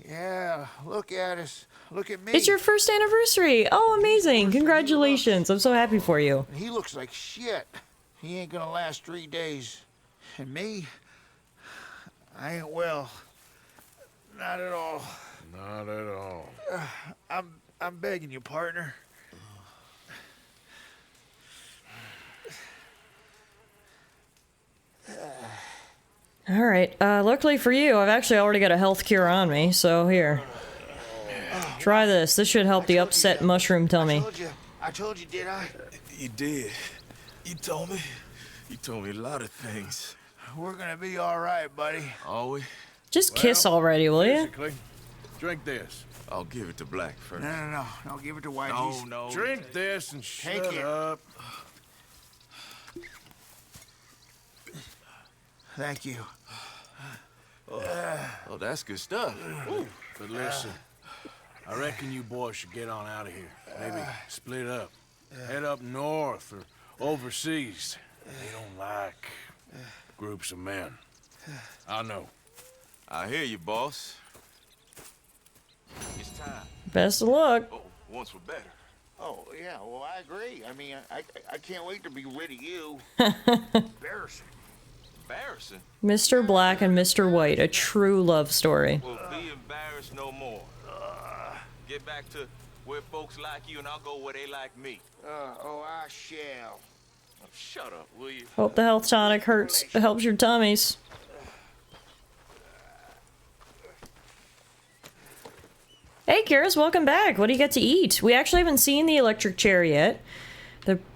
Yeah, look at us. Look at me. It's your first anniversary. Oh, amazing. Congratulations. I'm so happy for you. He looks like shit. He ain't gonna last 3 days. And me, I ain't well. Not at all. Not at all. I'm begging you, partner. Alright, luckily for you, I've actually already got a health cure on me, so here. Try this. This should help the upset mushroom tummy. I told you, did I? You did. You told me. You told me a lot of things. We're gonna be all right, buddy. Are we? Just kiss already, will you? Drink this. I'll give it to Black first. No. Don't give it to Whitey. No. Drink this and Take shut it. up. Thank you. Oh, that's good stuff. But listen, I reckon you boys should get on out of here. Maybe split up. Head up north or overseas. They don't like groups of men. I know. I hear you, boss. It's time. Best of luck. Oh, once we're better. Oh, yeah, well, I agree. I mean, I can't wait to be rid of you. Embarrassing. Embarrassing? Mr. Black and Mr. White, a true love story. We'll be embarrassed no more. Get back to where folks like you, and I'll go where they like me. I shall. Oh, shut up, will you? Hope the health tonic helps your tummies. Hey, Karis, welcome back. What do you get to eat? We actually haven't seen the electric chair yet.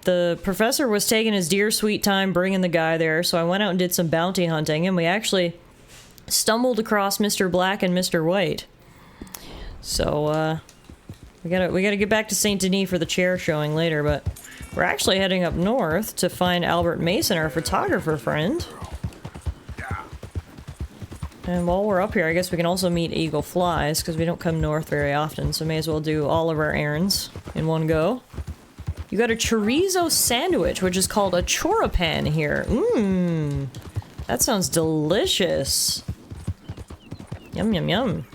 The professor was taking his dear sweet time bringing the guy there, so I went out and did some bounty hunting, and we actually stumbled across Mr. Black and Mr. White. So, we gotta get back to Saint Denis for the chair showing later, but we're actually heading up north to find Albert Mason, our photographer friend. And while we're up here, I guess we can also meet Eagle Flies, because we don't come north very often, so may as well do all of our errands in one go. You got a chorizo sandwich, which is called a choripan here. Mmm. That sounds delicious. Yum, yum, yum.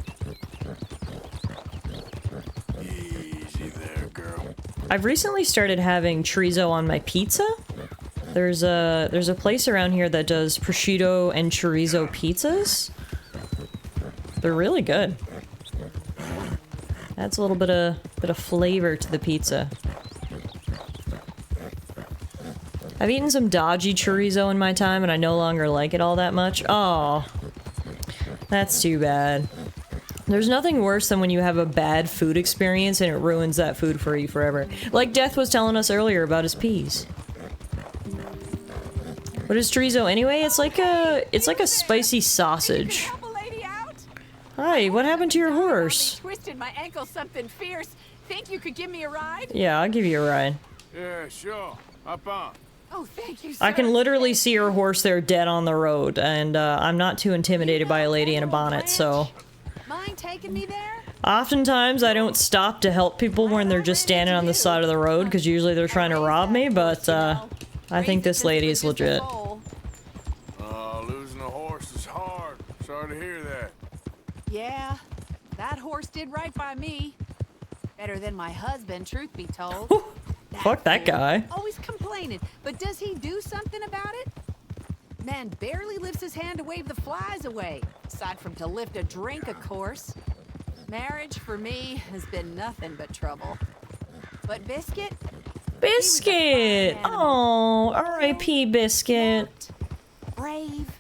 Easy there, girl. I've recently started having chorizo on my pizza. There's a place around here that does prosciutto and chorizo pizzas. They're really good. Adds a little bit of flavor to the pizza. I've eaten some dodgy chorizo in my time, and I no longer like it all that much. Oh, that's too bad. There's nothing worse than when you have a bad food experience and it ruins that food for you forever. Like Death was telling us earlier about his peas. What is chorizo anyway? It's like a spicy sausage. Hi, what happened to your horse? Twisted my ankle something fierce. Think you could give me a ride? Yeah, I'll give you a ride. Yeah, sure. Hop on. Oh, thank you, sir. I can literally see your horse there dead on the road, and I'm not too intimidated by a lady in a bonnet, so... Mind taking me there? Oftentimes, I don't stop to help people when they're just standing on the side of the road, because usually they're trying to rob me, but I I think this lady is legit. Losing a horse is hard. Sorry to hear that. Yeah, that horse did right by me. Better tthan my husband, truth be told. Fuck that guy. Always complaining, but does he do something about it? Man barely lifts his hand to wave the flies away, aside from to lift a drink, of course. Marriage, for me, has been nothing but trouble. But Biscuit? Biscuit! Oh, R.I.P. Biscuit. Brave.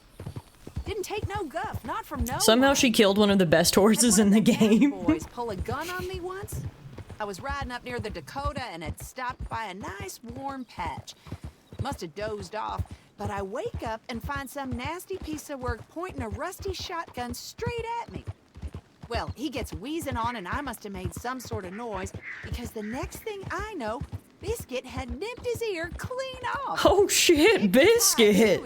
Didn't take no guff, not from no Somehow one. she killed one of the best horses in the game. Boys pull a gun on me once. I was riding up near the Dakota and had stopped by a nice warm patch. Must have dozed off, but I wake up and find some nasty piece of work pointing a rusty shotgun straight at me. Well, he gets wheezing on and I must have made some sort of noise because the next thing I know, Biscuit had nipped his ear clean off. Oh shit, Biscuit!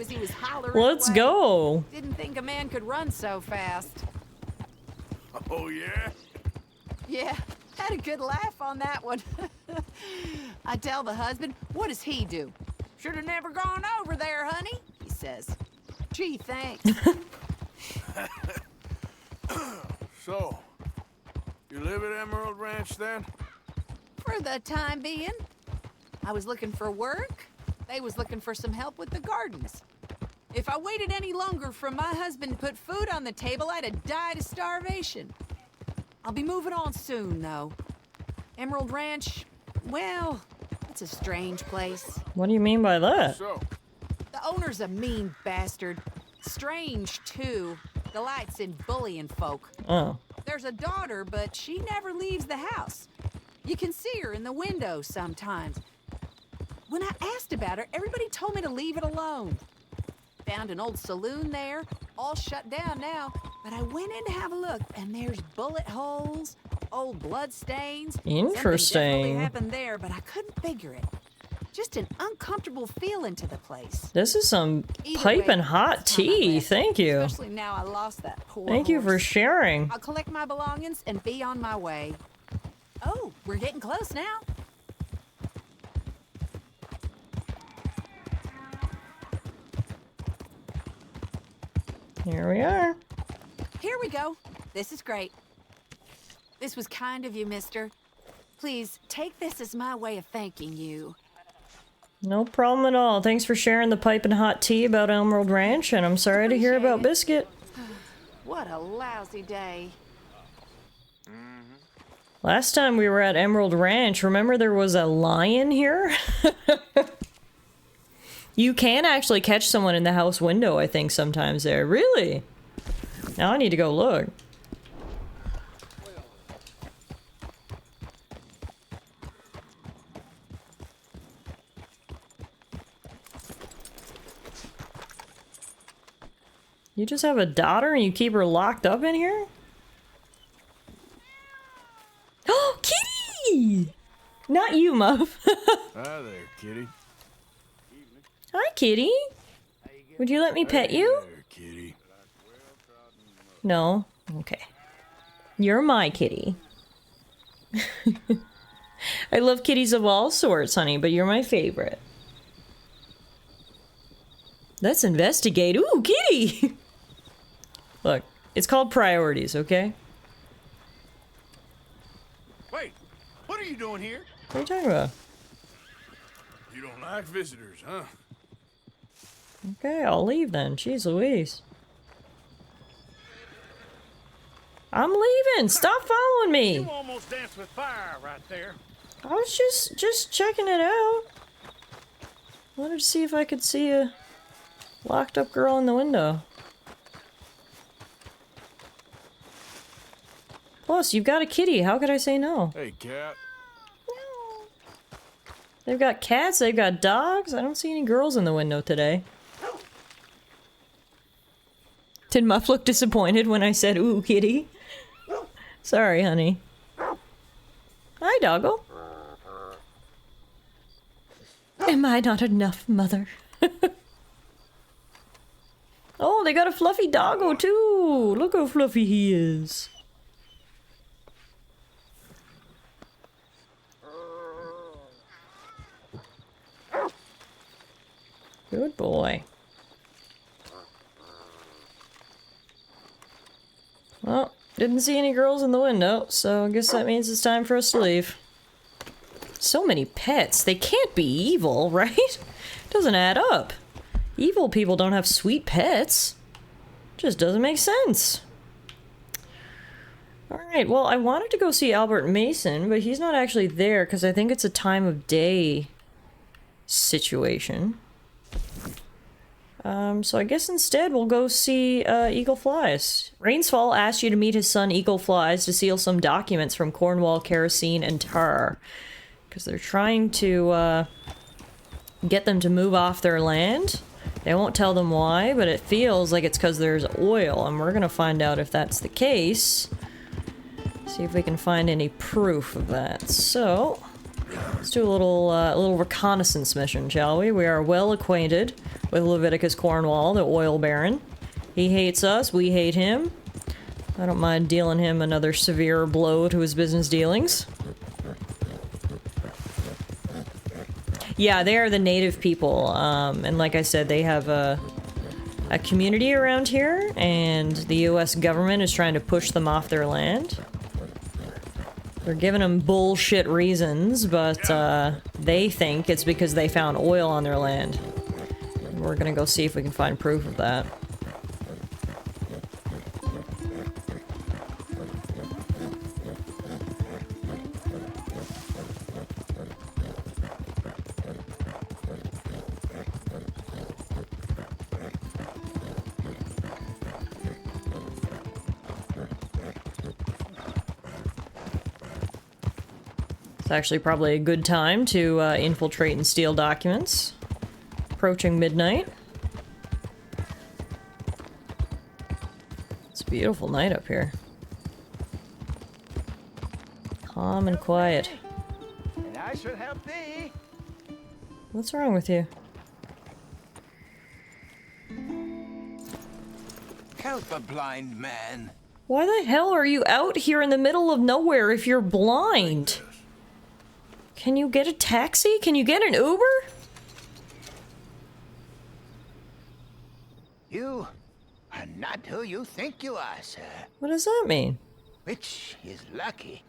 Let's go! Didn't think a man could run so fast. Oh, yeah? Yeah, had a good laugh on that one. I tell the husband, what does he do? Should have never gone over there, honey, he says. Gee, thanks. So, you live at Emerald Ranch then? For the time being. I was looking for work. They was looking for some help with the gardens. If I waited any longer for my husband to put food on the table, I'd have died of starvation. I'll be moving on soon, though. Emerald Ranch, well, it's a strange place. What do you mean by that? So, The owner's a mean bastard. Strange, too. Delights in bullying folk. Oh. There's a daughter, but she never leaves the house. You can see her in the window sometimes. When I asked about her, everybody told me to leave it alone. Found an old saloon there, all shut down now, but I went in to have a look, and there's bullet holes, old blood stains. Something Interesting. definitely happened there, but I couldn't figure it. Just an uncomfortable feeling to the place. This is some Either piping way, hot tea. Thank you. Especially now I lost that poor Thank you for horse. sharing. I'll collect my belongings and be on my way. Oh, we're getting close now. Here we are. Here we go. This is great. This was kind of you, mister. Please, take this as my way of thanking you. No problem at all. Thanks for sharing the piping hot tea about Emerald Ranch, and I'm sorry to hear about Biscuit. What a lousy day. Last time we were at Emerald Ranch, remember there was a lion here? You can actually catch someone in the house window, I think, sometimes there. Really? Now I need to go look. You just have a daughter and you keep her locked up in here? Oh, kitty! Not you, Muff. Hi there, kitty. Hi, kitty. Would you let me pet you? There, kitty. No? Okay. You're my kitty. I love kitties of all sorts, honey, but you're my favorite. Let's investigate. Ooh, kitty! Look, it's called priorities, okay? Wait, what are you doing here? What are you talking about? You don't like visitors, huh? Okay, I'll leave then. Jeez Louise. I'm leaving! Stop following me! You almost danced with fire right there. I was just checking it out. Wanted to see if I could see a locked up girl in the window. Plus, you've got a kitty. How could I say no? Hey, cat. They've got cats, they've got dogs. I don't see any girls in the window today. Did Muff look disappointed when I said, ooh, kitty? Sorry, honey. Hi, doggo. Am I not enough, mother? Oh, they got a fluffy doggo, too. Look how fluffy he is. Well, didn't see any girls in the window, so I guess that means it's time for us to leave. So many pets. They can't be evil, right? Doesn't add up. Evil people don't have sweet pets. Just doesn't make sense. Alright, well, I wanted to go see Albert Mason, but he's not actually there because I think it's a time of day situation. So I guess instead we'll go see Eagle Flies. Rainsfall asked you to meet his son Eagle Flies to seal some documents from Cornwall, Kerosene, and Tar. Because they're trying to get them to move off their land. They won't tell them why, but it feels like it's because there's oil, and we're gonna find out if that's the case. See if we can find any proof of that. So, let's do a little reconnaissance mission, shall we? We are well acquainted with Leviticus Cornwall, the oil baron. He hates us, we hate him. I don't mind dealing him another severe blow to his business dealings. Yeah, they are the native people, and like I said, they have a community around here, and the US government is trying to push them off their land. They're giving them bullshit reasons, but they think it's because they found oil on their land. We're gonna go see if we can find proof of that. It's actually probably a good time to infiltrate and steal documents. Approaching midnight. It's a beautiful night up here. Calm and quiet. And I should help thee. What's wrong with you? Help a blind man. Why the hell are you out here in the middle of nowhere if you're blind? Can you get a taxi? Can you get an Uber? You are not who you think you are, sir. What does that mean? Which is lucky.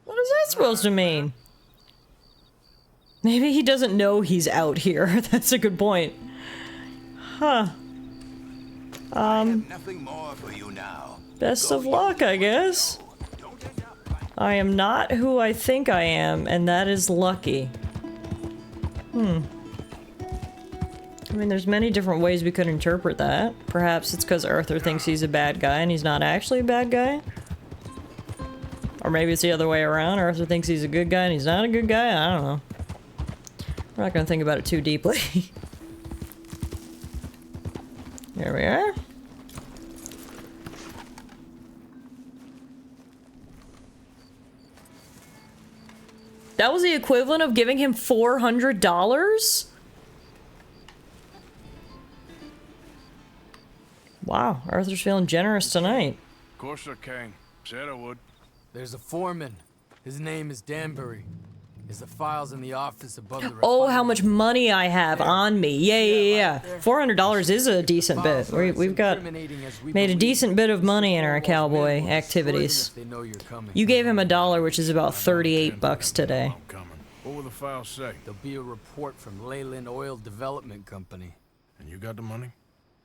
What is that supposed to mean? Maybe he doesn't know he's out here. That's a good point. Huh. Nothing more for you now. Best of luck, I guess. I am not who I think I am, and that is lucky. I mean, there's many different ways we could interpret that. Perhaps it's because Arthur thinks he's a bad guy and he's not actually a bad guy. Or maybe it's the other way around. Arthur thinks he's a good guy and he's not a good guy. I don't know. We're not gonna think about it too deeply. Here we are. That was the equivalent of giving him $400? Wow, Arthur's feeling generous tonight. Of course I can. Said I would. There's a foreman. His name is Danbury. There's the files in the office above the Oh, how much money I have on me. Yeah. $400 is a decent bit. We've got made a decent bit of money in our cowboy activities. You gave him $1, which is about $38 today. What will the files say? There'll be a report from Leyland Oil Development Company. And you got the money?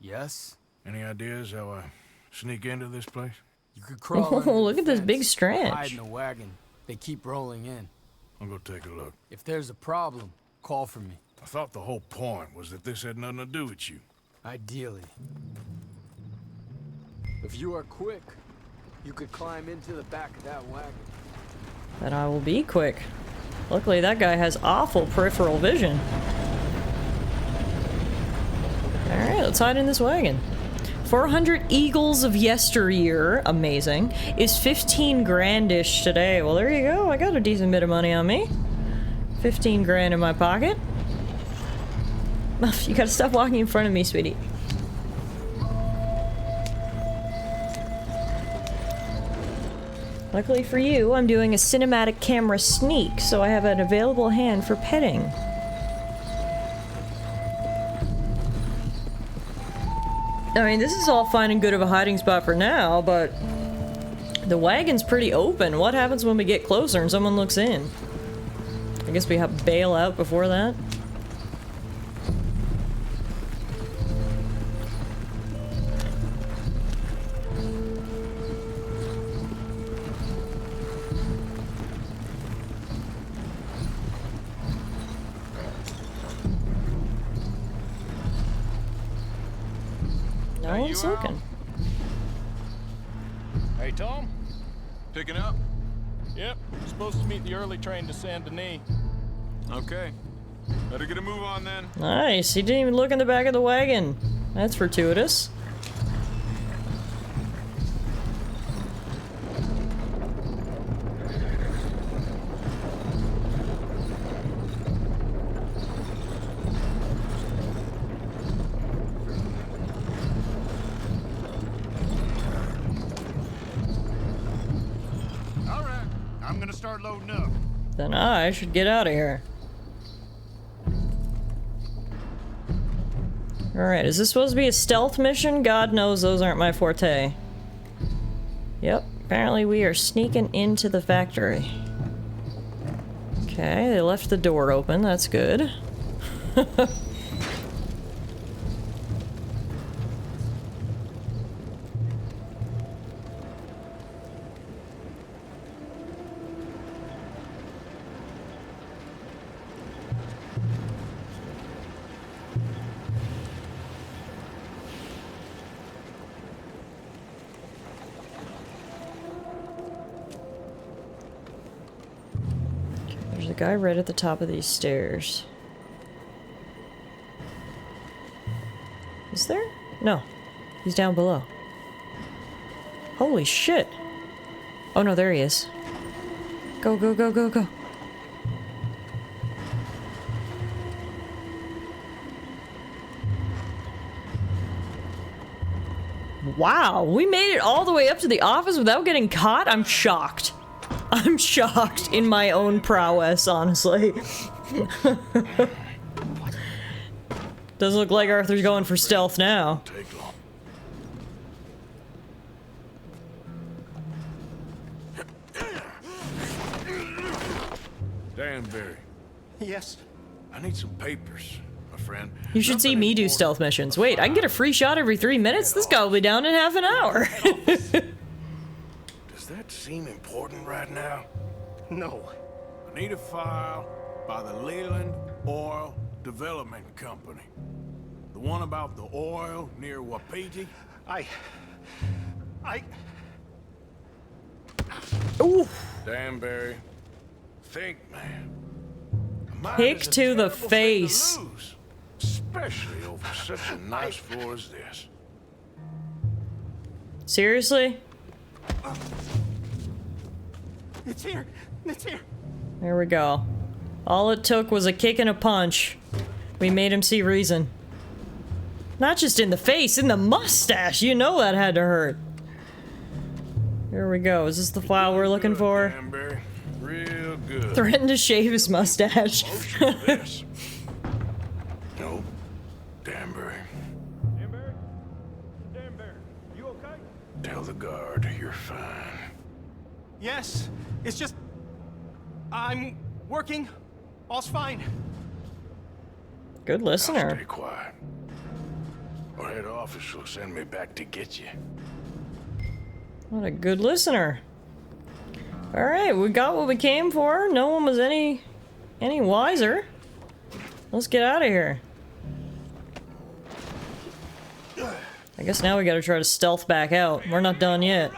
Yes. Any ideas how I sneak into this place? You could crawl Oh, under the look at this big fence, stretch. hide in a wagon. They keep rolling in. I'll go take a look. If there's a problem, call for me. I thought the whole point was that this had nothing to do with you. Ideally. If you are quick, you could climb into the back of that wagon. Then I will be quick. Luckily, that guy has awful peripheral vision. Alright, let's hide in this wagon. 400 eagles of yesteryear, amazing, is 15 grand-ish today. Well, there you go. I got a decent bit of money on me. 15 grand in my pocket. You gotta stop walking in front of me, sweetie. Luckily for you, I'm doing a cinematic camera sneak, so I have an available hand for petting. I mean, this is all fine and good of a hiding spot for now, but the wagon's pretty open. What happens when we get closer and someone looks in? I guess we have to bail out before that. No one's looking. Hey, Tom? Picking up? Yep. Supposed to meet the early train to Saint Denis. Okay. Better get a move on then. Nice. He didn't even look in the back of the wagon. That's fortuitous. I'm gonna start loading up. Then I should get out of here. Alright, is this supposed to be a stealth mission? God knows those aren't my forte. Yep, apparently we are sneaking into the factory. Okay, they left the door open, that's good. There's a guy right at the top of these stairs. Is there? No. He's down below. Holy shit! Oh no, there he is. Go, go, go, go, go. Wow, we made it all the way up to the office without getting caught? I'm shocked. I'm shocked in my own prowess, honestly. Does look like Arthur's going for stealth now. Danbury. Yes? I need some papers, my friend. You should see me do stealth missions. Wait, I can get a free shot every 3 minutes? This guy will be down in half an hour. Does that seem important right now? No. I need a file by the Leland Oil Development Company. The one about the oil near Wapiti? Ooh. Danbury, think, man. Kick to the face. Especially over such a nice floor as this. Seriously? It's here. It's here. There we go. All it took was a kick and a punch. We made him see reason. Not just in the face, in the mustache. You know that had to hurt. Here we go. Is this the file we're looking for? Danbury, real good. Threatened to shave his mustache. No, Danbury. Danbury? Danbury, you okay? Tell the guard you're fine. Yes. It's just... I'm working. All's fine. Good listener. Stay quiet. Or head office will send me back to get you. What a good listener. Alright, we got what we came for. No one was any wiser. Let's get out of here. I guess now we gotta try to stealth back out. We're not done yet.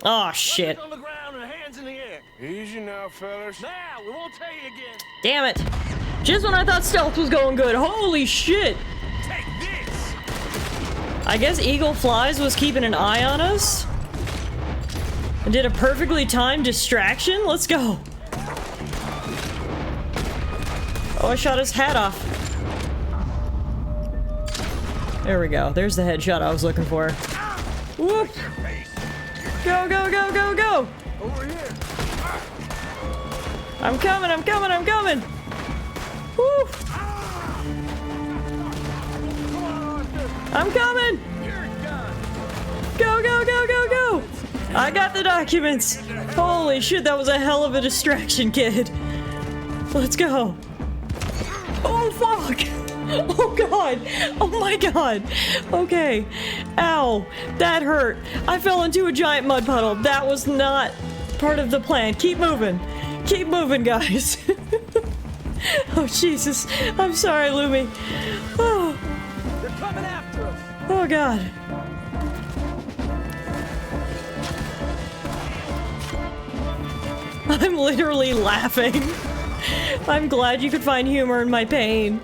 Oh shit. On the ground and hands in the air. Easy now, fellas. Now, we won't tell you again. Damn it. Just when I thought stealth was going good. Holy shit. Take this. I guess Eagle Flies was keeping an eye on us. And did a perfectly timed distraction. Let's go. Oh, I shot his hat off. There we go. There's the headshot I was looking for. Whoop. Go, go, go, go, go. Over here. I'm coming, I'm coming, I'm coming. Woo. I'm coming. I got the documents. Holy shit, that was a hell of a distraction, kid. Let's go. Oh, fuck. Oh, God. Oh, my God. Okay. Ow. That hurt. I fell into a giant mud puddle. That was not part of the plan. Keep moving. Keep moving, guys. Oh, Jesus. I'm sorry, Lumi. Oh. They're coming after us. Oh, God. I'm literally laughing. I'm glad you could find humor in my pain.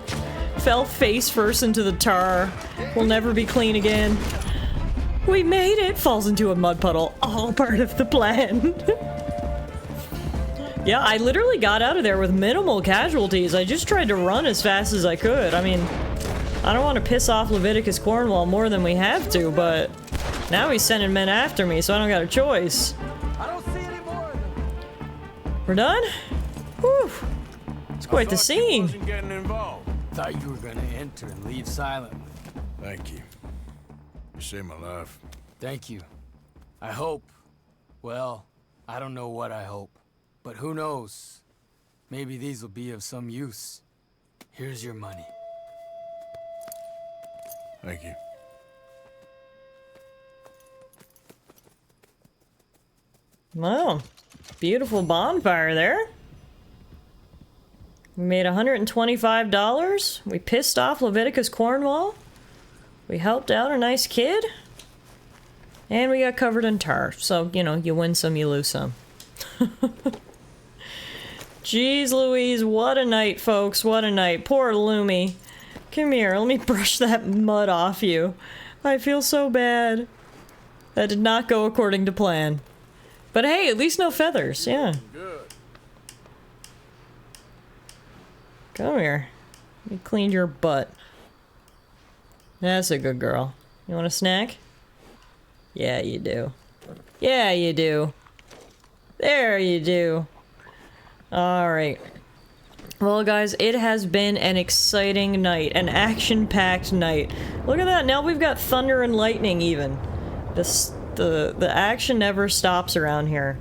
Fell face first into the tar. We'll never be clean again. We made it! Falls into a mud puddle. All part of the plan. Yeah, I literally got out of there with minimal casualties. I just tried to run as fast as I could. I mean, I don't want to piss off Leviticus Cornwall more than we have to, but now he's sending men after me, so I don't got a choice. I don't see any more of them. We're done? Whew. It's quite the scene. Wasn't getting involved. Thought you were gonna enter and leave silently. Thank you. You saved my life. Thank you. I hope. Well, I don't know what I hope. But who knows? Maybe these will be of some use. Here's your money. Thank you. Wow. Beautiful bonfire there. We made $125. We pissed off Leviticus Cornwall. We helped out a nice kid. And we got covered in tar. So, you know, you win some, you lose some. Jeez Louise, what a night, folks. What a night. Poor Lumi. Come here, let me brush that mud off you. I feel so bad. That did not go according to plan. But hey, at least no feathers, yeah. Good. Come here. Let me clean your butt. That's a good girl. You want a snack? Yeah, you do. Yeah, you do. There you do. Alright. Well, guys, it has been an exciting night. An action-packed night. Look at that, now we've got thunder and lightning, even. The action never stops around here.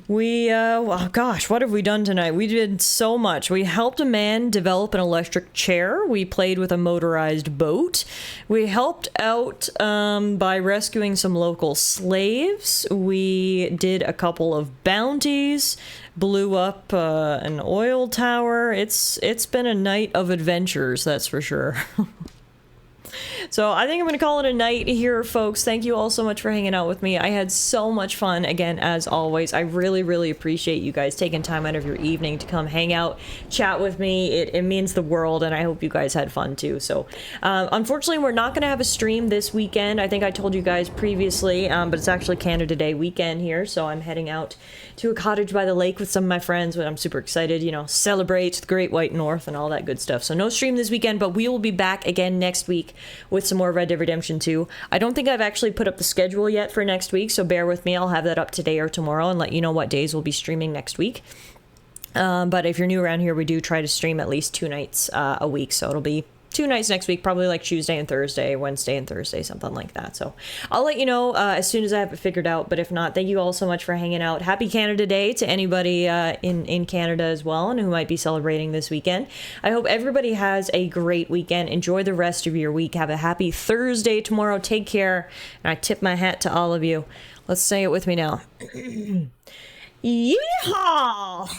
We, oh gosh, what have we done tonight? We did so much. We helped a man develop an electric chair. We played with a motorized boat. We helped out, by rescuing some local slaves. We did a couple of bounties. Blew up, an oil tower. It's been a night of adventures, that's for sure. So I think I'm going to call it a night here, folks. Thank you all so much for hanging out with me. I had so much fun, again, as always. I really, really appreciate you guys taking time out of your evening to come hang out, chat with me. It means the world, and I hope you guys had fun, too. So, unfortunately, we're not going to have a stream this weekend. I think I told you guys previously, but it's actually Canada Day weekend here, so I'm heading out to a cottage by the lake with some of my friends, but I'm super excited, you know, celebrate the Great White North and all that good stuff. So no stream this weekend, but we will be back again next week with some more Red Dead Redemption 2. I don't think I've actually put up the schedule yet for next week, so bear with me. I'll have that up today or tomorrow and let you know what days we'll be streaming next week. But if you're new around here, we do try to stream at least 2 nights a week, so it'll be 2 nights next week, probably like Tuesday and Thursday, Wednesday and Thursday, something like that. So I'll let you know as soon as I have it figured out, but if not, thank you all so much for hanging out. Happy Canada Day to anybody in Canada as well and who might be celebrating this weekend. I hope everybody has a great weekend. Enjoy the rest of your week. Have a happy Thursday tomorrow. Take care. And I tip my hat to all of you. Let's say it with me now. Yeehaw!